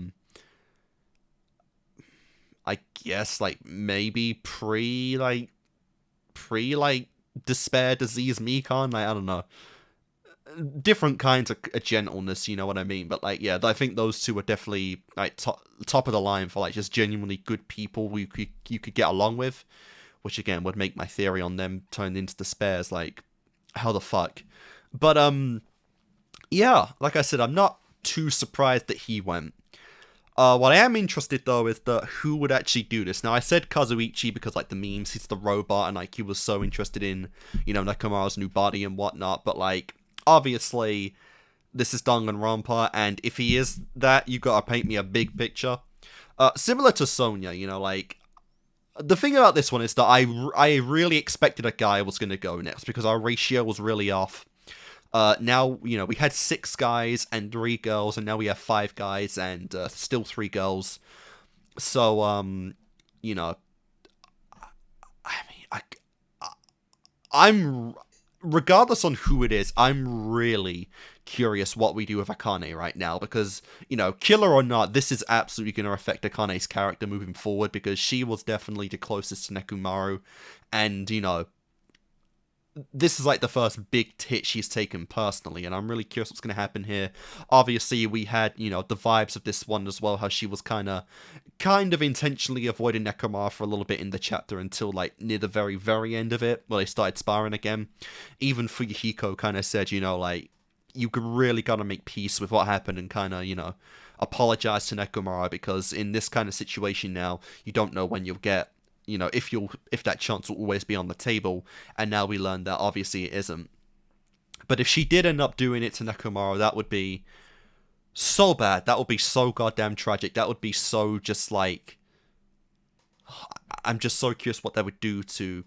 guess, like, maybe pre despair disease Mikan, like, I don't know. Different kinds of gentleness, you know what I mean? But, like, yeah, I think those two are definitely, like, top of the line for, like, just genuinely good people who you could get along with, which, again, would make my theory on them turn into despairs, like, how the fuck? But, yeah, like I said, I'm not too surprised that he went. What I am interested, though, is who would actually do this. Now, I said Kazuichi because, like, the memes, he's the robot, and, like, he was so interested in, you know, Nekomaru's new body and whatnot, but, like, obviously, this is Danganronpa, and if he is that, you gotta paint me a big picture. Similar to Sonya, you know, like, the thing about this one is that I really expected a guy was gonna go next, because our ratio was really off. Now, you know, we had 6 guys and 3 girls, and now we have 5 guys and still 3 girls. So, you know, I mean, I'm regardless on who it is, I'm really curious what we do with Akane right now, because, you know, killer or not, this is absolutely going to affect Akane's character moving forward, because she was definitely the closest to Nekomaru, and, you know, this is like the first big hit she's taken personally, and I'm really curious what's going to happen here. Obviously, we had, you know, the vibes of this one as well, how she was kind of intentionally avoiding Nekomaru for a little bit in the chapter until, like, near the very end of it, where they started sparring again. Even Fuyuhiko kind of said, you know, like, you really gotta make peace with what happened and kind of, you know, apologize to Nekomaru, because in this kind of situation now, you don't know when you'll get, you know, if that chance will always be on the table, and now we learn that obviously it isn't. But if she did end up doing it to Nekomaru, that would be so bad. That would be so goddamn tragic. That would be so just like... I'm just so curious what that would do to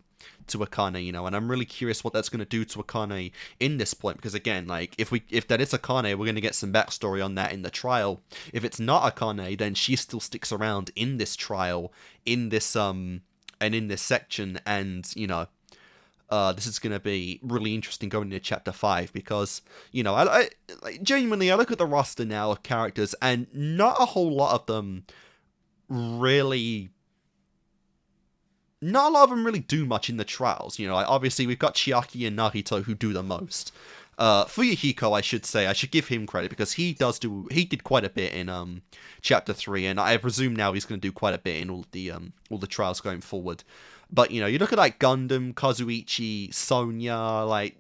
Akane, you know, and I'm really curious what that's going to do to Akane in this point, because again, like, if that is Akane, we're going to get some backstory on that in the trial. If it's not Akane, then she still sticks around in this trial, in this, and in this section, and, you know, this is going to be really interesting going into Chapter 5, because, you know, I genuinely, I look at the roster now of characters, and not a whole lot of them really... Not a lot of them really do much in the trials, you know, like, obviously we've got Chiaki and Narito who do the most. Fuyuhiko, I should say, I should give him credit, because he did quite a bit in, Chapter 3, and I presume now he's going to do quite a bit in all the trials going forward. But, you know, you look at, like, Gundam, Kazuichi, Sonya, like,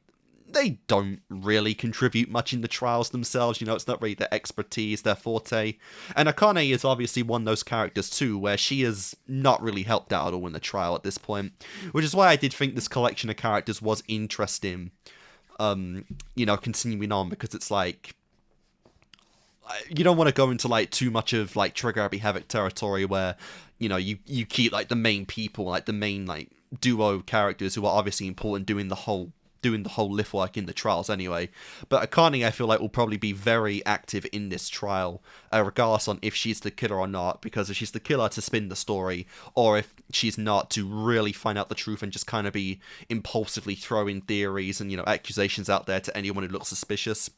they don't really contribute much in the trials themselves, you know, it's not really their expertise, their forte. And Akane is obviously one of those characters too, where she is not really helped out at all in the trial at this point, which is why I did think this collection of characters was interesting, you know, continuing on, because it's like, you don't want to go into, like, too much of, like, Trigger Happy Havoc territory where, you know, you keep, like, the main people, like, the main, like, duo characters who are obviously important doing the whole lift work in the trials anyway. But Akane, I feel like, will probably be very active in this trial, regardless on if she's the killer or not, because if she's the killer, to spin the story, or if she's not, to really find out the truth and just kind of be impulsively throwing theories and, you know, accusations out there to anyone who looks suspicious.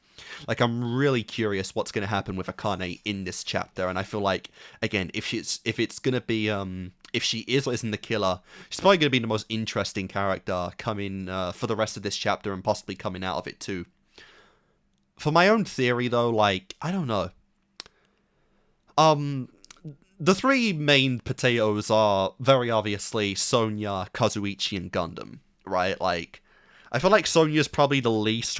Like, I'm really curious what's going to happen with Akane in this chapter, and I feel like, again, if it's going to be, if she is or isn't the killer, she's probably going to be the most interesting character coming for the rest of this chapter, and possibly coming out of it too. For my own theory, though, like, I don't know. The three main potatoes are very obviously Sonya, Kazuichi, and Gundam, right? Like, I feel like Sonya's probably the least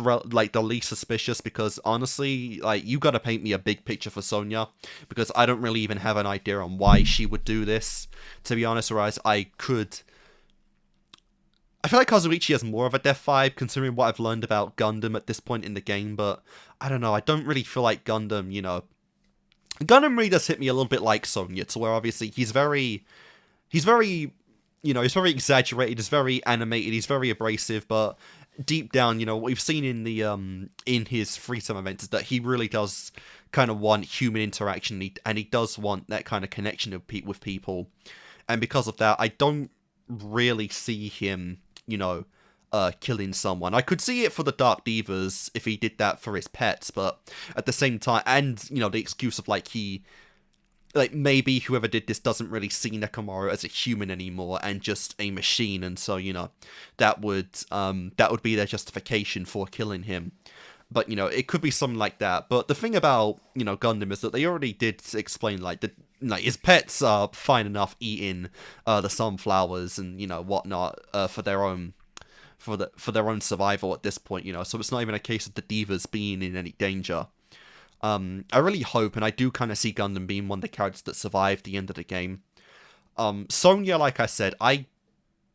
suspicious, because honestly, like, you gotta paint me a big picture for Sonya, because I don't really even have an idea on why she would do this, to be honest, whereas I feel like Kazuichi has more of a death vibe, considering what I've learned about Gundam at this point in the game, but I don't know, I don't really feel like Gundam, you know... Gundam really does hit me a little bit like Sonya, to where obviously he's very... You know, he's very exaggerated, he's very animated, he's very abrasive, but deep down, you know, what we've seen in the in his free time events is that he really does kind of want human interaction, and he does want that kind of connection with people. And because of that, I don't really see him, you know, killing someone. I could see it for the Dark Divas if he did that for his pets, but at the same time, and, you know, the excuse of, like, maybe whoever did this doesn't really see Nekomaru as a human anymore and just a machine, and so, you know, that would be their justification for killing him. But, you know, it could be something like that. But the thing about, you know, Gundam is that they already did explain, like, his pets are fine enough eating the sunflowers and, you know, whatnot, for their own survival at this point, you know, so it's not even a case of the divas being in any danger. I really hope, and I do kind of see Gundam being one of the characters that survived the end of the game. Sonya, like I said, I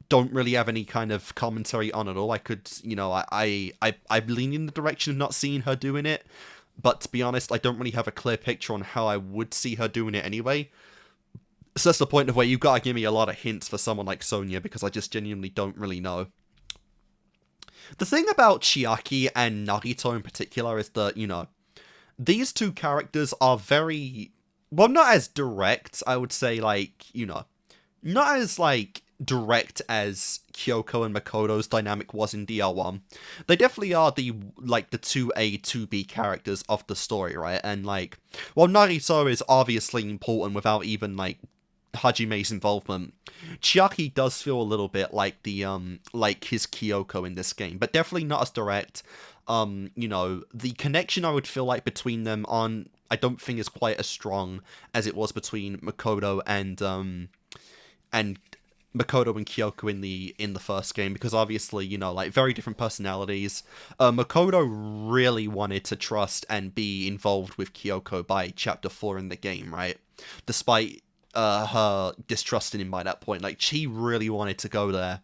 don't really have any kind of commentary on at all. I could, you know, I'm leaning in the direction of not seeing her doing it, but to be honest, I don't really have a clear picture on how I would see her doing it anyway. So that's the point of where you gotta give me a lot of hints for someone like Sonya, because I just genuinely don't really know. The thing about Chiaki and Narito in particular is that, you know, these two characters are very, well, not as direct, I would say, like, you know, not as, like, direct as Kyoko and Makoto's dynamic was in DR1. They definitely are the 2A, 2B characters of the story, right? And, like, while Narito is obviously important without even, like, Hajime's involvement, Chiaki does feel a little bit like the, like his Kyoko in this game, but definitely not as direct. You know, the connection I would feel like between them I don't think is quite as strong as it was between Makoto and Makoto and Kyoko in the first game, because obviously, you know, like, very different personalities. Makoto really wanted to trust and be involved with Kyoko by chapter 4 in the game, right? Despite her distrusting him by that point. Like, she really wanted to go there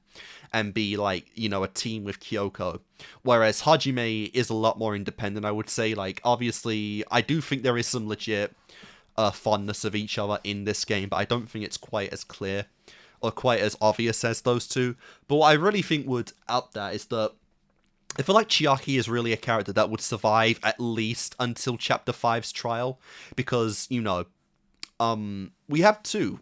and be, like, you know, a team with Kyoko. Whereas Hajime is a lot more independent, I would say. Like, obviously, I do think there is some legit fondness of each other in this game, but I don't think it's quite as clear or quite as obvious as those two. But what I really think would up that is that I feel like Chiaki is really a character that would survive at least until Chapter 5's trial, because, you know, we have two,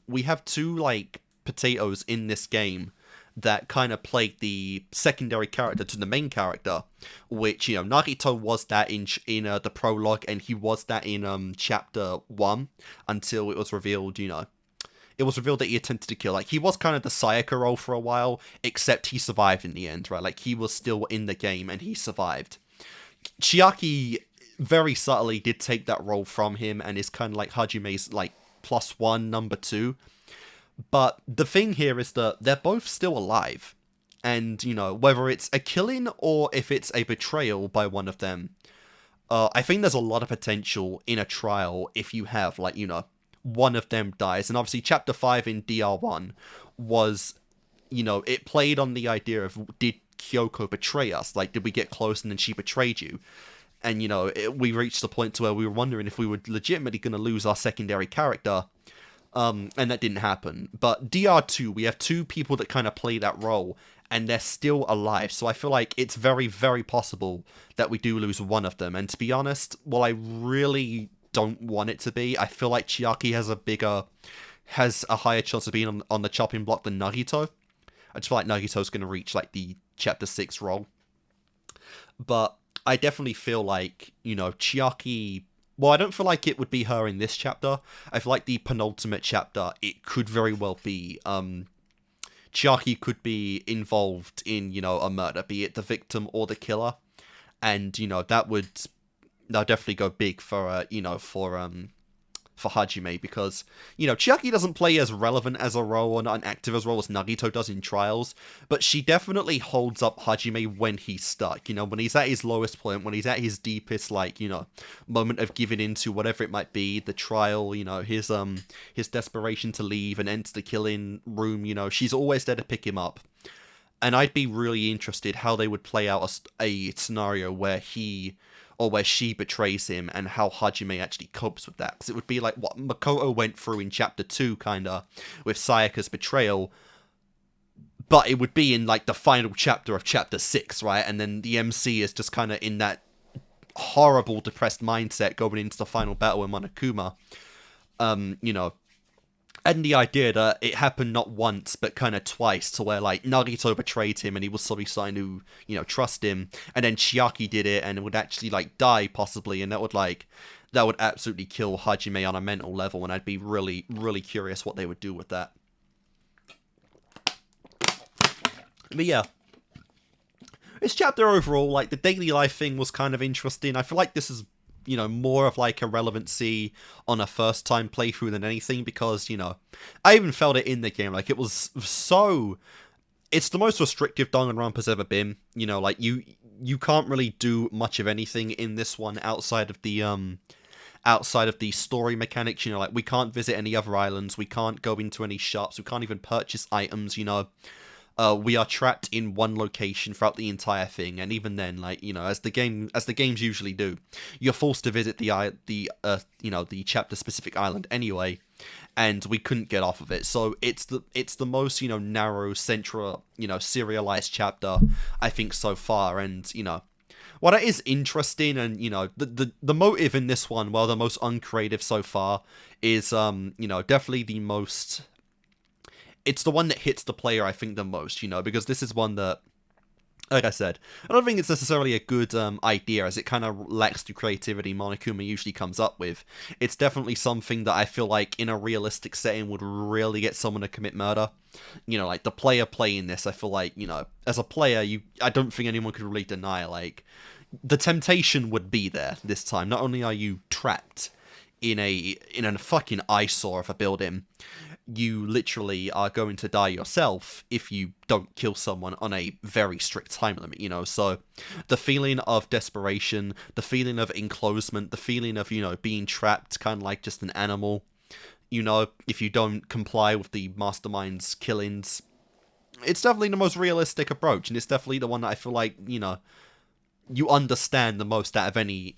like, potatoes in this game that kind of played the secondary character to the main character, which, you know, Nagito was that in the prologue, and he was that in chapter 1, until it was revealed, you know, it was revealed that he attempted to kill. Like, he was kind of the Sayaka role for a while, except he survived in the end, right? Like, he was still in the game, and he survived. Chiaki very subtly did take that role from him, and is kind of like Hajime's, like, +1, number 2. But the thing here is that they're both still alive. And, you know, whether it's a killing or if it's a betrayal by one of them, I think there's a lot of potential in a trial if you have, like, you know, one of them dies. And obviously Chapter 5 in DR1 was, you know, it played on the idea of, did Kyoko betray us? Like, did we get close and then she betrayed you? And, you know, we reached the point to where we were wondering if we were legitimately going to lose our secondary character. And that didn't happen. But DR2, we have two people that kind of play that role, and they're still alive. So I feel like it's very, very possible that we do lose one of them. And to be honest, while I really don't want it to be, I feel like Chiaki has a higher chance of being on the chopping block than Nagito. I just feel like Nagito's going to reach, like, the Chapter 6 role. But I definitely feel like, you know, Chiaki... Well, I don't feel like it would be her in this chapter. I feel like the penultimate chapter, it could very well be, Chiaki could be involved in, you know, a murder, be it the victim or the killer. And, you know, that'll definitely go big for, you know, for Hajime, because, you know, Chiaki doesn't play as relevant as a role or not an active as role as Nagito does in Trials, but she definitely holds up Hajime when he's stuck, you know, when he's at his lowest point, when he's at his deepest, like, you know, moment of giving into whatever it might be, the trial, you know, his desperation to leave and enter the killing room, you know, she's always there to pick him up. And I'd be really interested how they would play out a scenario where where she betrays him, and how Hajime actually copes with that. Because it would be like what Makoto went through in Chapter 2, kinda, with Sayaka's betrayal, but it would be in, like, the final chapter of Chapter 6, right? And then the MC is just kinda in that horrible, depressed mindset going into the final battle with Monokuma. You know, and the idea that it happened not once, but kind of twice, to where, like, Nagito betrayed him, and he was slowly starting to, you know, trust him, and then Chiaki did it, and would actually, like, die, possibly, and that would absolutely kill Hajime on a mental level, and I'd be really, really curious what they would do with that. But yeah, this chapter overall, like, the daily life thing was kind of interesting. I feel like this is, you know, more of, like, a relevancy on a first-time playthrough than anything, because, you know, I even felt it in the game. Like, it was so... It's the most restrictive Danganronpa's ever been. You know, like, you can't really do much of anything in this one outside of the story mechanics. You know, like, we can't visit any other islands, we can't go into any shops, we can't even purchase items, you know. We are trapped in one location throughout the entire thing, and even then, like, you know, as the games usually do, you're forced to visit the chapter specific island anyway, and we couldn't get off of it. So it's the most, you know, narrow, central, you know, serialized chapter I think so far. And, you know, what it is interesting, and, you know, the motive in this one, while the most uncreative so far, is you know, definitely the most... It's the one that hits the player, I think, the most, you know, because this is one that, like I said, I don't think it's necessarily a good idea, as it kind of lacks the creativity Monokuma usually comes up with. It's definitely something that I feel like in a realistic setting would really get someone to commit murder. You know, like, the player playing this, I feel like, you know, as a player, I don't think anyone could really deny, like, the temptation would be there this time. Not only are you trapped in a fucking eyesore of a building, you literally are going to die yourself if you don't kill someone on a very strict time limit, you know. So the feeling of desperation, the feeling of enclosement, the feeling of, you know, being trapped kind of like just an animal, you know, if you don't comply with the mastermind's killings, it's definitely the most realistic approach, and it's definitely the one that I feel like, you know, you understand the most out of any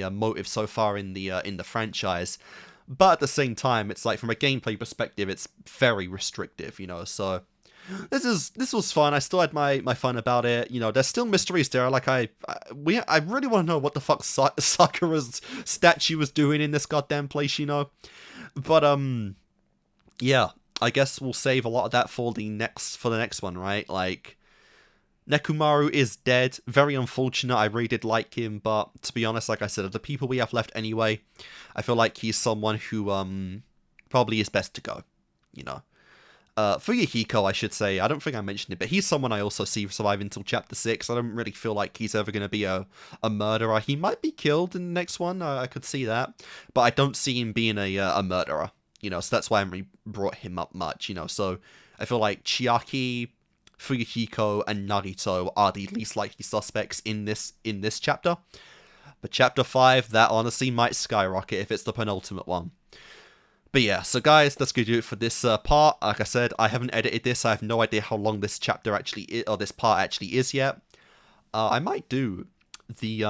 motive so far in the franchise. But at the same time, it's like, from a gameplay perspective, it's very restrictive, you know. So this was fun. I still had my fun about it. You know, there's still mysteries there. Like I really want to know what the fuck Sakura's statue was doing in this goddamn place, you know. But yeah, I guess we'll save a lot of that for the next one, right? Like, Nekomaru is dead. Very unfortunate. I really did like him, but to be honest, like I said, of the people we have left anyway, I feel like he's someone who probably is best to go, you know. Fuyuhiko, I should say, I don't think I mentioned it, but he's someone I also see survive until Chapter 6. I don't really feel like he's ever going to be a murderer. He might be killed in the next one, I could see that, but I don't see him being a murderer, you know, so that's why I haven't really brought him up much, you know. So I feel like Chiaki, Fuyuhiko, and Narito are the least likely suspects in this chapter. But Chapter 5, that honestly might skyrocket if it's the penultimate one. But yeah, so guys, that's going to do it for this part. Like I said, I haven't edited this. I have no idea how long this chapter actually is, or this part actually is yet. I might do the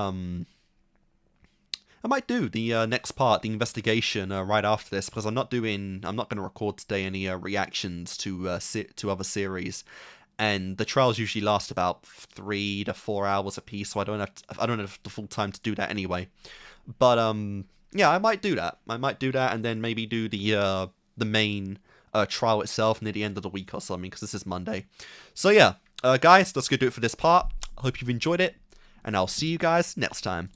next part, the investigation, right after this, because I'm not going to record today any reactions to other series. And the trials usually last about 3 to 4 hours a piece, so I don't have the full time to do that anyway. But yeah, I might do that. And then maybe do the main trial itself near the end of the week or something, because this is Monday. So yeah, guys, that's gonna do it for this part. I hope you've enjoyed it, and I'll see you guys next time.